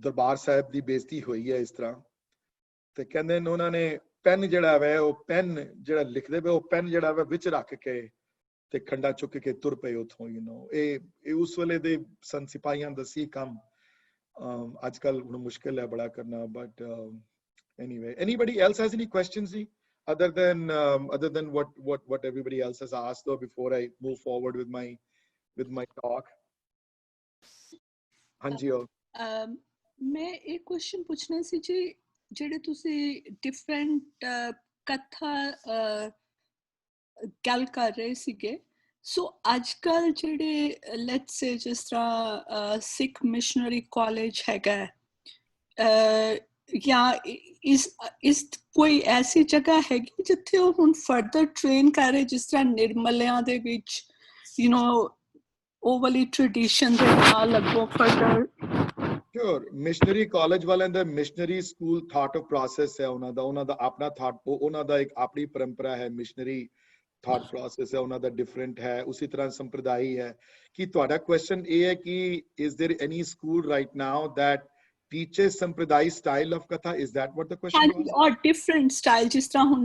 ਦਰਬਾਰ ਸਾਹਿਬ ਦੀ ਬੇਇੱਜ਼ਤੀ ਹੋਈ ਹੈ ਇਸ ਤਰ੍ਹਾਂ, ਤੇ ਕਹਿੰਦੇ ਨੇ ਉਹਨਾਂ ਨੇ ਪੈਨ ਜਿਹੜਾ ਵਾ, ਉਹ ਪੈਨ ਜਿਹੜਾ ਲਿਖਦੇ ਪਏ, ਉਹ ਪੈਨ ਜਿਹੜਾ ਵਾ ਵਿੱਚ ਰੱਖ ਕੇ ਤੇ ਖੰਡਾ ਚੁੱਕ ਕੇ ਤੁਰ ਪਏ ਉਥੋਂ। ਇਹ ਉਸ ਵੇਲੇ ਦੇ ਸਨ ਸਿਪਾਹੀਆਂ ਦਾ ਸੀ ਕੰਮ। ਅੱਜ ਕੱਲ ਹੁਣ ਮੁਸ਼ਕਿਲ ਹੈ ਬੜਾ ਕਰਨਾ, but anyway, anybody else has any questions other than what everybody else has asked, though, before I move forward with my talk? ਹਾਂਜੀ ਮੈਂ ਇੱਕ ਕੁਐਸਚਨ ਪੁੱਛਣਾ ਸੀ ਜੀ, ਜਿਹੜੇ ਤੁਸੀਂ ਡਿਫਰੈਂਟ ਕਥਾ ਗੱਲ ਕਰ ਰਹੇ ਸੀਗੇ, ਸੋ ਅੱਜ ਕੱਲ ਜਿਹੜੇ ਲੈਟਸ ਸੇ ਜਿਸ ਤਰ੍ਹਾਂ ਸਿੱਖ ਮਿਸ਼ਨਰੀ ਕਾਲਜ ਹੈਗਾ ਜਾਂ ਇਸ ਕੋਈ ਐਸੀ ਜਗ੍ਹਾ ਹੈਗੀ ਜਿੱਥੇ ਉਹ ਹੁਣ ਫਰਦਰ ਟ੍ਰੇਨ ਕਰ ਰਹੇ, ਜਿਸ ਤਰ੍ਹਾਂ ਨਿਰਮਲਿਆਂ ਦੇ ਵਿੱਚ ਉਹ ਵਾਲੀ ਟ੍ਰੈਡੀਸ਼ਨ ਦੇ ਨਾਲ ਅੱਗੋਂ ਫਰਦਰ? ਸ਼ੋਰ, ਮਿਸ਼ਨਰੀ ਕਾਲਜ ਵਾਲਿਆਂ ਦਾ missionary school thought of process ਹੈ, ਉਹਨਾਂ ਦਾ ਆਪਣਾ ਥਾਟ, ਉਹਨਾਂ ਦਾ ਇੱਕ ਆਪਣੀ ਪਰੰਪਰਾ ਹੈ, ਮਿਸ਼ਨਰੀ ਥਾਟ ਪ੍ਰੋਸੈਸ ਹੈ ਉਹਨਾਂ ਦਾ, ਡਿਫਰੈਂਟ ਹੈ। ਉਸੇ ਤਰ੍ਹਾਂ ਸੰਪਰਦਾਈ ਹੈ। ਕਿ ਤੁਹਾਡਾ ਕੁਐਸਚਨ ਇਹ ਹੈ ਕਿ is there any school right now that teaches ਸੰਪਰਦਾਈ style of katha? Is that what the question was? or different style, ਜਿਸ ਤਰ੍ਹਾਂ ਹੁਣ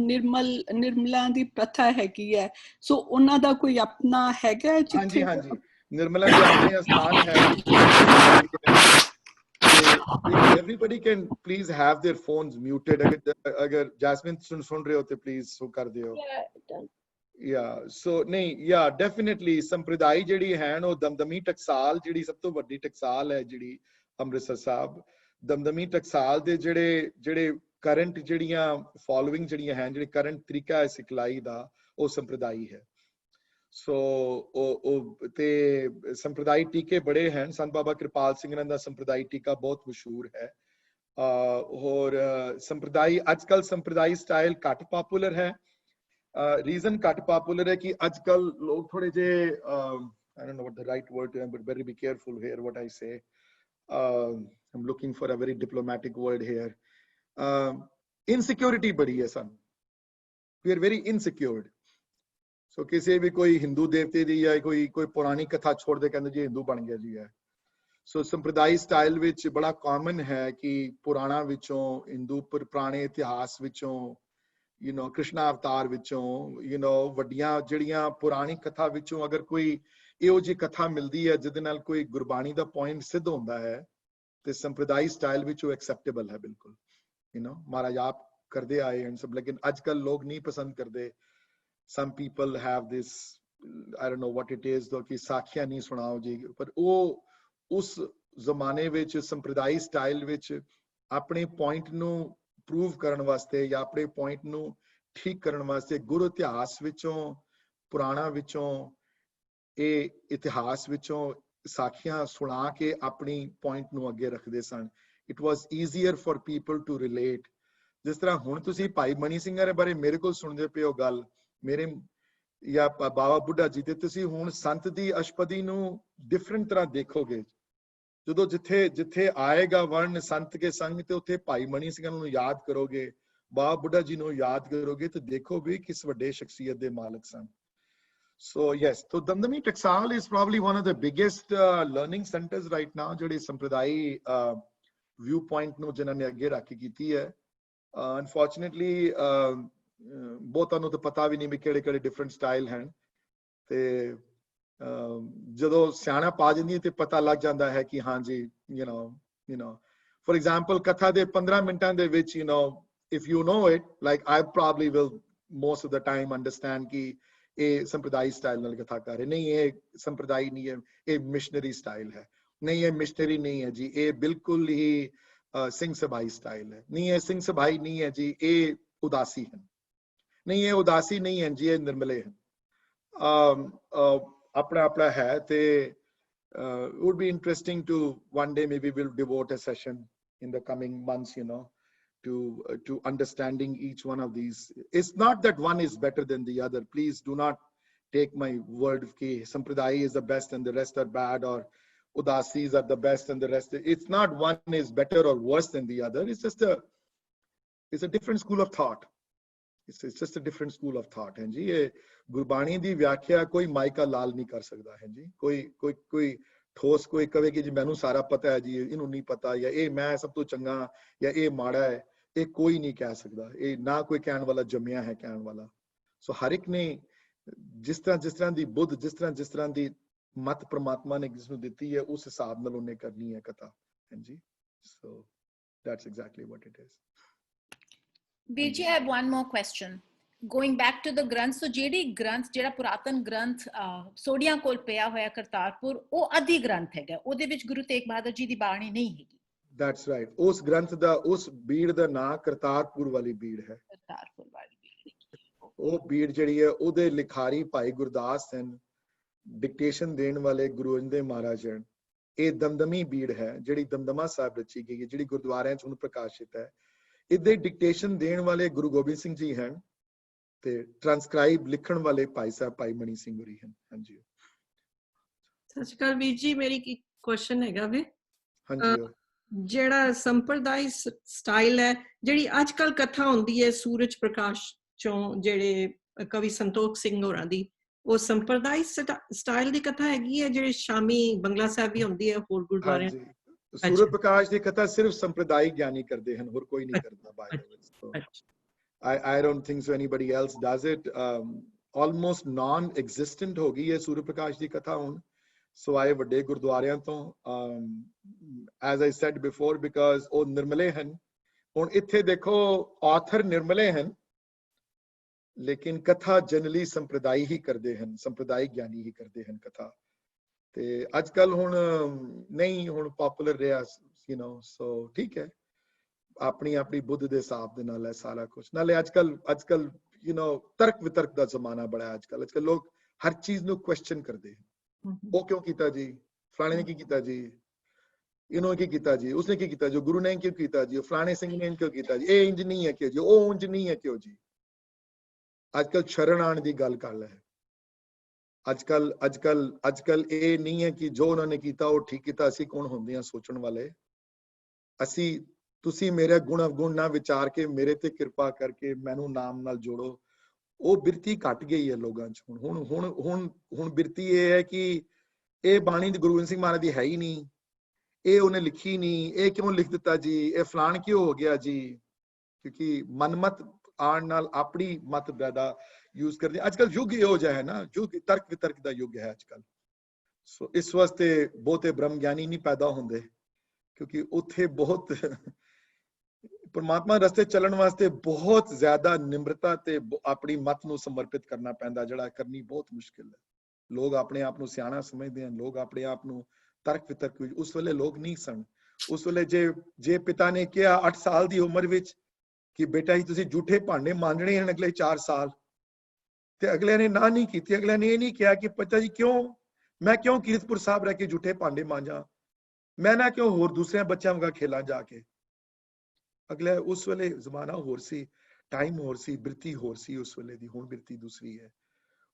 ਨਿਰਮਲਾ ਦੀ ਪ੍ਰਥਾ ਹੈਗੀ ਹੈ, ਸੋ ਉਹਨਾਂ ਦਾ ਕੋਈ ਆਪਣਾ ਹੈਗਾ ਜਿੱਥੇ? ਹਾਂਜੀ, ਨਿਰਮਲਾ ਦੇ ਆਪਣੇ ਸਥਾਨ ਹੈ। Everybody can please have their phones muted. अगर जैस्मिन सुन रहे हो तो please सो कर दियो। Yeah, so ਨਹੀਂ, yeah, definitely ਸੰਪਰਦਾਈ ਜਿਹੜੀ ਹੈ ਉਹ ਦਮਦਮੀ ਟਕਸਾਲ ਜਿਹੜੀ ਸਭ ਤੋਂ ਵੱਡੀ ਟਕਸਾਲ ਹੈ ਜਿਹੜੀ ਅੰਮ੍ਰਿਤਸਰ ਸਾਹਿਬ, ਦਮਦਮੀ ਟਕਸਾਲ ਦੇ ਜਿਹੜੇ ਕਰੰਟ ਜਿਹੜੀਆਂ ਫੋਲੋਇੰਗ ਜਿਹੜੀਆਂ ਹਨ, ਜਿਹੜੇ ਕਰੰਟ ਤਰੀਕਾ ਹੈ ਸਿਖਲਾਈ ਦਾ, ਉਹ ਸੰਪਰਦਾਈ ਹੈ। ਸੋ ਉਹ ਤੇ ਸੰਪਰਦਾਈ ਟੀਕੇ ਬੜੇ ਹਨ। ਸੰਤ ਬਾਬਾ ਕਿਰਪਾਲ ਸਿੰਘ ਦਾ ਸੰਪਰਦਾਈ ਟੀਕਾ ਬਹੁਤ ਮਸ਼ਹੂਰ ਹੈ। ਹੋਰ ਸੰਪਰਦਾਈ ਅੱਜਕੱਲ ਸੰਪਰਦਾਈ ਸਟਾਈਲ ਘੱਟ ਪਪੂਲਰ ਹੈ। ਰੀਜ਼ਨ ਘੱਟ ਪਪੂਲਰ ਹੈ ਕਿ ਅੱਜਕੱਲ ਲੋਕ ਥੋੜੇ ਜਿਹੇ I don't know what the right word to, but better be careful here what I say. I'm looking for a very diplomatic word here. Insecurity ਬੜੀ ਹੈ ਸਾਨੂੰ। We are very insecure. So ਕਿਸੇ ਵੀ ਕੋਈ ਹਿੰਦੂ ਦੇਵਤੇ ਦੀ ਜਾਂ ਕੋਈ ਪੁਰਾਣੀ ਕਥਾ ਛੋੜਦੇ ਕਹਿੰਦੇ ਜੀ ਹਿੰਦੂ ਬਣ ਗਿਆ ਜੀ ਹੈ। ਸੋ ਸੰਪਰਦਾਈ ਸਟਾਈਲ ਵਿੱਚ ਬੜਾ ਕਾਮਨ ਹੈ ਕਿ ਪੁਰਾਣਾ ਵਿੱਚੋਂ, ਹਿੰਦੂ ਪੁਰਾਣੇ ਇਤਿਹਾਸ ਵਿੱਚੋਂ, ਕ੍ਰਿਸ਼ਨਾ ਅਵਤਾਰ ਵਿੱਚੋਂ, ਵੱਡੀਆਂ ਜਿਹੜੀਆਂ ਪੁਰਾਣੀ ਕਥਾ ਵਿੱਚੋਂ ਅਗਰ ਕੋਈ ਇਹੋ ਜਿਹੀ ਕਥਾ ਮਿਲਦੀ ਹੈ ਜਿਹਦੇ ਨਾਲ ਕੋਈ ਗੁਰਬਾਣੀ ਦਾ ਪੁਆਇੰਟ ਸਿੱਧ ਹੁੰਦਾ ਹੈ ਤੇ ਸੰਪਰਦਾਈ ਸਟਾਈਲ ਵਿੱਚ ਉਹ ਐਕਸੈਪਟੇਬਲ ਹੈ ਬਿਲਕੁਲ। ਮਹਾਰਾਜ ਆਪ ਕਰਦੇ ਆਏ ਹਨ ਸਭ, ਲੇਕਿਨ ਅੱਜ ਕੱਲ ਲੋਕ ਨਹੀਂ ਪਸੰਦ ਕਰਦੇ। some people have this, I don't know what it is, though, ਕਿ ਸਾਖੀਆਂ ਨਹੀਂ ਸੁਣਾਓ ਜੀ, ਪਰ ਉਹ ਉਸ ਜ਼ਮਾਨੇ ਵਿੱਚ ਸੰਪਰਦਾਈ ਸਟਾਈਲ ਵਿੱਚ ਆਪਣੇ ਪੁਆਇੰਟ ਨੂੰ ਪ੍ਰੂਵ ਕਰਨ ਵਾਸਤੇ ਜਾਂ ਆਪਣੇ ਪੁਆਇੰਟ ਨੂੰ ਠੀਕ ਕਰਨ ਵਾਸਤੇ ਗੁਰੂ ਇਤਿਹਾਸ ਵਿੱਚੋਂ, ਪੁਰਾਣਾ ਵਿੱਚੋਂ, ਇਹ ਇਤਿਹਾਸ ਵਿੱਚੋਂ ਸਾਖੀਆਂ ਸੁਣਾ ਕੇ ਆਪਣੀ ਪੁਆਇੰਟ ਨੂੰ ਅੱਗੇ ਰੱਖਦੇ ਸਨ। It was easier for people to relate. ਜਿਸ ਤਰ੍ਹਾਂ ਹੁਣ ਤੁਸੀਂ ਭਾਈ ਮਨੀ ਸਿੰਘ ਦੇ ਬਾਰੇ ਮੇਰੇ ਕੋਲ ਸੁਣਦੇ ਪਏ ਹੋ ਗੱਲ, ਮੇਰੇ ਜਾਂ ਬਾਬਾ ਬੁੱਢਾ ਜੀ ਤੇ, ਤੁਸੀਂ ਹੁਣ ਸੰਤ ਦੀ ਅਸ਼ਪਦੀ ਨੂੰ ਡਿਫਰੈਂਟ ਤਰ੍ਹਾਂ ਦੇਖੋਗੇ। ਜਦੋਂ ਜਿੱਥੇ ਆਏਗਾ ਵਰਣ ਸੰਤ ਕੇ ਸੰਗ ਤੇ ਉੱਥੇ ਭਾਈ ਮਨੀ ਸਿੰਘ ਨੂੰ ਯਾਦ ਕਰੋਗੇ, ਬਾਬਾ ਬੁੱਢਾ ਜੀ ਨੂੰ ਯਾਦ ਕਰੋਗੇ ਤੇ ਦੇਖੋ ਵੀ ਕਿਸ ਵੱਡੇ ਸ਼ਖਸੀਅਤ ਦੇ ਮਾਲਕ ਸਨ। So yes, so Damdami Taksal is probably one of the biggest learning centers right now, ਜਿਹੜੇ ਸੰਪਰਦਾਈ viewpoint ਨੂੰ ਜਿਨ੍ਹਾਂ ਨੇ ਅੱਗੇ ਰੱਖ ਕੇ ਕੀਤੀ ਹੈ। Unfortunately ਬਹੁਤਾਂ ਨੂੰ ਤਾਂ ਪਤਾ ਵੀ ਨਹੀਂ ਵੀ ਕਿਹੜੇ ਡਿਫਰੈਂਟ ਸਟਾਈਲ ਹਨ, ਤੇ ਜਦੋਂ ਸਿਆਣਾ ਪਾ ਜਾਂਦੀ ਤੇ ਪਤਾ ਲੱਗ ਜਾਂਦਾ ਹੈ ਕਿ ਹਾਂਜੀ for example ਕਥਾ ਦੇ 15 ਮਿੰਟਾਂ ਦੇ ਵਿੱਚ if you know it, like I probably will most of the time understand ਕਿ ਇਹ ਸੰਪਰਦਾਈ ਸਟਾਈਲ ਨਾਲ ਕਥਾ ਕਰ ਰਹੇ। ਨਹੀਂ, ਇਹ ਸੰਪਰਦਾਈ ਨਹੀਂ ਹੈ, ਇਹ ਮਿਸ਼ਨਰੀ ਸਟਾਈਲ ਹੈ। ਨਹੀਂ, ਇਹ ਮਿਸ਼ਨਰੀ ਨਹੀਂ ਹੈ ਜੀ, ਇਹ ਬਿਲਕੁਲ ਹੀ ਸਿੰਘ ਸਭਾਈ ਸਟਾਈਲ ਹੈ। ਨਹੀਂ, ਇਹ ਸਿੰਘ ਸਭਾਈ ਨਹੀਂ ਹੈ ਜੀ, ਇਹ ਉਦਾਸੀ ਹੈ। ਨਹੀਂ, ਇਹ ਉਦਾਸੀ ਨਹੀਂ ਹੈ ਜੀ, ਇਹ ਨਿਰਮਲੇ ਹਨ। ਆਪਣਾ ਹੈ ਤੇ it would be interesting to one day maybe we'll devote a session in the coming months to understanding each one of these. It's not that one is better than the other. Please do not take my word ki sampradaya is the best and the rest are bad, or udasis are the best and the rest. It's not one is better or worse than the other. It's just it's a different school of thought. It's just a different school of thought है जी। ये गुरबाणी दी व्याख्या कोई mica लाल नहीं कर सकता है जी। कोई ठोस कोई कहे कि जी मैनू सारा पता है जी, इन्हों नहीं पता, या ये मैं सब तो चंगा या ये माड़ा है, ये कोई नहीं कह सकता। ये ना कोई कहने वाला जम्मिया है कहने वाला। सो हर एक ने जिस तरह दी बुद्ध, जिस तरह दी मत परमात्मा ने जिसनों दिती है उस हिसाब नाल उन्हें करनी है कथा है जी। So that's exactly what it is. Virji, I have one more question. Going back to the Granth, so ਜਿਹੜਾ ਪੁਰਾਤਨ ਗ੍ਰੰਥ ਸੋਢੀਆਂ ਕੋਲ ਪਿਆ ਹੋਇਆ ਕਰਤਾਰਪੁਰ, ਉਹ ਆਦਿ ਗ੍ਰੰਥ ਹੈਗਾ, ਉਹਦੇ ਵਿੱਚ ਗੁਰੂ ਤੇਗ ਬਹਾਦਰ ਜੀ ਦੀ ਬਾਣੀ ਨਹੀਂ ਹੈਗੀ। That's right. ਉਸ ਗ੍ਰੰਥ ਦਾ, ਉਸ ਬੀੜ ਦਾ ਨਾਂ ਕਰਤਾਰਪੁਰ ਵਾਲੀ ਬੀੜ ਹੈ। ਕਰਤਾਰਪੁਰ ਵਾਲੀ ਬੀੜ, ਉਹ ਬੀੜ ਜਿਹੜੀ ਹੈ ਉਹਦੇ ਲਿਖਾਰੀ ਭਾਈ ਗੁਰਦਾਸ ਹਨ, ਡਿਕਟੇਸ਼ਨ ਦੇਣ ਵਾਲੇ ਗੁਰੂ ਅੰਦੇ ਮਹਾਰਾਜ ਹਨ। ਇਹ ਦਮਦਮੀ ਬੀੜ ਹੈ ਜਿਹੜੀ ਦਮਦਮਾ ਸਾਹਿਬ ਰਚੀ ਗਈ ਹੈ, ਜਿਹੜੀ ਗੁਰਦੁਆਰਿਆਂ 'ਚ ਹੁਣ ਪ੍ਰਕਾਸ਼ਿਤ ਹੈ। ਇਹਦੇ ਡਿਕਟੇਸ਼ਨ ਦੇਣ ਵਾਲੇ ਗੁਰੂ ਗੋਬਿੰਦ ਸਿੰਘ ਜੀ ਹਨ ਤੇ ਟ੍ਰਾਂਸਕ੍ਰਾਈਬ ਲਿਖਣ ਵਾਲੇ ਭਾਈ ਸਾਹਿਬ ਭਾਈ ਮਣੀ ਸਿੰਘ ਹੋਰੀ ਹਨ। ਹਾਂਜੀ, ਸਤਿ ਸ਼੍ਰੀ ਅਕਾਲ ਵੀਰ ਜੀ। ਮੇਰੀ ਕੀ ਕੁਐਸਚਨ ਹੈਗਾ ਵੇ, ਹਾਂਜੀ, ਜਿਹੜਾ ਸੰਪਰਦਾਇ ਸਟਾਈਲ ਹੈ, ਜਿਹੜੀ ਅੱਜ ਕੱਲ ਕਥਾ ਹੁੰਦੀ ਹੈ ਸੂਰਜ ਪ੍ਰਕਾਸ਼ ਚੋਂ, ਜਿਹੜੇ ਕਵੀ ਸੰਤੋਖ ਸਿੰਘ ਹੋਰਾਂ ਦੀ, ਉਹ ਸੰਪਰਦਾਇ ਸਟਾਈਲ ਦੀ ਕਥਾ ਹੈਗੀ ਹੈ ਜਿਹੜੀ ਸ਼ਾਮੀ ਬੰਗਲਾ ਸਾਹਿਬ ਵੀ ਹੁੰਦੀ ਹੈ ਹੋਰ ਗੁਰਦੁਆਰਿਆਂ? ਸੂਰਜ ਪ੍ਰਕਾਸ਼ ਦੀ ਕਥਾ ਸਿਰਫ ਸੰਪਰਦਾਇ ਗਿਆਨੀ ਕਰਦੇ ਹਨ, ਹੋਰ ਕੋਈ ਨਹੀਂ ਕਰਦਾ। ਬਾਈ I don't think so anybody else does it. Almost non-existent ਹੋ ਗਈ ਹੈ ਸੂਰਜ ਪ੍ਰਕਾਸ਼ ਦੀ ਕਥਾ ਹੁਣ ਸਵਾਏ ਵੱਡੇ ਗੁਰਦੁਆਰਿਆਂ ਤੋਂ। As I said before, because ਉਹ ਨਿਰਮਲੇ ਹਨ। ਹੁਣ ਇੱਥੇ ਦੇਖੋ ਆਥਰ ਨਿਰਮਲੇ ਹਨ लेकिन कथा जनरली संप्रदाय ही करते हैं, संप्रदाय ज्ञानी ही करते हैं कथा। ते अजकल हुण नहीं हुण पॉपुलर रहा, यू नो, सो ठीक है, अपनी अपनी बुद्ध दे हिसाब दे नाल है सारा कुछ। नाले अजकल यू नो तर्क वितर्क दा जमाना बड़ा है अजकल लोग हर चीज नु क्वेश्चन करते हैं। वो क्यों कीता जी, फलाने ने की कीता जी, इन्होंने की कीता जी, उसने की कीता जी, गुरु ने क्यों कीता जी, फलाने सिंह ने क्यों कीता जी, ए इंज नहीं है क्यों जी, ओ इंज नहीं है क्यों जी। अजकल शरण आने की गल कर ले। अजकल ये नहीं है कि जो उन्होंने किया वो ठीक किया, असी कौन होंदे हैं सोचण वाले। असी तुसी मेरे गुण अवगुण ना विचार के मेरे ते कृपा करके मैनू नाम नाल जोड़ो। वो बिरती घट गई है लोगों च। हुण बिरती ये है कि ये बाणी गुरु गोबिंद सिंह महाराज दी है ही नहीं, ये उन्हें लिखी नहीं, ये क्यों लिख दिता जी, ये फलान क्यों हो गया जी, क्योंकि मनमत आण नाल अपनी मत ज्यादा यूज करते। अजकल युग यो जिहा है ना, युग तर्क वितर्क का युग है अजकल। सो इस वास्ते बहुते ब्रह्म ज्ञानी नहीं पैदा होंदे, क्योंकि उत्थे बहुत परमात्मा रस्ते चलण वास्ते बहुत ज्यादा निम्रता ते अपनी मत नूं समर्पित करना पैंदा, जिहड़ा करनी बहुत मुश्किल है। लोग अपने आप नूं सियाणा समझदे हैं, लोग अपने आप नूं तर्क वितर्क विच, उस वेले लोग नहीं सन। उस वेले जे पिता ने कहा 8 साल दी उम्र विच कि बेटा जी तुसीं झूठे भांडे मांजणे हैं अगले 4 साल, ते अगले ने ना नहीं की। अगले ने ये नहीं कहा कि पिता जी क्यों मैं क्यों कीरतपुर साहब रह के झूठे भांडे मांजा, मैं ना क्यों होर दूसरे बच्चों वांग खेला जाके। अगले उस वेले जमाना होर सी, टाइम होर सी, बिरती होर सी उस वेले दी। हुण बिरती दूसरी है।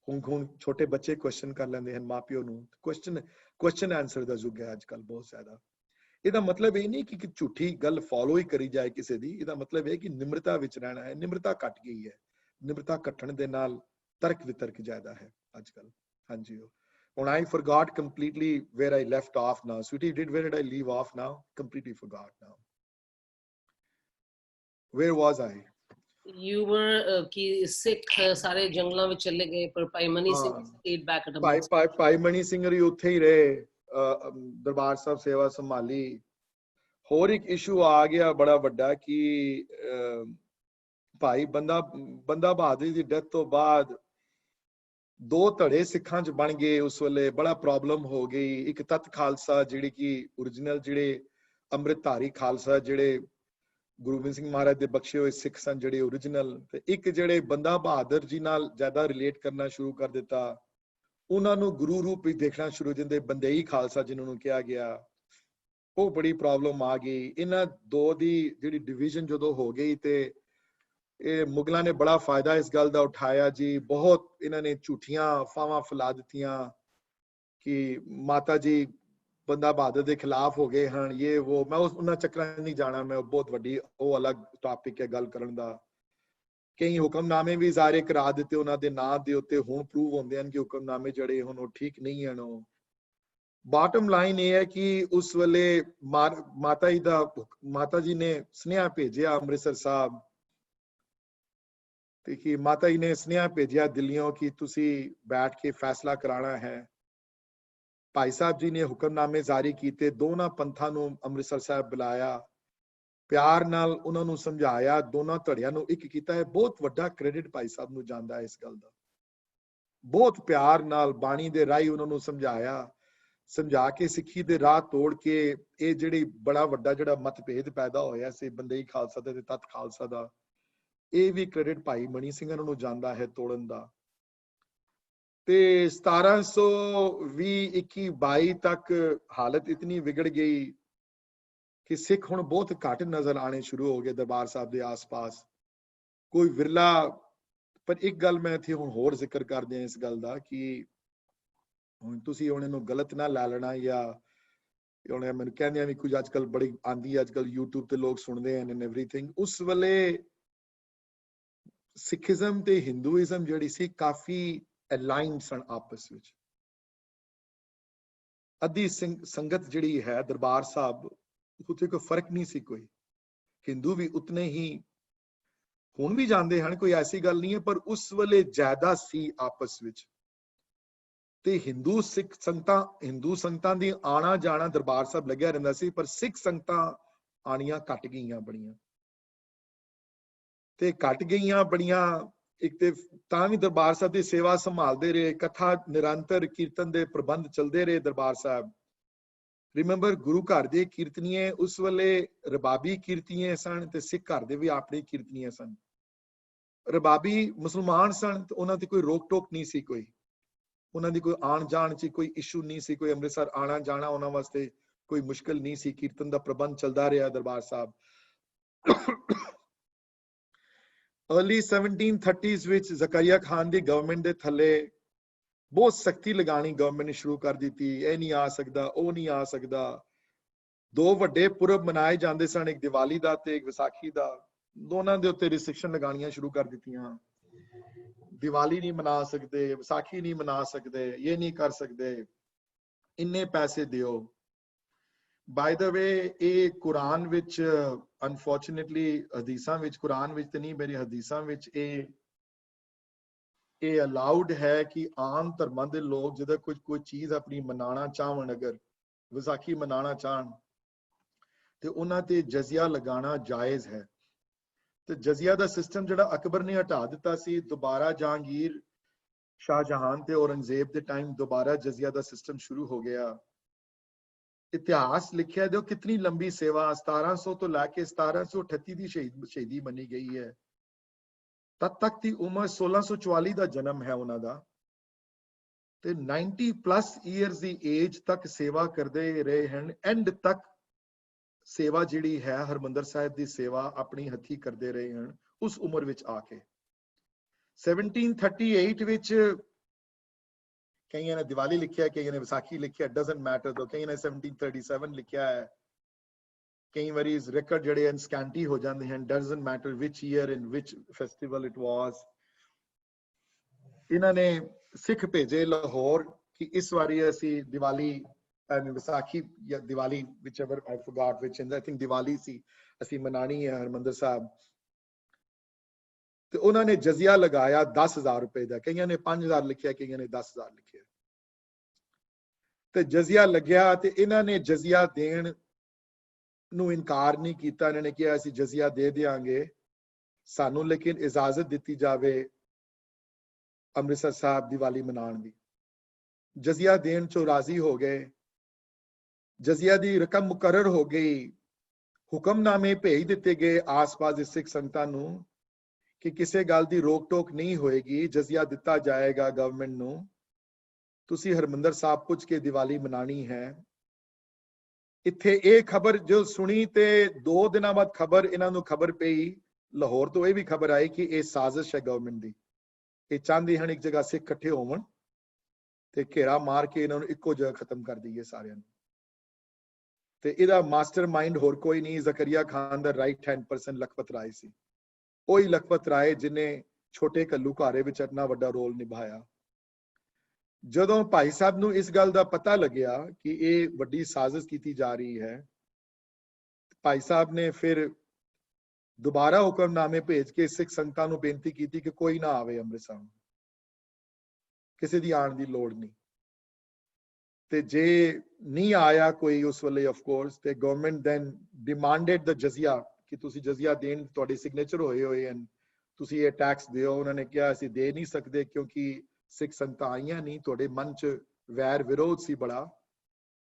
हुण छोटे बच्चे क्वेश्चन कर लेंदे हैं मां प्यो नूं। क्वेश्चन आंसर दा युग है अजकल बहुत ज्यादा। ਇਹਦਾ मतलब ये नहीं कि झूठी गल फॉलो ही करी जाए किसी दी। ਇਹਦਾ मतलब है कि निम्रता विच रहना है। निम्रता घट गई है, निम्रता घटण दे नाल तर्क वितर्क ज्यादा है अजकल। हाँ जी। When I forgot completely where I left off now. Sweetie, where did I leave off now? Completely forgot now. Where was I? You were कि सिख सारे जंगलों में चले गए, पर भाई money Singh stayed back at Amritsar। भाई मनी सिंह जी उत्थे ही रहे, दरबार साहब सेवा संभाली। होर एक इशू आ गया बड़ा वड्डा कि भाई बंदा बहादुर की डेथ तो बाद 2 धड़े सिखां च बन गए। उस वेले बड़ा प्रॉब्लम हो गई। एक तत् खालसा जिहड़ी कि ओरिजिनल जिहड़े अमृतधारी खालसा जिहड़े गुरु गोबिंद सिंह महाराज दे बख्शे हुए सिख सन जिहड़े ओरिजिनल, ते एक जिहड़े बंदा बहादुर जी नाल ज्यादा रिलेट करना शुरू कर दिता, उन्हां नूं गुरु रूप विच देखना शुरू जिंदे बंदेई खालसा जिन्हां नूं कहा गया। वो बड़ी प्रॉब्लम आ गई। इन्हां दो दी जिहड़ी डिवीजन जदों हो गई ते मुगलों ने बड़ा फायदा इस गल का उठाया जी। बहुत इन्होंने झूठियां अफवाहां फैला दित्तियां कि माता जी बंदा बहादुर के खिलाफ हो गए हैं, ये वो। मैं उन्हां चक्करां नहीं जाना, मैं बहुत वड्डी वो अलग टॉपिक है गल करन दा। कई हुक्मनामे भी जारी करा दिते उन्हां दे नाम दे उत्ते, हुण प्रूव होंदे हन कि हुक्मनामे जड़े हुण वो ठीक नहीं हन। बॉटम लाइन ये है कि उस वेले माता जी ने स्नेहा भेजिया अमृतसर साहब, कि माता जी ने स्नेहा भेजिया दिल्लियों कि तुसी बैठ के फैसला कराना है। भाई साहब जी ने हुक्मनामे जारी किए, दोनों पंथां नूं अमृतसर साहब बुलाया, प्यार नाल उन्हां नूं समझाया, दोनों धड़ियां नूं एक कीता है। बहुत वड्डा क्रेडिट भाई साहब नूं जांदा है इस गल दा। बहुत प्यार नाल बाणी दे राही उन्हां नूं समझा के सिੱਖੀ दे राह तोड़ के ये जिहड़ी बड़ा वड्डा जिहड़ा मतभेद पैदा होया सी बंदेई खालसा ते तत् खालसा दा, ये भी क्रेडिट भाई मनी सिंह नूं जांदा है तोड़न दा। ते 1720-21-22 तक हालत इतनी बिगड़ गई कि सिख हुण बहुत घट नजर आने शुरू हो गए दरबार साहब के आस पास, कोई विरला। पर एक गल मैं इत्थे हुण होर जिक्र कर दियां इस गल दा कि हुण तुसीं हुण इहनूं गलत ना लै लेना, या हुण मैनूं कहंदे भी कुछ अजकल बड़ी आंदी है, अजकल यूट्यूब ते लोग सुनदे हैं एंड एवरीथिंग। उस वेले सिखिज्म ते हिंदुइज्म जिहड़ी सी काफी अलाइनड सन आपस विच। अद्धी संगत जिहड़ी है दरबार साहब उत्थे कोई फर्क नहीं सी, कोई हिंदू भी उतने ही हुण भी जांदे हन, कोई ऐसी गल नहीं है, पर उस वेले ज्यादा सी आपस विच। ते हिंदू संगतां दी आना जाना दरबार साहब लग्या रहिंदा सी, पर सिख संगतां आनियां घट गईयां बड़ियां, ते घट गईयां बड़ियां। ਇੱਕ ਤੇ ਤਾਂ ਵੀ ਦਰਬਾਰ ਸਾਹਿਬ ਦੀ ਸੇਵਾ ਸੰਭਾਲਦੇ ਰਹੇ, ਕਥਾ ਨਿਰੰਤਰ ਕੀਰਤਨ ਦੇ ਪ੍ਰਬੰਧ ਚੱਲਦੇ ਰਹੇ ਦਰਬਾਰ ਸਾਹਿਬ। ਰਿਮੈਂਬਰ ਗੁਰੂ ਘਰ ਦੇ ਕੀਰਤਨੀਏ ਉਸ ਵੇਲੇ ਰਬਾਬੀ ਕੀਰਤਨੀਏ ਸਨ ਤੇ ਸਿੱਖ ਘਰ ਦੇ ਵੀ ਆਪਣੇ ਕੀਰਤਨੀਏ ਸਨ। ਰਬਾਬੀ ਮੁਸਲਮਾਨ ਸਨ ਤੇ ਉਹਨਾਂ ਦੀ ਕੋਈ ਰੋਕ ਟੋਕ ਨਹੀਂ ਸੀ, ਕੋਈ ਉਹਨਾਂ ਦੀ ਕੋਈ ਆਣ ਜਾਣ ਚ ਕੋਈ ਇਸ਼ੂ ਨਹੀਂ ਸੀ, ਕੋਈ ਅੰਮ੍ਰਿਤਸਰ ਆਣਾ ਜਾਣਾ ਉਹਨਾਂ ਵਾਸਤੇ ਕੋਈ ਮੁਸ਼ਕਲ ਨਹੀਂ ਸੀ। ਕੀਰਤਨ ਦਾ ਪ੍ਰਬੰਧ ਚੱਲਦਾ ਰਿਹਾ ਦਰਬਾਰ ਸਾਹਿਬ। अर्ली 1730s ਵਿੱਚ ਜ਼ਕਰੀਆ ਖਾਨ ਦੀ ਗਵਰਨਮੈਂਟ ਦੇ ਥੱਲੇ ਬਹੁਤ ਸਖਤੀ ਲਗਾਣੀ ਗਵਰਨਮੈਂਟ ਨੇ ਸ਼ੁਰੂ ਕਰ ਦਿੱਤੀ। ਇਹ ਨਹੀਂ ਆ ਸਕਦਾ, ਉਹ ਨਹੀਂ ਆ ਸਕਦਾ। ਦੋ ਵੱਡੇ ਪੁਰਬ ਮਨਾਏ ਜਾਂਦੇ ਸਨ, ਇੱਕ ਦੀਵਾਲੀ ਦਾ ਤੇ ਇੱਕ ਵਿਸਾਖੀ ਦਾ। ਦੋਨਾਂ ਦੇ ਉੱਤੇ ਰਿਸਟ੍ਰਿਕਸ਼ਨ ਲਗਾਣੀਆਂ ਸ਼ੁਰੂ ਕਰ ਦਿੱਤੀਆਂ। ਦੀਵਾਲੀ ਨਹੀਂ ਮਨਾ ਸਕਦੇ, ਵਿਸਾਖੀ ਨਹੀਂ ਮਨਾ ਸਕਦੇ, ਇਹ ਨਹੀਂ ਕਰ ਸਕਦੇ, ਇੰਨੇ ਪੈਸੇ ਦਿਓ। ਬਾਈ ਦਾ ਵੇ ਇਹ ਕੁਰਾਨ ਵਿੱਚ ਅਨਫੋਰਚੂਨੇਟਲੀ ਹਦੀਸਾਂ ਵਿੱਚ, ਕੁਰਾਨ ਵਿੱਚ ਤੇ ਨਹੀਂ ਮੇਰੀ ਹਦੀਸਾਂ ਵਿੱਚ ਇਹ ਅਲਾਉਡ ਹੈ ਕਿ ਆਮ ਧਰਮਾਂ ਦੇ ਲੋਕ ਜਦੋਂ ਕੋਈ ਚੀਜ਼ ਆਪਣੀ ਮਨਾਣਾ ਚਾਹਣ, ਅਗਰ ਵਿਸਾਖੀ ਮਨਾਣਾ ਚਾਹਣ ਤੇ ਉਹਨਾਂ ਤੇ ਜਜ਼ੀਆ ਲਗਾਣਾ ਜਾਇਜ਼ ਹੈ। ਤੇ ਜਜ਼ੀਆ ਦਾ ਸਿਸਟਮ ਜਿਹੜਾ ਅਕਬਰ ਨੇ ਹਟਾ ਦਿੱਤਾ ਸੀ, ਦੁਬਾਰਾ ਜਹਾਂਗੀਰ, ਸ਼ਾਹਜਹਾਨ ਤੇ ਔਰੰਗਜ਼ੇਬ ਦੇ ਟਾਈਮ ਦੁਬਾਰਾ ਜਜ਼ੀਆ ਦਾ ਸਿਸਟਮ ਸ਼ੁਰੂ ਹੋ ਗਿਆ। ਇਤਿਹਾਸ ਲਿਖਿਆ ਦਿਓ ਕਿਤਨੀ ਲੰਬੀ ਸੇਵਾ, 1700 ਤੋਂ ਲੈ ਕੇ 1738 ਦੀ ਸ਼ਹੀਦੀ ਮੰਨੀ ਗਈ ਹੈ। ਤਦ ਤੱਕ ਦੀ ਉਮਰ 1644 ਦਾ ਜਨਮ ਹੈ ਉਹਨਾਂ ਦਾ, ਤੇ 90+ ਇਅਰਸ ਦੀ ਏਜ ਤੱਕ ਸੇਵਾ ਕਰਦੇ ਰਹੇ ਹਨ। ਐਂਡ ਤੱਕ ਸੇਵਾ ਜਿਹੜੀ ਹੈ ਹਰਮੰਦਰ ਸਾਹਿਬ ਦੀ ਸੇਵਾ ਆਪਣੀ ਹੱਥੀ ਕਰਦੇ ਰਹੇ ਹਨ ਉਸ ਉਮਰ ਵਿੱਚ ਆ ਕੇ। 1738 ਵਿੱਚ ਕਈਆਂ ਨੇ ਦੀਵਾਲੀ ਲਿਖਿਆ, ਕਈਆਂ ਨੇ ਵਿਸਾਖੀ ਲਿਖਿਆ, ਡਸਨਟ ਮੈਟਰ। ਦੋ ਕਈਆਂ ਨੇ 1737 ਲਿਖਿਆ ਹੈ। ਕਈ ਵਾਰੀ ਰਿਕਾਰਡ ਜਿਹੜੇ ਹਨ ਸਕੈਂਟੀ ਹੋ ਜਾਂਦੇ ਹਨ, doesn't matter which year in which festival it was. ਇਹਨਾਂ ਨੇ ਸਿੱਖ ਭੇਜੇ ਲਾਹੌਰ ਕਿ ਇਸ ਵਾਰੀ ਅਸੀਂ ਦੀਵਾਲੀ ਵਿਸਾਖੀ ਜਾਂ Diwali whichever I forgot which, and I think Diwali ਸੀ, ਅਸੀਂ ਮਨਾਣੀ ਹੈ ਹਰਮੰਦਰ ਸਾਹਿਬ। ਤੇ ਉਹਨਾਂ ਨੇ ਜਜ਼ੀਆ ਲਗਾਇਆ 10,000 ਰੁਪਏ ਦਾ। ਕਈਆਂ ਨੇ 5,000 ਲਿਖਿਆ, ਕਈਆਂ ਨੇ 10,000 ਲਿਖਿਆ। ਤੇ ਜਜ਼ੀਆ ਲੱਗਿਆ ਤੇ ਇਹਨਾਂ ਨੇ ਜਜ਼ੀਆ ਦੇਣ ਨੂੰ ਇਨਕਾਰ ਨਹੀਂ ਕੀਤਾ। ਇਹਨਾਂ ਨੇ ਕਿਹਾ ਅਸੀਂ ਜਜ਼ੀਆ ਦੇ ਦਿਆਂਗੇ, ਸਾਨੂੰ ਲੇਕਿਨ ਇਜਾਜ਼ਤ ਦਿੱਤੀ ਜਾਵੇ ਅੰਮ੍ਰਿਤਸਰ ਸਾਹਿਬ ਦੀਵਾਲੀ ਮਨਾਉਣ ਦੀ। ਜਜ਼ੀਆ ਦੇਣ ਚੋਂ ਰਾਜ਼ੀ ਹੋ ਗਏ। ਜਜ਼ੀਆ ਦੀ ਰਕਮ ਮੁਕਰਰ ਹੋ ਗਈ। ਹੁਕਮਨਾਮੇ ਭੇਜ ਦਿੱਤੇ ਗਏ ਆਸ-ਪਾਸ ਦੇ ਸਿੱਖ ਸੰਗਤਾਂ ਨੂੰ ਕਿ ਕਿਸੇ ਗੱਲ ਦੀ ਰੋਕ ਟੋਕ ਨਹੀਂ ਹੋਏਗੀ, ਜਜ਼ੀਆ ਦਿੱਤਾ ਜਾਏਗਾ ਗਵਰਨਮੈਂਟ ਨੂੰ, ਤੁਸੀਂ ਹਰਮੰਦਰ ਸਾਹਿਬ ਪੁੱਜ ਕੇ ਦੀਵਾਲੀ ਮਨਾਣੀ ਹੈ। ਇੱਥੇ ਇਹ ਖਬਰ ਜੋ ਸੁਣੀ ਤੇ 2 ਦਿਨਾਂ ਬਾਅਦ ਖਬਰ ਇਹਨਾਂ ਨੂੰ ਖਬਰ ਪਈ ਲਾਹੌਰ ਤੋਂ, ਇਹ ਵੀ ਖਬਰ ਆਈ ਕਿ ਇਹ ਸਾਜ਼ਿਸ਼ ਹੈ ਗਵਰਨਮੈਂਟ ਦੀ। ਇਹ ਚਾਹੁੰਦੇ ਹਨ ਇੱਕ ਜਗ੍ਹਾ ਸਿੱਖ ਇਕੱਠੇ ਹੋਵਣ ਤੇ ਘੇਰਾ ਮਾਰ ਕੇ ਇਹਨਾਂ ਨੂੰ ਇੱਕੋ ਜਗ੍ਹਾ ਖਤਮ ਕਰ ਦਈਏ ਸਾਰਿਆਂ ਨੂੰ। ਤੇ ਇਹਦਾ ਮਾਸਟਰਮਾਈਂਡ ਹੋਰ ਕੋਈ ਨਹੀਂ, ਜ਼ਕਰੀਆ ਖਾਨ ਦਾ right hand person Lakhpat Rai ਸੀ। ਉਹੀ ਲਖਪਤ ਰਾਏ ਜਿਹਨੇ ਛੋਟੇ ਘੱਲੂਘਾਰੇ ਵਿੱਚ ਇੰਨਾ ਵੱਡਾ ਰੋਲ ਨਿਭਾਇਆ। ਜਦੋਂ ਭਾਈ ਸਾਹਿਬ ਨੂੰ ਇਸ ਗੱਲ ਦਾ ਪਤਾ ਲੱਗਿਆ ਕਿ ਇਹ ਵੱਡੀ ਸਾਜ਼ਿਸ਼ ਕੀਤੀ ਜਾ ਰਹੀ ਹੈ, ਭਾਈ ਸਾਹਿਬ ਨੇ ਫਿਰ ਦੁਬਾਰਾ ਹੁਕਮਨਾਮੇ ਭੇਜ ਕੇ ਸਿੱਖ ਸੰਗਤਾਂ ਨੂੰ ਬੇਨਤੀ ਕੀਤੀ ਕਿ ਕੋਈ ਨਾ ਆਵੇ ਅੰਮ੍ਰਿਤਸਰ, ਕਿਸੇ ਦੀ ਆਉਣ ਦੀ ਲੋੜ ਨਹੀਂ। ਤੇ ਜੇ ਨਹੀਂ ਆਇਆ ਕੋਈ ਉਸ ਵੇਲੇ ਆਫ ਕੋਰਸ, ਤੇ ਗਵਰਨਮੈਂਟ ਦੈਨ ਡਿਮਾਂਡਡ ਦ ਜਜ਼ੀਆ ਕਿ ਤੁਸੀਂ ਜਜ਼ੀਆ ਦੇਣ, ਤੁਹਾਡੇ ਸਿਗਨੇਚਰ ਹੋਏ ਹਨ, ਤੁਸੀਂ ਇਹ ਟੈਕਸ ਦਿਓ। ਉਹਨਾਂ ਨੇ ਕਿਹਾ ਅਸੀਂ ਦੇ ਨਹੀਂ ਸਕਦੇ ਕਿਉਂਕਿ ਸਿੱਖ ਸੰਗਤਾਂ ਆਈਆਂ ਨਹੀਂ, ਤੁਹਾਡੇ ਮਨ 'ਚ ਵੈਰ ਵਿਰੋਧ ਸੀ ਬੜਾ,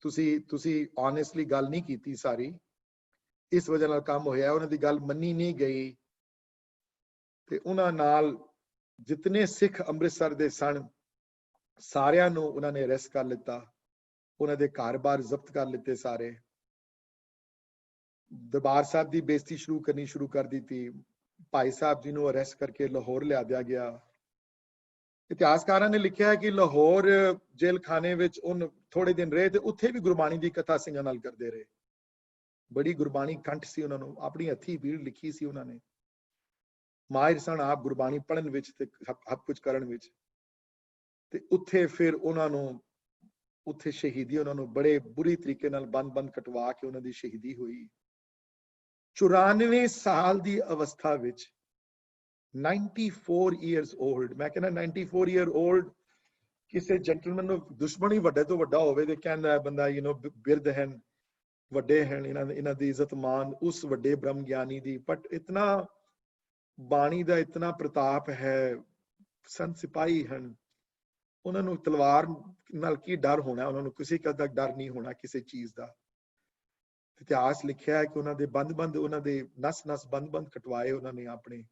ਤੁਸੀਂ ਓਨੈਸਟਲੀ ਗੱਲ ਨਹੀਂ ਕੀਤੀ ਸਾਰੀ, ਇਸ ਵਜ੍ਹਾ ਨਾਲ ਕੰਮ ਹੋਇਆ। ਉਹਨਾਂ ਦੀ ਗੱਲ ਮੰਨੀ ਨਹੀਂ ਗਈ ਤੇ ਉਹਨਾਂ ਨਾਲ ਜਿਤਨੇ ਸਿੱਖ ਅੰਮ੍ਰਿਤਸਰ ਦੇ ਸਨ ਸਾਰਿਆਂ ਨੂੰ ਉਹਨਾਂ ਨੇ ਅਰੈਸਟ ਕਰ ਲਿੱਤਾ, ਉਹਨਾਂ ਦੇ ਘਰ-ਬਾਰ ਜ਼ਬਤ ਕਰ ਲਿੱਤੇ ਸਾਰੇ। ਦਰਬਾਰ ਸਾਹਿਬ ਦੀ ਬੇਇੱਜ਼ਤੀ ਕਰਨੀ ਸ਼ੁਰੂ ਕਰ ਦਿੱਤੀ। ਭਾਈ ਸਾਹਿਬ ਜੀ ਨੂੰ ਅਰੈਸਟ ਕਰਕੇ ਲਾਹੌਰ ਲਿਆ ਦਿਆ ਗਿਆ। ਇਤਿਹਾਸਕਾਰਾਂ ਨੇ ਲਿਖਿਆ ਹੈ ਕਿ ਲਾਹੌਰ ਜੇਲ੍ਹ ਖਾਨੇ ਵਿੱਚ ਉਹ ਥੋੜੇ ਦਿਨ ਰਹੇ ਤੇ ਉੱਥੇ ਵੀ ਗੁਰਬਾਣੀ ਦੀ ਕਥਾ ਸਿੰਘਾਂ ਨਾਲ ਕਰਦੇ ਰਹੇ। ਬੜੀ ਗੁਰਬਾਣੀ ਕੰਠ ਸੀ ਉਹਨਾਂ ਨੂੰ, ਆਪਣੀ ਹੱਥੀਂ ਪੀੜ ਲਿਖੀ ਸੀ ਉਹਨਾਂ ਨੇ, ਮਾਹਿਰ ਸਨ ਆਪ ਗੁਰਬਾਣੀ ਪੜ੍ਹਨ ਵਿੱਚ ਤੇ ਸਭ ਕੁਝ ਕਰਨ ਵਿੱਚ। ਤੇ ਉੱਥੇ ਫਿਰ ਉਹਨਾਂ ਨੂੰ ਉੱਥੇ ਸ਼ਹੀਦੀ, ਉਹਨਾਂ ਨੂੰ ਬੜੇ ਬੁਰੀ ਤਰੀਕੇ ਨਾਲ ਬੰਦ ਕਟਵਾ ਕੇ ਉਹਨਾਂ ਦੀ ਸ਼ਹੀਦੀ ਹੋਈ। 94 ਸਾਲ ਦੀ ਅਵਸਥਾ ਵਿੱਚ, 94 years old, ਮੈਂ ਕਹਿੰਦਾ 94 year old ਕਿਸੇ ਜੈਂਟਲਮੈਨ ਨੂੰ ਦੁਸ਼ਮਣ ਹੀ ਵੱਡੇ ਤੋਂ ਵੱਡਾ ਹੋਵੇ ਤੇ ਕਹਿੰਦਾ ਬੰਦਾ ਬਿਰਧ ਹਨ, ਵੱਡੇ ਹਨ, ਇਹਨਾਂ ਦੀ ਇੱਜ਼ਤ ਮਾਨ ਉਸ ਵੱਡੇ ਬ੍ਰਹਮ ਗਿਆਨੀ ਦੀ। ਬਟ ਇਤਨਾ ਬਾਣੀ ਦਾ ਇਤਨਾ ਪ੍ਰਤਾਪ ਹੈ, ਸੰਤ ਸਿਪਾਹੀ ਹਨ, ਉਹਨਾਂ ਨੂੰ ਤਲਵਾਰ ਨਾਲ ਕੀ ਡਰ ਹੋਣਾ, ਉਹਨਾਂ ਨੂੰ ਕਿਸੇ ਦਾ ਡਰ ਨਹੀਂ ਹੋਣਾ ਕਿਸੇ ਚੀਜ਼ ਦਾ। ਇਤਿਹਾਸ ਲਿਖਿਆ ਹੈ ਕਿ ਉਹਨਾਂ ਦੇ ਬੰਦ ਉਹਨਾਂ ਦੇ ਨਸ ਬੰਦ ਕਟਵਾਏ ਉਹਨਾਂ ਨੇ ਆਪਣੇ,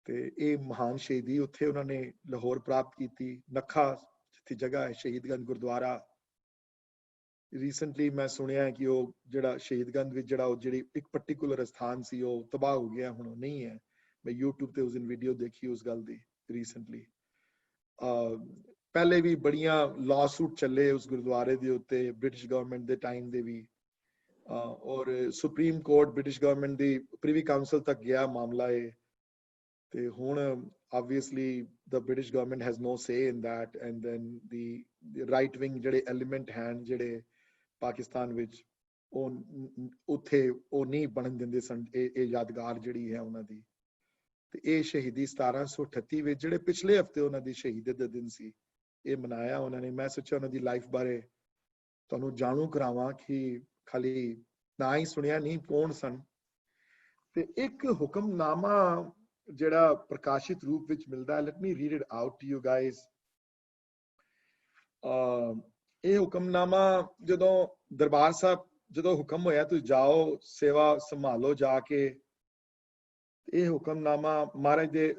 ਤੇ ਇਹ ਮਹਾਨ ਸ਼ਹੀਦੀ ਉੱਥੇ ਉਹਨਾਂ ਨੇ ਲਾਹੌਰ ਪ੍ਰਾਪਤ ਕੀਤੀ। ਨੱਖਾ ਜਿੱਥੇ ਜਗ੍ਹਾ ਹੈ ਸ਼ਹੀਦਗੰਜ ਗੁਰਦੁਆਰਾ, ਰੀਸੈਂਟਲੀ ਮੈਂ ਸੁਣਿਆ ਕਿ ਉਹ ਜਿਹੜਾ ਸ਼ਹੀਦਗੰਜ ਵਿੱਚ ਜਿਹੜੀ ਇੱਕ ਪਾਰਟਿਕੂਲਰ ਸਥਾਨ ਸੀ ਉਹ ਤਬਾਹ ਹੋ ਗਿਆ, ਹੁਣ ਉਹ ਨਹੀਂ ਹੈ। ਮੈਂ YouTube ਤੇ ਉਸ ਦਿਨ ਵੀਡੀਓ ਦੇਖੀ ਉਸ ਗੱਲ ਦੀ ਰੀਸੈਂਟਲੀ। ਪਹਿਲੇ ਵੀ ਬੜੀਆਂ ਲਾਸੂਟ ਚੱਲੇ ਉਸ ਗੁਰਦੁਆਰੇ ਦੇ ਉੱਤੇ ਬ੍ਰਿਟਿਸ਼ ਗਵਰਨਮੈਂਟ ਦੇ ਟਾਈਮ ਦੇ ਵੀ, ਔਰ ਸੁਪਰੀਮ ਕੋਰਟ ਬ੍ਰਿਟਿਸ਼ ਗਵਰਨਮੈਂਟ ਦੀ ਪ੍ਰਿਵੀ ਕਾਉਂਸਲ ਤੱਕ ਗਿਆ ਮਾਮਲਾ ਇਹ, ਤੇ ਹੁਣ obviously the British government has no say in that, and then the right wing ਜਿਹੜੇ element ਹਨ ਜਿਹੜੇ ਪਾਕਿਸਤਾਨ ਵਿੱਚ, ਉਹ ਉੱਥੇ ਉਹ ਨਹੀਂ ਬਣਨ ਦਿੰਦੇ ਸਨ ਇਹ ਯਾਦਗਾਰ ਜਿਹੜੀ ਹੈ ਉਹਨਾਂ ਦੀ। ਤੇ ਇਹ ਸ਼ਹੀਦੀ 1738 ਵਿੱਚ ਜਿਹੜੇ ਪਿਛਲੇ ਹਫਤੇ ਉਹਨਾਂ ਦੀ ਸ਼ਹੀਦਤ ਦਾ ਦਿਨ ਸੀ, ਇਹ ਮਨਾਇਆ ਉਹਨਾਂ ਨੇ। ਮੈਂ ਸੋਚਿਆ ਉਹਨਾਂ ਦੀ ਲਾਈਫ ਬਾਰੇ ਤੁਹਾਨੂੰ ਜਾਣੂ ਕਰਾਵਾਂ ਕਿ ਖਾਲੀ ਨਾ ਹੀ ਸੁਣਿਆ ਨਹੀਂ, ਕੌਣ ਸਨ। ਤੇ ਇੱਕ ਹੁਕਮਨਾਮਾ ਜਿਹੜਾ ਪ੍ਰਕਾਸ਼ਿਤ ਰੂਪ ਵਿੱਚ ਮਿਲਦਾ ਹੈ, let me read it out to you guys. ਇਹ ਹੁਕਮਨਾਮਾ ਜਦੋਂ ਦਰਬਾਰ ਸਾਹਿਬ ਜਦੋਂ ਹੁਕਮ ਹੋਇਆ ਤੁਸੀਂ ਜਾਓ ਸੇਵਾ ਸੰਭਾਲੋ ਜਾ ਕੇ, ਇਹ ਹੁਕਮਨਾਮਾ ਮਹਾਰਾਜ ਦੇ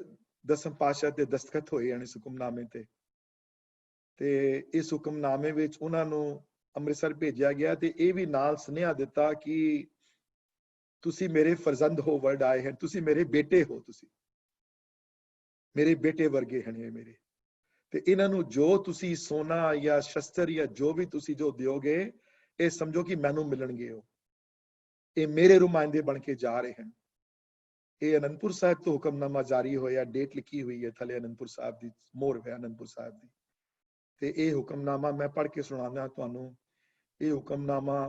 10ਵੇਂ ਪਾਤਸ਼ਾਹ ਦੇ ਦਸਤਖਤ ਹੋਏ ਹਨ ਇਸ ਹੁਕਮਨਾਮੇ ਤੇ ਇਸ ਹੁਕਮਨਾਮੇ ਵਿੱਚ ਉਹਨਾਂ ਨੂੰ ਅੰਮ੍ਰਿਤਸਰ ਭੇਜਿਆ ਗਿਆ ਤੇ ਇਹ ਵੀ ਨਾਲ ਸੁਨੇਹਾ ਦਿੱਤਾ ਕਿ ਤੁਸੀਂ ਮੇਰੇ ਫਰਜ਼ੰਦ ਹੋ, ਵਰਡ ਆਏ ਹਨ, ਤੁਸੀਂ ਮੇਰੇ ਬੇਟੇ ਹੋ, ਤੁਸੀਂ ਮੇਰੇ ਬੇਟੇ ਵਰਗੇ ਹਨ ਇਹ ਮੇਰੇ, ਤੇ ਇਹਨਾਂ ਨੂੰ ਜੋ ਤੁਸੀਂ ਸੋਨਾ ਜਾਂ ਸ਼ਸਤਰ ਜਾਂ ਜੋ ਵੀ ਤੁਸੀਂ ਜੋ ਦਿਓਗੇ ਇਹ ਸਮਝੋ ਕਿ ਮੈਨੂੰ ਮਿਲਣਗੇ, ਉਹ ਇਹ ਮੇਰੇ ਨੁਮਾਇੰਦੇ ਬਣ ਕੇ ਜਾ ਰਹੇ ਹਨ। ਇਹ ਅਨੰਦਪੁਰ ਸਾਹਿਬ ਤੋਂ ਹੁਕਮਨਾਮਾ ਜਾਰੀ ਹੋਇਆ, ਡੇਟ ਲਿਖੀ ਹੋਈ ਹੈ ਥੱਲੇ ਅਨੰਦਪੁਰ ਸਾਹਿਬ ਦੀ, ਮੋਹਰ ਹੈ ਅਨੰਦਪੁਰ ਸਾਹਿਬ ਦੀ। ਤੇ ਇਹ ਹੁਕਮਨਾਮਾ ਮੈਂ ਪੜ੍ਹ ਕੇ ਸੁਣਾਉਂਦਾ ਤੁਹਾਨੂੰ। ਇਹ ਹੁਕਮਨਾਮਾ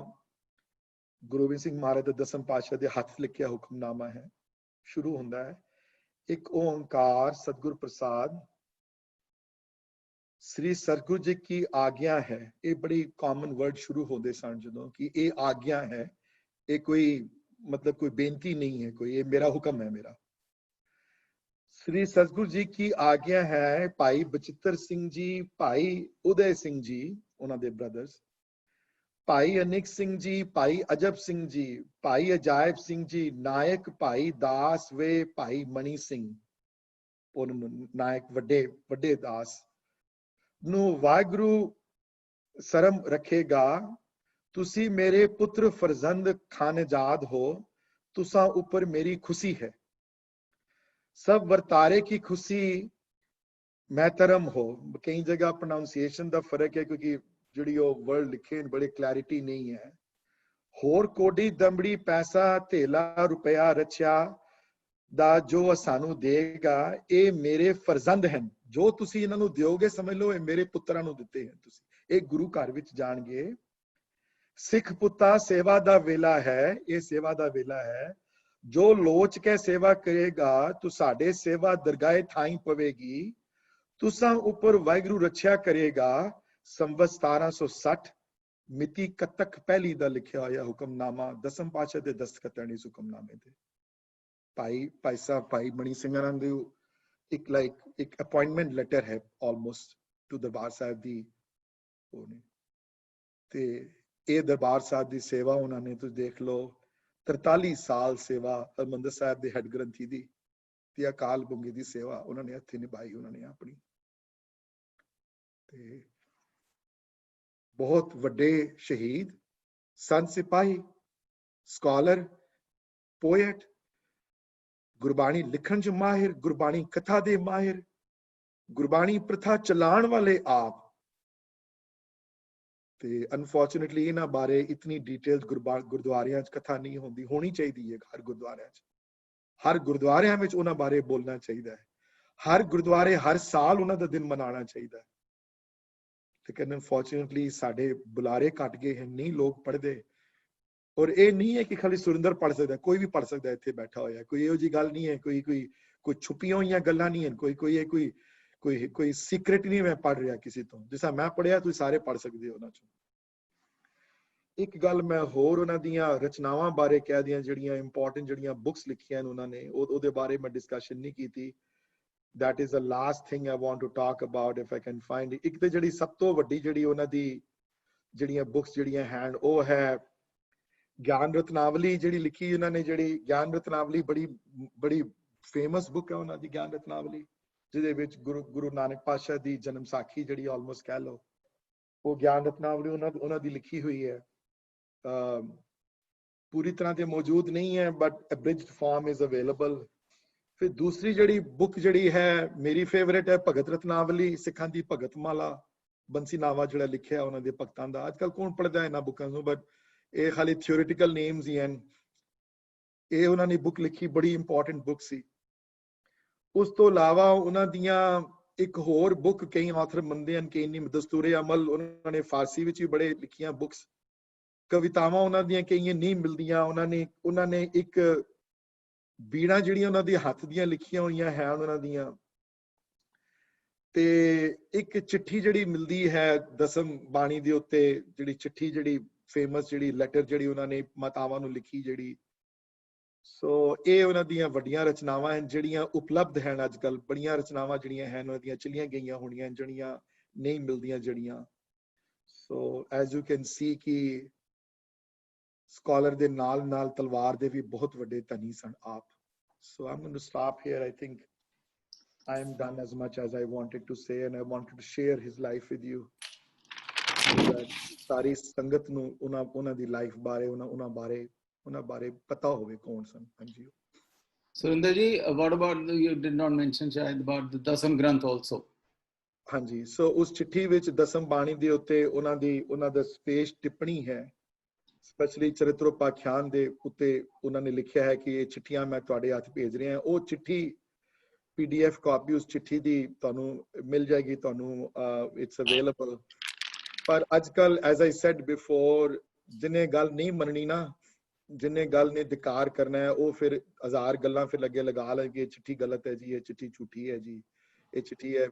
ਗੁਰੂ ਗੋਬਿੰਦ ਸਿੰਘ ਮਹਾਰਾਜ ਦੇ 10ਵੇਂ ਪਾਤਸ਼ਾਹ ਦੇ ਹੱਥ ਲਿਖਿਆ ਹੁਕਮਨਾਮਾ ਹੈ। ਸ਼ੁਰੂ ਹੁੰਦਾ ਹੈ, ਇੱਕ ਓंकार सतगुरु प्रसाद श्री सतगुरु जी की आज्ञा है। ये बड़ी कॉमन वर्ड शुरू होते सन जो कि ये आज्ञा है, ये कोई मतलब कोई बेनती नहीं है, कोई ये मेरा हुक्म है मेरा। श्री सतगुरु जी की आज्ञा है भाई बचित्र सिंह जी, भाई उदय सिंह जी उन्होंने दे ब्रदर्स, भाई अनिक सिंह जी, भाई अजब सिंह जी, भाई अजायब सिंह जी, नायक भाई दास वे भाई मणि सिंह, नायक वड्डे वड्डे दास ਨੂੰ ਵਾਹਿਗੁਰੂ ਸ਼ਰਮ ਰੱਖੇਗਾ। ਤੁਸੀਂ ਮੇਰੇ ਪੁੱਤਰ ਫਰਜ਼ੰਦ ਖਾਨਜਾਦ ਹੋ, ਤੁਸਾਂ ਉੱਪਰ ਮੇਰੀ ਖੁਸ਼ੀ ਹੈ। ਸਭ ਵਰਤਾਰੇ ਕੀ ਖੁਸ਼ੀ ਮਹਿਤਰਮ ਹੋ। ਕਈ ਜਗ੍ਹਾ ਪ੍ਰੋਨਾਂਸੀਏਸ਼ਨ ਦਾ ਫਰਕ ਹੈ ਕਿਉਂਕਿ ਜਿਹੜੀ ਉਹ ਵਰਡ ਲਿਖੇ ਬੜੇ ਕਲੈਰਿਟੀ ਨਹੀਂ ਹੈ। ਹੋਰ ਕੋਡੀ ਦੰਬੜੀ ਪੈਸਾ ਧੇਲਾ ਰੁਪਇਆ ਰਚਿਆ ਦਾ ਜੋ ਸਾਨੂੰ ਦੇਗਾ, ਇਹ ਮੇਰੇ ਫਰਜ਼ੰਦ ਹਨ। ਜੋ ਤੁਸੀਂ ਇਹਨਾਂ ਨੂੰ ਦਿਓਗੇ ਸਮਝ ਲਓ ਇਹ ਮੇਰੇ ਪੁੱਤਰਾਂ ਨੂੰ ਦਿੱਤੇ ਹਨ ਤੁਸੀਂ। ਇਹ ਗੁਰੂ ਘਰ ਵਿੱਚ ਜਾਣਗੇ। ਸਿੱਖ ਪੁੱਤਾ ਸੇਵਾ ਦਾ ਵੇਲਾ ਹੈ, ਇਹ ਸੇਵਾ ਦਾ ਵੇਲਾ ਹੈ। ਜੋ ਲੋਚ ਕੇ ਸੇਵਾ ਕਰੇਗਾ ਤੂੰ ਸਾਡੇ ਸੇਵਾ ਦਰਗਾਹ ਥਾਈ ਪਵੇਗੀ। ਤੁਸਾਂ ਉੱਪਰ ਵਾਹਿਗੁਰੂ ਰੱਖਿਆ ਕਰੇਗਾ। ਸੰਵਤ 1760 ਮਿਤੀ ਕੱਤਕ ਪਹਿਲੀ ਦਾ ਲਿਖਿਆ ਹੋਇਆ ਹੁਕਮਨਾਮਾ 10ਵੇਂ ਪਾਤਸ਼ਾਹ ਦੇ ਦਸਤਖਤ ਹਨ ਇਸ ਹੁਕਮਨਾਮੇ ਤੇ। ਭਾਈ ਸਾਹਿਬ ਭਾਈ ਮਣੀ ਸਿੰਘ ਆਨੰਦ ਦੇ ਇੱਕ ਅਪਾਇੰਟਮੈਂਟ ਲੈਟਰ ਹੈ ਆਲਮੋਸਟ ਟੂ ਦਰਬਾਰ ਸਾਹਿਬ ਦੀ ਉਹਨੇ, ਤੇ ਇਹ ਦਰਬਾਰ ਸਾਹਿਬ ਦੀ ਸੇਵਾ ਉਹਨਾਂ ਨੇ ਤੁਸੀਂ ਦੇਖ ਲਓ 43 ਸਾਲ ਸੇਵਾ ਹਰਿਮੰਦਰ ਸਾਹਿਬ ਦੇ ਹੈਡ ਗ੍ਰੰਥੀ ਦੀ ਤੇ ਅਕਾਲ ਬੁੰਗੀ ਦੀ ਸੇਵਾ ਉਹਨਾਂ ਨੇ ਹੱਥੀਂ ਨਿਭਾਈ ਉਹਨਾਂ ਨੇ ਆਪਣੀ। ਤੇ ਬਹੁਤ ਵੱਡੇ ਸ਼ਹੀਦ, ਸੰਤ ਸਿਪਾਹੀ, ਸਕਾਲਰ, ਪੋਇਟ, ਗੁਰਬਾਣੀ ਲਿਖਣ ਚ ਮਾਹਿਰ, ਗੁਰਬਾਣੀ ਕਥਾ ਦੇ ਮਾਹਿਰ, ਗੁਰਬਾਣੀ ਪ੍ਰਥਾ ਚਲਾਉਣ ਵਾਲੇ ਆਪ। ਤੇ ਅਨਫੋਰਚੂਨੇਟਲੀ ਇਹਨਾਂ ਬਾਰੇ ਇਤਨੀ ਡਿਟੇਲਡ ਗੁਰਦੁਆਰਿਆਂ ਚ ਕਥਾ ਨਹੀਂ ਹੁੰਦੀ, ਹੋਣੀ ਚਾਹੀਦੀ ਹੈ ਹਰ ਗੁਰਦੁਆਰਿਆਂ ਚ। ਹਰ ਗੁਰਦੁਆਰਿਆਂ ਵਿੱਚ ਉਹਨਾਂ ਬਾਰੇ ਬੋਲਣਾ ਚਾਹੀਦਾ ਹੈ। ਹਰ ਗੁਰਦੁਆਰੇ ਹਰ ਸਾਲ ਉਹਨਾਂ ਦਾ ਦਿਨ ਮਨਾਉਣਾ ਚਾਹੀਦਾ ਹੈ। ਲੇਕਿਨ ਅਨਫੋਰਚੂਨੇਟਲੀ ਸਾਡੇ ਬੁਲਾਰੇ ਘਟ ਗਏ ਹਨ, ਨਹੀਂ ਲੋਕ ਪੜ੍ਹਦੇ। ਔਰ ਇਹ ਨਹੀਂ ਹੈ ਕਿ ਖਾਲੀ ਸੁਰਿੰਦਰ ਪੜ੍ਹ ਸਕਦਾ, ਕੋਈ ਵੀ ਪੜ੍ਹ ਸਕਦਾ ਇੱਥੇ ਬੈਠਾ ਹੋਇਆ। ਕੋਈ ਇਹੋ ਜਿਹੀ ਗੱਲ ਨਹੀਂ ਹੈ, ਕੋਈ ਛੁਪੀਆਂ ਹੋਈਆਂ ਗੱਲਾਂ ਨਹੀਂ ਹਨ, ਕੋਈ ਸੀਕ੍ਰੇਟ ਨਹੀਂ ਮੈਂ ਪੜ੍ਹ ਰਿਹਾ ਕਿਸੇ ਤੋਂ। ਜਿਸ ਤਰ੍ਹਾਂ ਮੈਂ ਪੜ੍ਹਿਆ ਤੁਸੀਂ ਸਾਰੇ ਪੜ੍ਹ ਸਕਦੇ ਹੋ ਉਹਨਾਂ ਚੋਂ। ਇੱਕ ਗੱਲ ਮੈਂ ਹੋਰ ਉਹਨਾਂ ਦੀਆਂ ਰਚਨਾਵਾਂ ਬਾਰੇ ਕਹਿ ਦਿਆਂ ਜਿਹੜੀਆਂ ਇੰਪੋਰਟੈਂਟ ਜਿਹੜੀਆਂ ਬੁੱਕਸ ਲਿਖੀਆਂ ਨੇ ਉਹਨਾਂ ਨੇ ਉਹਦੇ ਬਾਰੇ ਮੈਂ ਡਿਸਕਸ਼ਨ ਨਹੀਂ ਕੀਤੀ। that is the last thing I want to talk about if I can find it। ਇੱਕ ਤੇ ਜਿਹੜੀ ਸਭ ਤੋਂ ਵੱਡੀ ਜਿਹੜੀ ਉਹਨਾਂ ਦੀ ਜਿਹੜੀਆਂ ਬੁੱਕਸ ਜਿਹੜੀਆਂ ਹਨ ਉਹ ਹੈ ਗਿਆਨ ਰਤਨਾਵਲੀ ਜਿਹੜੀ ਲਿਖੀ ਉਹਨਾਂ ਨੇ। ਜਿਹੜੀ ਗਿਆਨ ਰਤਨਾਵਲੀ ਬੜੀ ਫੇਮਸ ਬੁੱਕ ਹੈ ਉਹਨਾਂ ਦੀ ਗਿਆਨ ਰਤਨਾਵਲੀ, ਜਿਹਦੇ ਵਿੱਚ ਗੁਰੂ ਨਾਨਕ ਪਾਤਸ਼ਾਹ ਦੀ ਜਨਮ ਸਾਖੀ ਜਿਹੜੀ ਆਲਮੋਸਟ ਕਹਿ ਲਓ ਉਹ ਗਿਆਨ ਰਤਨਾਵਲੀ ਉਹਨਾਂ ਦੀ ਲਿਖੀ ਹੋਈ ਹੈ। ਪੂਰੀ ਤਰ੍ਹਾਂ ਤੇ ਮੌਜੂਦ ਨਹੀਂ ਹੈ but abridged form is available। ਫਿਰ ਦੂਸਰੀ ਜਿਹੜੀ ਬੁੱਕ ਜਿਹੜੀ ਹੈ ਮੇਰੀ ਫੇਵਰੇਟ ਹੈ ਭਗਤ ਰਤਨਾਵਲੀ, ਸਿੱਖਾਂ ਦੀ ਭਗਤ ਮਾਲਾ, ਬੰਸੀ ਨਾਵਾ ਜਿਹੜਾ ਲਿਖਿਆ ਉਹਨਾਂ ਦੇ ਭਗਤਾਂ ਦਾ। ਅੱਜ ਕੱਲ ਕੌਣ ਪੜ੍ਹਦਾ ਇਹਨਾਂ ਬੁੱਕਾਂ ਨੂੰ, ਬਟ ਇਹ ਖਾਲੀ ਥਿਓਰੀਟੀਕਲ ਨੇਮਸ ਹੀ ਹਨ। ਇਹ ਉਹਨਾਂ ਨੇ ਬੁੱਕ ਲਿਖੀ, ਬੜੀ ਇੰਪੋਰਟੈਂਟ ਬੁੱਕ ਸੀ। ਉਸ ਤੋਂ ਇਲਾਵਾ ਉਹਨਾਂ ਦੀਆਂ ਇੱਕ ਹੋਰ ਬੁੱਕ ਕਈ ਆਥਰ ਮੰਨਦੇ ਹਨ ਕਿ ਨਹੀਂ, ਦਸਤੂਰੇ ਅਮਲ, ਉਹਨਾਂ ਨੇ ਫਾਰਸੀ ਵਿੱਚ ਵੀ ਬੜੇ ਲਿਖੀਆਂ ਬੁੱਕਸ। ਕਵਿਤਾਵਾਂ ਉਹਨਾਂ ਦੀਆਂ ਕਈਆਂ ਨਹੀਂ ਮਿਲਦੀਆਂ। ਉਹਨਾਂ ਨੇ ਇੱਕ ਬੀੜਾਂ ਜਿਹੜੀਆਂ ਉਹਨਾਂ ਦੇ ਹੱਥ ਦੀਆਂ ਲਿਖੀਆਂ ਹੋਈਆਂ ਹੈ ਉਹਨਾਂ ਦੀਆਂ, ਤੇ ਇੱਕ ਚਿੱਠੀ ਜਿਹੜੀ ਮਿਲਦੀ ਹੈ ਦਸਮ ਬਾਣੀ ਦੇ ਉੱਤੇ, ਜਿਹੜੀ ਚਿੱਠੀ ਜਿਹੜੀ ਫੇਮਸ ਜਿਹੜੀ ਲੈਟਰ ਜਿਹੜੀ ਉਹਨਾਂ ਨੇ ਮਾਤਾਵਾਂ ਨੂੰ ਲਿਖੀ ਜਿਹੜੀ। ਸੋ ਇਹ ਉਹਨਾਂ ਦੀਆਂ ਵੱਡੀਆਂ ਰਚਨਾਵਾਂ ਹਨ ਜਿਹੜੀਆਂ ਉਪਲਬਧ ਹਨ ਅੱਜ ਕੱਲ। ਬੜੀਆਂ ਰਚਨਾਵਾਂ ਜਿਹੜੀਆਂ ਹਨ ਉਹਨਾਂ ਦੀਆਂ ਚਲੀਆਂ ਗਈਆਂ ਹੋਣੀਆਂ ਜਿਹੜੀਆਂ ਨਹੀਂ ਮਿਲਦੀਆਂ ਜਿਹੜੀਆਂ। So as you can see ਕਿ ਸਕਾਲਰ ਦੇ ਨਾਲ ਤਲਵਾਰ ਦੇ ਵੀ ਬਹੁਤ ਵੱਡੇ ਧਨੀ ਸਨ ਆਪ। So I'm going to stop here. I think I am done as much as I wanted to say, and I wanted to share his life with you। ਸਾਰੀ ਸੰਗਤ ਨੂੰ ਉਹਨਾਂ ਦੀ ਲਾਈਫ ਬਾਰੇ ਉਹਨਾਂ ਬਾਰੇ ਪਤਾ ਹੋਵੇ ਕੌਣ ਸਨ। ਹਾਂਜੀ Surinder ji, what about you did not mention shayad about the Dasam Granth also? ਹਾਂਜੀ, ਸੋ ਉਸ ਚਿੱਠੀ ਵਿੱਚ ਦਸਮ ਬਾਣੀ ਦੇ ਉੱਤੇ ਉਹਨਾਂ ਦਾ ਸਪੇਸ਼ ਟਿੱਪਣੀ ਹੈ, ਸਪੈਸ਼ਲੀ ਚਰਿਤਰੋਪਾਖਿਆਨ ਦੇ ਉੱਤੇ ਉਹਨਾਂ ਨੇ ਲਿਖਿਆ ਹੈ ਕਿ ਇਹ ਚਿੱਠੀਆਂ ਮੈਂ ਤੁਹਾਡੇ ਹੱਥ ਭੇਜ ਰਿਹਾ। ਉਹ ਚਿੱਠੀ PDF ਕਾਪੀ ਉਸ ਚਿੱਠੀ ਦੀ ਤੁਹਾਨੂੰ ਮਿਲ ਜਾਏਗੀ, ਤੁਹਾਨੂੰ ਇਟਸ ਅਵੇਲੇਬਲ। ਪਰ ਅੱਜ ਕੱਲ ਐਜ਼ ਆਈ ਸੈਡ ਬਿਫੋਰ, ਜਿਹਨੇ ਗੱਲ ਨਹੀਂ ਮੰਨਣੀ ਨਾ, ਜਿਹਨੇ ਗੱਲ ਨੇ धिकार ਕਰਨਾ ਹੈ, ਉਹ ਫਿਰ 1000 ਗੱਲਾਂ ਫਿਰ ਲੱਗੇ ਲਗਾ ਲੈਣਗੇ, ਇਹ ਚਿੱਠੀ ਗਲਤ ਹੈ ਜੀ, ਇਹ ਚਿੱਠੀ ਝੂਠੀ ਹੈ ਜੀ, ਇਹ ਚਿੱਠੀ ਹੈ।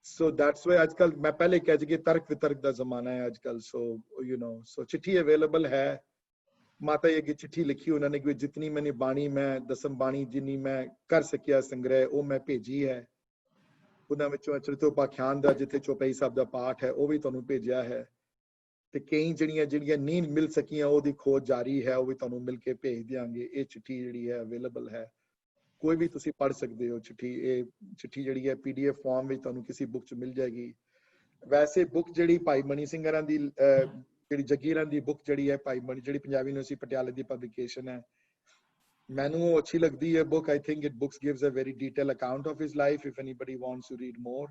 So that's why ਅੱਜ ਕੱਲ ਮੈਂ ਪਹਿਲੇ ਕਹਿ ਜੀ ਕਿ ਤਰਕ ਵਿਤਰਕ ਦਾ ਜ਼ਮਾਨਾ ਹੈ ਅੱਜ ਕੱਲ। ਸੋ ਚਿੱਠੀ ਅਵੇਲੇਬਲ ਹੈ। ਮਾਤਾ ਜੀ ਅੱਗੇ ਚਿੱਠੀ ਲਿਖੀ ਉਹਨਾਂ ਨੇ ਕਿ ਜਿਤਨੀ ਮੈंने ਬਾਣੀ, ਮੈਂ ਦਸਮ ਬਾਣੀ ਜਿੰਨੀ ਮੈਂ ਕਰ ਸਕਿਆ ਸੰਗ੍ਰਹਿ ਉਹ ਮੈਂ ਭੇਜੀ ਹੈ। ਉਹਨਾਂ ਵਿੱਚੋਂ ਚਰਿਤਰੋਪਾਖਿਆਨ ਦਾ ਜਿੱਥੇ ਚੌਪਈ ਸਾਹਿਬ ਦਾ ਪਾਠ ਹੈ ਉਹ ਵੀ ਤੁਹਾਨੂੰ ਭੇਜਿਆ ਹੈ, ਤੇ ਕਈ ਜਿਹੜੀਆਂ ਨਹੀਂ ਮਿਲ ਸਕੀਆਂ ਉਹਦੀ ਖੋਜ ਜਾਰੀ ਹੈ, ਉਹ ਵੀ ਤੁਹਾਨੂੰ ਮਿਲ ਕੇ ਭੇਜ ਦਿਆਂਗੇ। ਇਹ ਚਿੱਠੀ ਜਿਹੜੀ ਹੈ ਅਵੇਲੇਬਲ ਹੈ, ਕੋਈ ਵੀ ਤੁਸੀਂ ਪੜ੍ਹ ਸਕਦੇ ਹੋ ਚਿੱਠੀ। ਇਹ ਚਿੱਠੀ ਜਿਹੜੀ ਹੈ PDF ਫਾਰਮ ਵਿੱਚ ਤੁਹਾਨੂੰ ਕਿਸੇ ਬੁੱਕ 'ਚ ਮਿਲ ਜਾਏਗੀ। ਵੈਸੇ ਬੁੱਕ ਜਿਹੜੀ ਭਾਈ ਮਨੀ ਸਿੰਘ ਹਰਾਂ ਦੀ ਜਿਹੜੀ ਜੱਗੀ ਹਰਾਂ ਦੀ ਬੁੱਕ ਜਿਹੜੀ ਹੈ ਭਾਈ ਮਨੀ, ਜਿਹੜੀ ਪੰਜਾਬੀ ਯੂਨੀਵਰਸਿਟੀ ਪਟਿਆਲੇ ਦੀ ਪਬਲੀਕੇਸ਼ਨ ਹੈ, ਮੈਨੂੰ ਉਹ ਅੱਛੀ ਲੱਗਦੀ ਹੈ book. I think it books gives a very detailed account of his life if anybody wants to read more।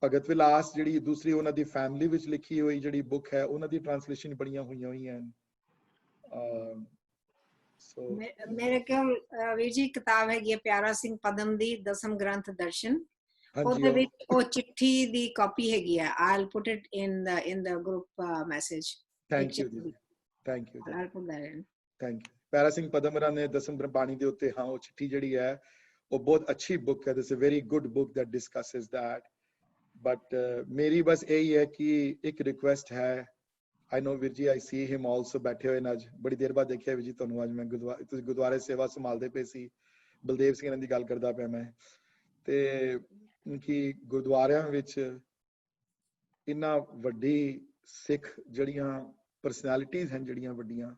ਭਗਤ ਵਿਲਾਸ ਜਿਹੜੀ ਦੂਸਰੀ ਉਹਨਾਂ ਦੀ ਫੈਮਿਲੀ ਵਿੱਚ ਲਿਖੀ ਹੋਈ ਜਿਹੜੀ ਬੁੱਕ ਹੈ, ਉਹਨਾਂ ਦੀ ਟ੍ਰਾਂਸਲੇਸ਼ਨ ਬਣੀਆਂ ਹੋਈਆਂ ਹਨ। ਮੇਰੇ ਕੋਲ ਵੀਰ ਜੀ ਕਿਤਾਬ ਹੈਗੀ ਹੈ ਪਿਆਰਾ ਸਿੰਘ ਪਦਮ ਦੀ ਦਸਮ ਗ੍ਰੰਥ ਦਰਸ਼ਨ। ਉਹਦੇ ਵਿੱਚ ਉਹ ਚਿੱਠੀ ਦੀ ਕਾਪੀ ਹੈਗੀ ਹੈ। I'll put it in the group message। Thank you ਜੀ, thank you। I'll put that in। Thank you। ਪਿਆਰਾ ਸਿੰਘ ਪਦਮ ਹਰਾਂ ਨੇ ਦਸਮ ਬਾਣੀ ਦੇ ਉੱਤੇ ਹਾਂ ਉਹ ਚਿੱਠੀ ਜਿਹੜੀ ਹੈ ਉਹ ਬਹੁਤ ਅੱਛੀ ਬੁੱਕ ਹੈ। This is a very good book that discusses that। But ਮੇਰੀ ਬਸ ਇਹੀ ਹੈ ਕਿ ਇੱਕ ਰਿਕੁਐਸਟ ਹੈ। I know ਵੀਰ ਜੀ, I see him also ਬੈਠੇ ਹੋਏ ਨੇ ਅੱਜ, ਬੜੀ ਦੇਰ ਬਾਅਦ ਦੇਖਿਆ ਵੀਰ ਜੀ ਤੁਹਾਨੂੰ ਅੱਜ ਮੈਂ ਤੁਸੀਂ ਗੁਰਦੁਆਰੇ ਸੇਵਾ ਸੰਭਾਲਦੇ ਪਏ ਸੀ। ਬਲਦੇਵ ਸਿੰਘ ਦੀ ਗੱਲ ਕਰਦਾ ਪਿਆ ਮੈਂ, ਤੇ ਕਿ ਗੁਰਦੁਆਰਿਆਂ ਵਿੱਚ ਇੰਨਾ ਵੱਡੀ ਸਿੱਖ ਜਿਹੜੀਆਂ ਪਰਸਨੈਲਿਟੀਜ਼ ਹਨ ਜਿਹੜੀਆਂ ਵੱਡੀਆਂ,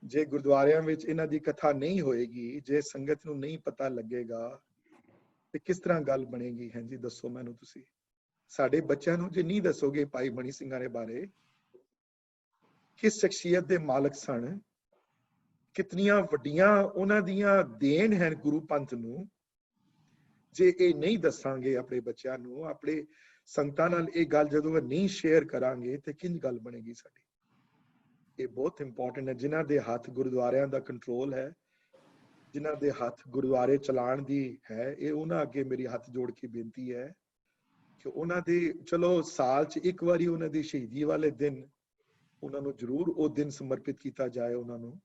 ਜੇ ਗੁਰਦੁਆਰਿਆਂ ਵਿੱਚ ਇਹਨਾਂ ਦੀ ਕਥਾ ਨਹੀਂ ਹੋਏਗੀ, ਜੇ ਸੰਗਤ ਨੂੰ ਨਹੀਂ ਪਤਾ ਲੱਗੇਗਾ ਤੇ ਕਿਸ ਤਰ੍ਹਾਂ ਗੱਲ ਬਣੇਗੀ? ਹਾਂਜੀ ਦੱਸੋ ਮੈਨੂੰ ਤੁਸੀਂ। ਸਾਡੇ ਬੱਚਿਆਂ ਨੂੰ ਜੇ ਨਹੀਂ ਦੱਸੋਗੇ ਭਾਈ ਮਨੀ ਸਿੰਘਾਂ ਦੇ ਬਾਰੇ, ਕਿਸ ਸ਼ਖਸੀਅਤ ਦੇ ਮਾਲਕ ਸਨ, ਕਿਤਨੀਆਂ ਵੱਡੀਆਂ ਉਹਨਾਂ ਦੀਆਂ ਦੇਣ ਹਨ ਗੁਰੂ ਪੰਥ ਨੂੰ, ਜੇ ਇਹ ਨਹੀਂ ਦੱਸਾਂਗੇ ਆਪਣੇ ਬੱਚਿਆਂ ਨੂੰ, ਆਪਣੇ ਸੰਗਤਾਂ ਨਾਲ ਇਹ ਗੱਲ ਜਦੋਂ ਨਹੀਂ ਸ਼ੇਅਰ ਕਰਾਂਗੇ ਤੇ ਕਿੰਝ ਗੱਲ ਬਣੇਗੀ ਸਾਡੀ? ਇਹ ਬਹੁਤ ਇੰਪੋਰਟੈਂਟ ਹੈ। ਜਿਨ੍ਹਾਂ ਦੇ ਹੱਥ ਗੁਰਦੁਆਰਿਆਂ ਦਾ ਕੰਟਰੋਲ ਹੈ, ਜਿਨ੍ਹਾਂ ਦੇ ਹੱਥ ਗੁਰਦੁਆਰੇ ਚਲਾਉਣ ਦੀ ਹੈ, ਇਹ ਉਹਨਾਂ ਅੱਗੇ ਮੇਰੀ ਹੱਥ ਜੋੜ ਕੇ ਬੇਨਤੀ ਹੈ ਕਿ ਉਹਨਾਂ ਦੇ ਚਲੋ ਸਾਲ 'ਚ ਇੱਕ ਵਾਰੀ ਉਹਨਾਂ ਦੀ ਸ਼ਹੀਦੀ ਵਾਲੇ ਦਿਨ ਉਹਨਾਂ ਨੂੰ ਜ਼ਰੂਰ ਉਹ ਦਿਨ ਸਮਰਪਿਤ ਕੀਤਾ ਜਾਏ ਉਹਨਾਂ ਨੂੰ,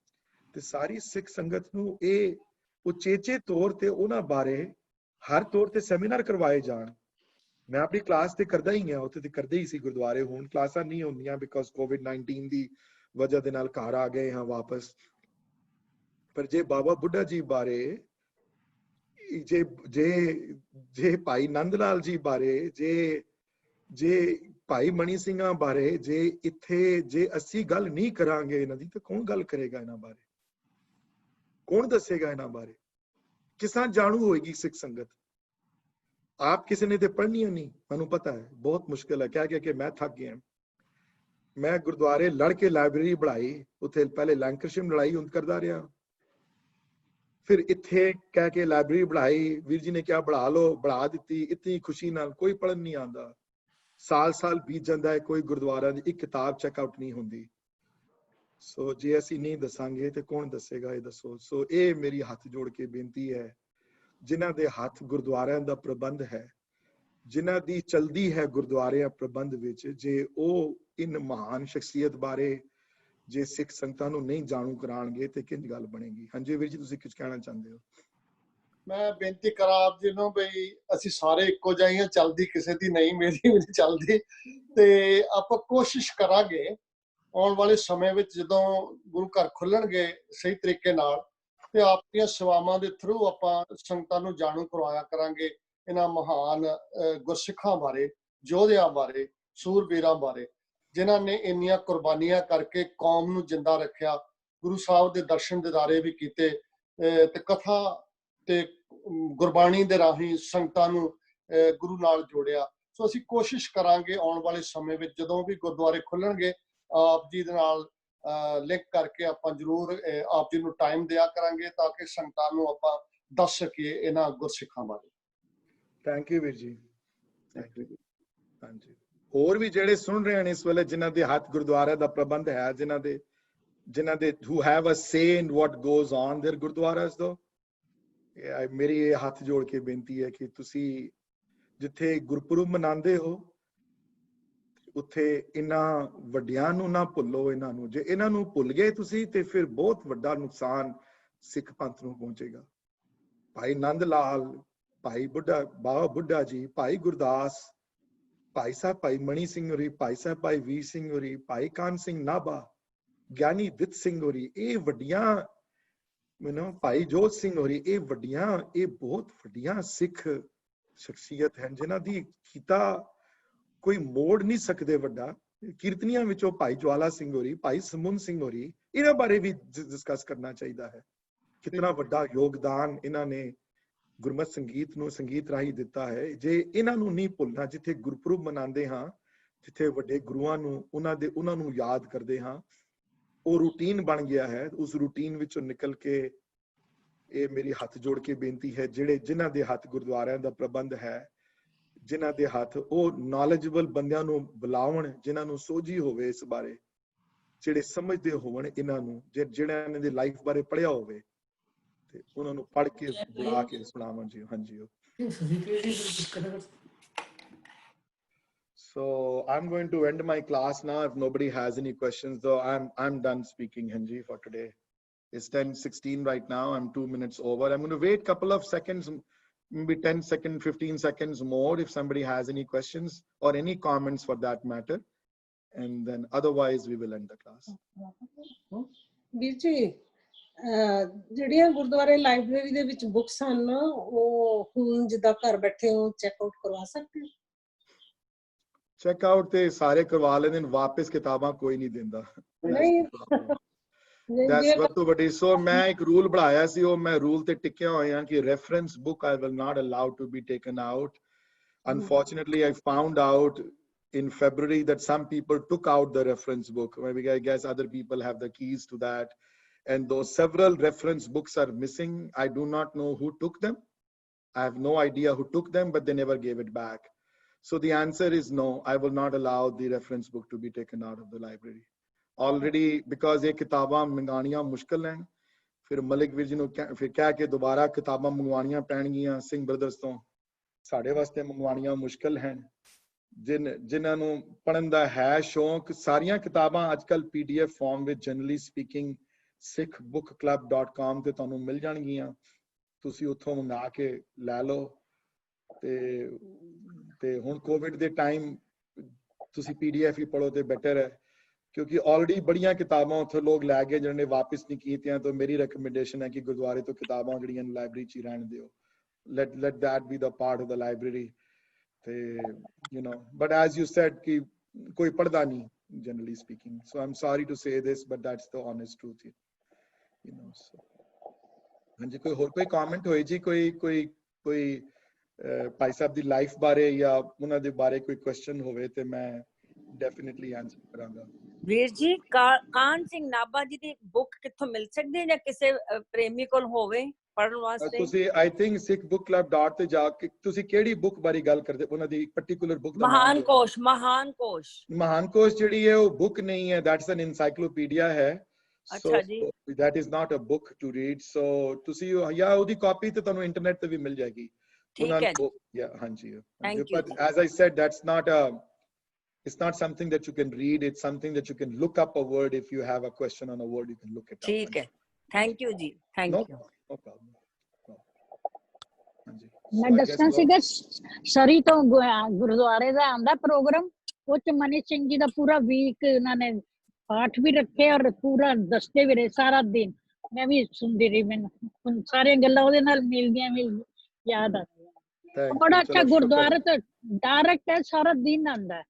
ਤੇ ਸਾਰੀ ਸਿੱਖ ਸੰਗਤ ਨੂੰ ਇਹ ਉਚੇਚੇ ਤੌਰ ਤੇ ਉਹਨਾਂ ਬਾਰੇ ਹਰ ਤੌਰ ਤੇ ਸੈਮੀਨਾਰ ਕਰਵਾਏ ਜਾਣ। ਮੈਂ ਆਪਣੀ ਕਲਾਸ ਤੇ ਕਰਦਾ ਹੀ ਆ, ਉੱਥੇ ਤੇ ਕਰਦੇ ਹੀ ਸੀ ਗੁਰਦੁਆਰੇ। ਹੁਣ ਕਲਾਸਾਂ ਨਹੀਂ ਹੁੰਦੀਆਂ ਬਿਕਾਜ਼ COVID-19 ਦੀ ਵਜ੍ਹਾ ਦੇ ਨਾਲ ਘਰ ਆ ਗਏ ਹਾਂ ਵਾਪਸ। ਪਰ ਜੇ ਬਾਬਾ ਬੁੱਢਾ ਜੀ ਬਾਰੇ, ਜੇ ਭਾਈ ਨੰਦ ਲਾਲ ਜੀ ਬਾਰੇ, ਜੇ ਭਾਈ ਮਣੀ ਸਿੰਘਾਂ ਬਾਰੇ, ਜੇ ਅਸੀਂ ਗੱਲ ਨਹੀਂ ਕਰਾਂਗੇ ਇਹਨਾਂ ਦੀ, ਤਾਂ ਕੌਣ ਗੱਲ ਕਰੇਗਾ ਇਹਨਾਂ ਬਾਰੇ? ਕੌਣ ਦੱਸੇਗਾ ਇਹਨਾਂ ਬਾਰੇ? ਕਿਸਾਂ ਜਾਣੂ ਹੋਏਗੀ ਸਿੱਖ ਸੰਗਤ? ਆਪ ਕਿਸੇ ਨੇ ਤੇ ਪੜ੍ਹਨੀਆਂ ਨਹੀਂ, ਮੈਨੂੰ ਪਤਾ ਹੈ ਬਹੁਤ ਮੁਸ਼ਕਿਲ ਹੈ। ਕਹਿ ਕੇ ਮੈਂ ਥੱਕ ਗਿਆ। ਮੈਂ ਗੁਰਦੁਆਰੇ ਲੜ ਕੇ ਲਾਇਬ੍ਰੇਰੀ ਬਣਾਈ, ਉੱਥੇ ਪਹਿਲੇ ਲੈਂਕਰਸ਼ਿਪ ਲੜਾਈ ਕਰਦਾ ਰਿਹਾ, ਫਿਰ ਇੱਥੇ ਕਹਿ ਕੇ ਲਾਇਬ੍ਰੇਰੀ ਬਣਾਈ। ਵੀਰ ਜੀ ਨੇ ਕਿਹਾ ਬਣਾ ਲਓ, ਬਣਾ ਦਿੱਤੀ ਇਤਨੀ ਖੁਸ਼ੀ ਨਾਲ। ਕੋਈ ਪੜ੍ਹਨ ਨਹੀਂ ਆਉਂਦਾ, ਸਾਲ ਬੀਤ ਜਾਂਦਾ ਹੈ, ਕੋਈ ਗੁਰਦੁਆਰਾ ਦੀ ਇੱਕ ਕਿਤਾਬ ਚੈੱਕਆਊਟ ਨਹੀਂ ਹੁੰਦੀ। ਸੋ ਜੇ ਅਸੀਂ ਨਹੀਂ ਦੱਸਾਂਗੇ ਤੇ ਕੌਣ ਦੱਸੇਗਾ, ਇਹ ਦੱਸੋ। ਸੋ ਇਹ ਮੇਰੀ ਹੱਥ ਜੋੜ ਕੇ ਬੇਨਤੀ ਹੈ, ਜਿਨ੍ਹਾਂ ਦੇ ਹੱਥ ਗੁਰਦੁਆਰਿਆਂ ਦਾ ਪ੍ਰਬੰਧ ਹੈ, ਜਿਨ੍ਹਾਂ ਦੀ ਚਲਦੀ ਹੈ ਗੁਰਦੁਆਰਿਆਂ ਪ੍ਰਬੰਧ ਵਿੱਚ, ਜੇ ਉਹ ਇਨ ਮਹਾਨ ਸ਼ਖਸੀਅਤ ਬਾਰੇ ਜੇ ਸਿੱਖ ਸੰਗਤਾਂ ਨੂੰ ਨਹੀਂ ਜਾਣੂ ਕਰਾਣਗੇ ਤੇ ਕਿੰਝ ਗੱਲ ਬਣੇਗੀ। ਹਾਂਜੀ ਵੀਰ ਜੀ, ਤੁਸੀਂ ਕੁਝ ਕਹਿਣਾ ਚਾਹੁੰਦੇ ਹੋ? ਮੈਂ ਬੇਨਤੀ ਕਰਾਂ ਆਪ ਜੀ ਨੂੰ, ਬਈ ਅਸੀਂ ਸਾਰੇ ਇੱਕੋ ਜਿਹੇ ਹਾਂ, ਚਲਦੀ ਕਿਸੇ ਦੀ ਨਹੀਂ, ਮੇਰੀ ਵੀ ਨਹੀਂ ਚੱਲਦੀ। ਤੇ ਆਪਾਂ ਕੋਸ਼ਿਸ਼ ਕਰਾਂਗੇ ਆਉਣ ਵਾਲੇ ਸਮੇਂ ਵਿੱਚ ਜਦੋਂ ਗੁਰੂ ਘਰ ਖੁੱਲਣਗੇ ਸਹੀ ਤਰੀਕੇ ਨਾਲ, ਤੇ ਆਪਣੀਆਂ ਸੇਵਾਵਾਂ ਦੇ ਥਰੂ ਆਪਾਂ ਸੰਗਤਾਂ ਨੂੰ ਜਾਣੂ ਕਰਵਾਇਆ ਕਰਾਂਗੇ ਇਹਨਾਂ ਮਹਾਨ ਗੁਰਸਿੱਖਾਂ ਬਾਰੇ, ਯੋਧਿਆਂ ਬਾਰੇ, ਸੂਰਬੀਰਾਂ ਬਾਰੇ, ਜਿਨ੍ਹਾਂ ਨੇ ਇੰਨੀਆਂ ਕੁਰਬਾਨੀਆਂ ਕਰਕੇ ਕੌਮ ਨੂੰ ਜਿੰਦਾ ਰੱਖਿਆ, ਗੁਰੂ ਸਾਹਿਬ ਦੇ ਦਰਸ਼ਨ ਦਿਦਾਰੇ ਵੀ ਕੀਤੇ, ਤੇ ਕਥਾ ਤੇ ਗੁਰਬਾਣੀ ਦੇ ਰਾਹੀਂ ਸੰਗਤਾਂ ਨੂੰ ਗੁਰੂ ਨਾਲ ਜੋੜਿਆ। ਸੋ ਅਸੀਂ ਕੋਸ਼ਿਸ਼ ਕਰਾਂਗੇ ਆਉਣ ਵਾਲੇ ਸਮੇਂ ਵਿੱਚ ਜਦੋਂ ਵੀ ਗੁਰਦੁਆਰੇ ਖੁੱਲਣਗੇ, ਆਪ ਜੀ ਦੇ ਨਾਲ ਲਿੰਕ ਕਰਕੇ ਆਪਾਂ ਜ਼ਰੂਰ ਆਪ ਜੀ ਨੂੰ ਟਾਈਮ ਦਿਆ ਕਰਾਂਗੇ, ਤਾਂ ਕਿ ਸੰਗਤਾਂ ਨੂੰ ਆਪਾਂ ਦੱਸ ਸਕੀਏ ਇਹਨਾਂ ਗੁਰਸਿੱਖਾਂ ਬਾਰੇ। ਥੈਂਕ ਯੂ ਵੀਰ ਜੀ, ਥੈਂਕ ਯੂ। ਹਾਂਜੀ, ਹੋਰ ਵੀ ਜਿਹੜੇ ਸੁਣ ਰਹੇ ਨੇ ਇਸ ਵੇਲੇ, ਜਿਨ੍ਹਾਂ ਦੇ ਹੱਥ ਗੁਰਦੁਆਰੇ ਦਾ ਪ੍ਰਬੰਧ ਹੈ, ਜਿਨ੍ਹਾਂ ਦੇ who have a say in what goes on their gurdwaras, though ਮੇਰੀ ਇਹ ਹੱਥ ਜੋੜ ਕੇ ਬੇਨਤੀ ਹੈ ਕਿ ਤੁਸੀਂ ਜਿੱਥੇ ਗੁਰਪੁਰਬ ਮਨਾਉਂਦੇ ਹੋ, ਉੱਥੇ ਇਹਨਾਂ ਵੱਡਿਆਂ ਨੂੰ ਨਾ ਭੁੱਲੋ। ਇਹਨਾਂ ਨੂੰ ਜੇ ਇਹਨਾਂ ਨੂੰ ਭੁੱਲ ਗਏ ਤੁਸੀਂ, ਤੇ ਫਿਰ ਬਹੁਤ ਵੱਡਾ ਨੁਕਸਾਨ ਸਿੱਖ ਪੰਥ ਨੂੰ ਪਹੁੰਚੇਗਾ। ਭਾਈ ਨੰਦ ਲਾਲ, ਭਾਈ ਬਾਬਾ ਬੁੱਢਾ ਜੀ, ਭਾਈ ਗੁਰਦਾਸ, ਭਾਈ ਸਾਹਿਬ ਭਾਈ ਮਣੀ ਸਿੰਘ ਹੋਰੀ, ਭਾਈ ਸਾਹਿਬ ਭਾਈ ਵੀਰ ਸਿੰਘ ਹੋਰੀ, ਭਾਈ ਕਾਨ ਸਿੰਘ ਨਾਭਾ, ਗਿਆਨੀ ਦਿੱਤ ਸਿੰਘ ਹੋਰੀ, ਇਹ ਵੱਡੀਆਂ ਭਾਈ ਜੋਤ ਸਿੰਘ ਹੋਰੀ, ਇਹ ਬਹੁਤ ਵੱਡੀਆਂ ਸਿੱਖ ਸ਼ਖਸੀਅਤ ਹਨ, ਜਿਨ੍ਹਾਂ ਦੀ ਕੀਤਾ ਕੋਈ ਮੋੜ ਨਹੀਂ ਸਕਦੇ ਵੱਡਾ। ਕੀਰਤਨੀਆਂ ਵਿੱਚੋਂ ਭਾਈ ਜਵਾਲਾ ਸਿੰਘ ਹੋਰੀ, ਭਾਈ ਸਮੁੰਦ ਸਿੰਘ ਹੋਰੀ, ਇਹਨਾਂ ਬਾਰੇ ਵੀ ਡਿਸਕਸ ਕਰਨਾ ਚਾਹੀਦਾ ਹੈ। ਕਿਤਨਾ ਵੱਡਾ ਯੋਗਦਾਨ ਇਹਨਾਂ ਨੇ ਗੁਰਮਤ ਸੰਗੀਤ ਨੂੰ ਸੰਗੀਤ ਰਾਹੀਂ ਦਿੱਤਾ ਹੈ। ਜੇ ਇਹਨਾਂ ਨੂੰ ਨਹੀਂ ਭੁੱਲਣਾ, ਜਿੱਥੇ ਗੁਰਪੁਰਬ ਮਨਾਉਂਦੇ ਹਾਂ, ਜਿੱਥੇ ਵੱਡੇ ਗੁਰੂਆਂ ਨੂੰ ਉਹਨਾਂ ਨੂੰ ਯਾਦ ਕਰਦੇ ਹਾਂ, ਉਹ ਰੂਟੀਨ ਬਣ ਗਿਆ ਹੈ। ਉਸ ਰੂਟੀਨ ਵਿੱਚੋਂ ਨਿਕਲ ਕੇ ਇਹ ਮੇਰੀ ਹੱਥ ਜੋੜ ਕੇ ਬੇਨਤੀ ਹੈ, ਜਿਨ੍ਹਾਂ ਦੇ ਹੱਥ ਗੁਰਦੁਆਰਿਆਂ ਦਾ ਪ੍ਰਬੰਧ ਹੈ, ਜਿਨ੍ਹਾਂ ਦੇ ਹੱਥ ਉਹ ਨੌਲੇਜਬਲ ਬੰਦਿਆਂ ਨੂੰ ਬੁਲਾਉਣ, ਜਿਨ੍ਹਾਂ ਨੂੰ ਸੋਝੀ ਹੋਵੇ ਇਸ ਬਾਰੇ, ਜਿਹੜੇ ਸਮਝਦੇ ਹੋਣ ਇਹਨਾਂ ਨੂੰ, ਜਿਹੜਾ ਇਹਨਾਂ ਦੀ ਲਾਈਫ ਬਾਰੇ ਪੜ੍ਹਿਆ ਹੋਵੇ, ਤੇ ਉਹਨਾਂ ਨੂੰ ਪੜ੍ਹ ਕੇ ਬੁਲਾ ਕੇ ਸੁਣਾਵਣ ਜੀ। ਹਾਂਜੀ। So I'm going to end my class now. If nobody has any questions, though, I'm done speaking, Hanji, for today. It's 10:16 right now. I'm 2 minutes over. I'm going to wait a couple of seconds, maybe 10 seconds, 15 seconds more, if somebody has any questions or any comments for that matter. And then otherwise we will end the class. Birji, ਜਿਹੜੀਆਂ ਗੁਰਦੁਆਰੇ library ਦੇ ਵਿੱਚ books ਹਨ, ਉਹ ਹੁਣ ਜਿੱਦਾਂ ਘਰ ਬੈਠੇ ਹੋ ਚੈੱਕ ਆਊਟ ਕਰਵਾ ਸਕਦੇ ਹੋ? ਚੈੱਕ ਆਊਟ ਤੇ ਸਾਰੇ ਕਰਵਾ ਲੈਂਦੇ ਨੇ, ਵਾਪਸ ਕਿਤਾਬਾਂ ਕੋਈ ਨਹੀਂ ਦਿੰਦਾ। ਨਹੀਂ, That's what to but so ਮੈਂ ਇੱਕ ਰੂਲ ਬਣਾਇਆ ਸੀ, ਉਹ ਮੈਂ ਰੂਲ ਤੇ ਟਿਕਿਆ ਹੋਇਆ ਕਿ reference book I will not allow to be taken out. Unfortunately, I found out in February that some people took out the reference book. Maybe I guess other people have the keys to that. And those several reference books are missing. I do not know who took them. I have no idea who took them, but they never gave it back. So the answer is no, I will not allow the reference book to be taken out of the library. Already, because ये किताबां मंगानियां मुश्किल हैं, फिर मलिक वीर जी ਨੂੰ ਫਿਰ ਕਹਿ ਕੇ ਦੁਬਾਰਾ ਕਿਤਾਬਾਂ ਮੰਗਵਾਉਣੀਆਂ ਪੈਣਗੀਆਂ ਸਿੰਘ ਬ੍ਰਦਰਸ ਤੋਂ, ਸਾਡੇ ਵਾਸਤੇ ਮੰਗਵਾਉਣੀਆਂ ਮੁਸ਼ਕਿਲ ਹਨ। ਜਿਨ੍ਹਾਂ ਨੂੰ ਪੜ੍ਹਨ ਦਾ ਹੈ ਸ਼ੌਂਕ, ਸਾਰੀਆਂ ਕਿਤਾਬਾਂ ਅੱਜਕੱਲ PDF ਫਾਰਮ ਵਿੱਚ ਜਨਰਲੀ ਸਪੀਕਿੰਗ sikhbookclub.com ਤੇ ਤੁਹਾਨੂੰ ਮਿਲ ਜਾਣਗੀਆਂ, ਤੁਸੀਂ ਉੱਥੋਂ ਮੰਗਾ ਕੇ ਲੈ ਲਓ। ਤੇ ਤੇ ਹੁਣ ਕੋਵਿਡ ਦੇ ਟਾਈਮ ਤੁਸੀਂ PDF ਹੀ ਪੜੋ ਤੇ ਬੈਟਰ ਹੈ, ਕਿਉਂਕਿ ਆਲਰੇਡੀ ਬੜੀਆਂ ਕਿਤਾਬਾਂ ਉੱਥੇ ਲੋਕ ਲੈ ਗਏ ਜਿਹਨਾਂ ਨੇ ਵਾਪਿਸ ਨਹੀਂ ਕੀਤੀਆਂ। ਤਾਂ ਮੇਰੀ ਰეკਮੈਂਡੇਸ਼ਨ ਹੈ ਕਿ ਗੁਰਦੁਆਰੇ ਤੋਂ ਕਿਤਾਬਾਂ ਜਿਹੜੀਆਂ ਲਾਇਬ੍ਰੇਰੀ 'ਚ ਹੀ ਰਹਿਣ ਦਿਓ। let that be the part of the library ਤੇ you know, but as you said ਕਿ ਕੋਈ ਪੜ੍ਹਦਾ ਨਹੀਂ generally speaking, so I'm sorry to say this but that's the honest truth, you know, so ਹਾਂਜੀ ਕੋਈ ਹੋਰ ਕੋਈ ਕਮੈਂਟ ਹੋਏ ਜੀ, ਕੋਈ ਭਾਈ ਸਾਹਿਬ ਦੀ ਲਾਈਫ ਬਾਰੇ ਜਾਂ ਉਹਨਾਂ ਦੇ ਬਾਰੇ ਕੋਈ ਕੁਐਸਚਨ ਹੋਵੇ ਤੇ ਮੈਂ ਡੈਫੀਨਿਟਲੀ ਆਨਸਰ ਕਰਾਂਗਾ। ਵੀਰ ਜੀ ਕਾਹਨ ਸਿੰਘ ਨਾਭਾ ਜੀ ਦੀ ਬੁੱਕ ਕਿੱਥੋਂ ਮਿਲ ਸਕਦੀ ਹੈ ਜਾਂ ਕਿਸੇ ਪ੍ਰੇਮੀ ਕੋਲ ਹੋਵੇ ਪੜ੍ਹਨ ਵਾਸਤੇ? ਤੁਸੀਂ ਆਈ ਥਿੰਕ sikhbookclub.com ਤੇ ਜਾ ਕੇ ਤੁਸੀਂ ਕਿਹੜੀ ਬੁੱਕ ਬਾਰੇ ਗੱਲ ਕਰਦੇ, ਉਹਨਾਂ ਦੀ ਪਾਰਟਿਕੂਲਰ ਬੁੱਕ ਦਾ ਮਹਾਨ ਕੋਸ਼ ਜਿਹੜੀ ਹੈ ਉਹ ਬੁੱਕ ਨਹੀਂ ਹੈ, ਦੈਟਸ ਐਨ ਇਨਸਾਈਕਲੋਪੀਡੀਆ ਹੈ। ਅੱਛਾ ਜੀ, that is not a book to read, so ਤੁਸੀਂ ਜਾਂ ਉਹਦੀ ਕਾਪੀ ਤੇ ਤੁਹਾਨੂੰ ਇੰਟਰਨੈਟ ਤੇ ਵੀ ਮਿਲ ਜਾਏਗੀ। ਠੀਕ ਹੈ ਜੀ ਹਾਂਜੀ, but as I said that's not it's not something that you can read, it's something that you can look up a word. If you have a question on a word you can look it up। ਠੀਕ ਹੈ, thank you ਜੀ, thank you. no problem। ਹਾਂਜੀ ਮੈਂ ਦੱਸਣਾ ਸੀਗਾ ਸਰੀ ਤੋਂ ਗੁਰਦੁਆਰੇ ਦਾ ਆਂਦਾ ਪ੍ਰੋਗਰਾਮ, ਉਹ ਚ ਮਨੀ ਸਿੰਘ ਜੀ ਦਾ ਪੂਰਾ ਵੀਕ ਉਹਨਾਂ ਨੇ ਪਾਠ ਵੀ ਰੱਖੇ ਔਰ ਪੂਰਾ ਦੱਸਦੇ ਵੀ ਰਹੇ ਸਾਰਾ ਦਿਨ। ਮੈਂ ਵੀ ਸੁਣਦੀ ਰਹੀ, ਮੈਨੂੰ ਸਾਰੀਆਂ ਗੱਲਾਂ ਉਹਦੇ ਨਾਲ ਮਿਲਦੀਆਂ ਯਾਦ ਆਉਂਦੀਆਂ। ਬੜਾ ਅੱਛਾ ਗੁਰਦੁਆਰਾ ਤੋਂ ਡਾਇਰੈਕਟ ਹੈ, ਸਾਰਾ ਦਿਨ ਆਂਦਾ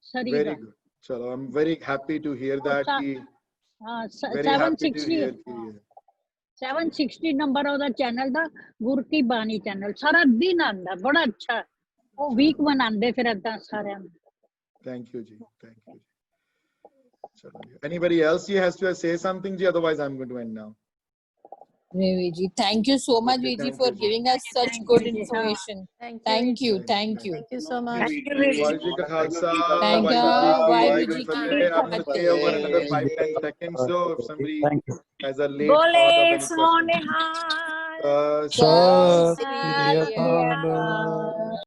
ਸਰੀ ਦਾ। very good, ਚਲੋ I'm very happy to hear that ਕਿ ਹਾਂ 760 ਨੰਬਰ ਉਹਦਾ ਚੈਨਲ ਦਾ, ਗੁਰ ਕੀ ਬਾਣੀ ਚੈਨਲ, ਸਾਰਾ ਦਿਨ ਆਂਦਾ, ਬੜਾ ਅੱਛਾ। ਉਹ ਵੀਕ ਮਨਾਉਂਦੇ ਫਿਰ ਏਦਾਂ ਸਾਰਿਆਂ ਨੂੰ। ਥੈਂਕ ਯੂ ਜੀ, ਥੈਂਕ ਯੂ। ਚਲੋ anybody else has to say something ji, otherwise I'm going to end now। Revi ji, thank you so much Veer ji for giving us such good information। Thank you Thank you so much। Waheguru ji ਕਾ Khalsa, Thank you, Waheguru ji Ki Fateh. I'm going to stay over another 5-10 seconds, so if somebody has a late thought of any question। ਸੋਨਿਹਾਲ। Sat Sri Akal.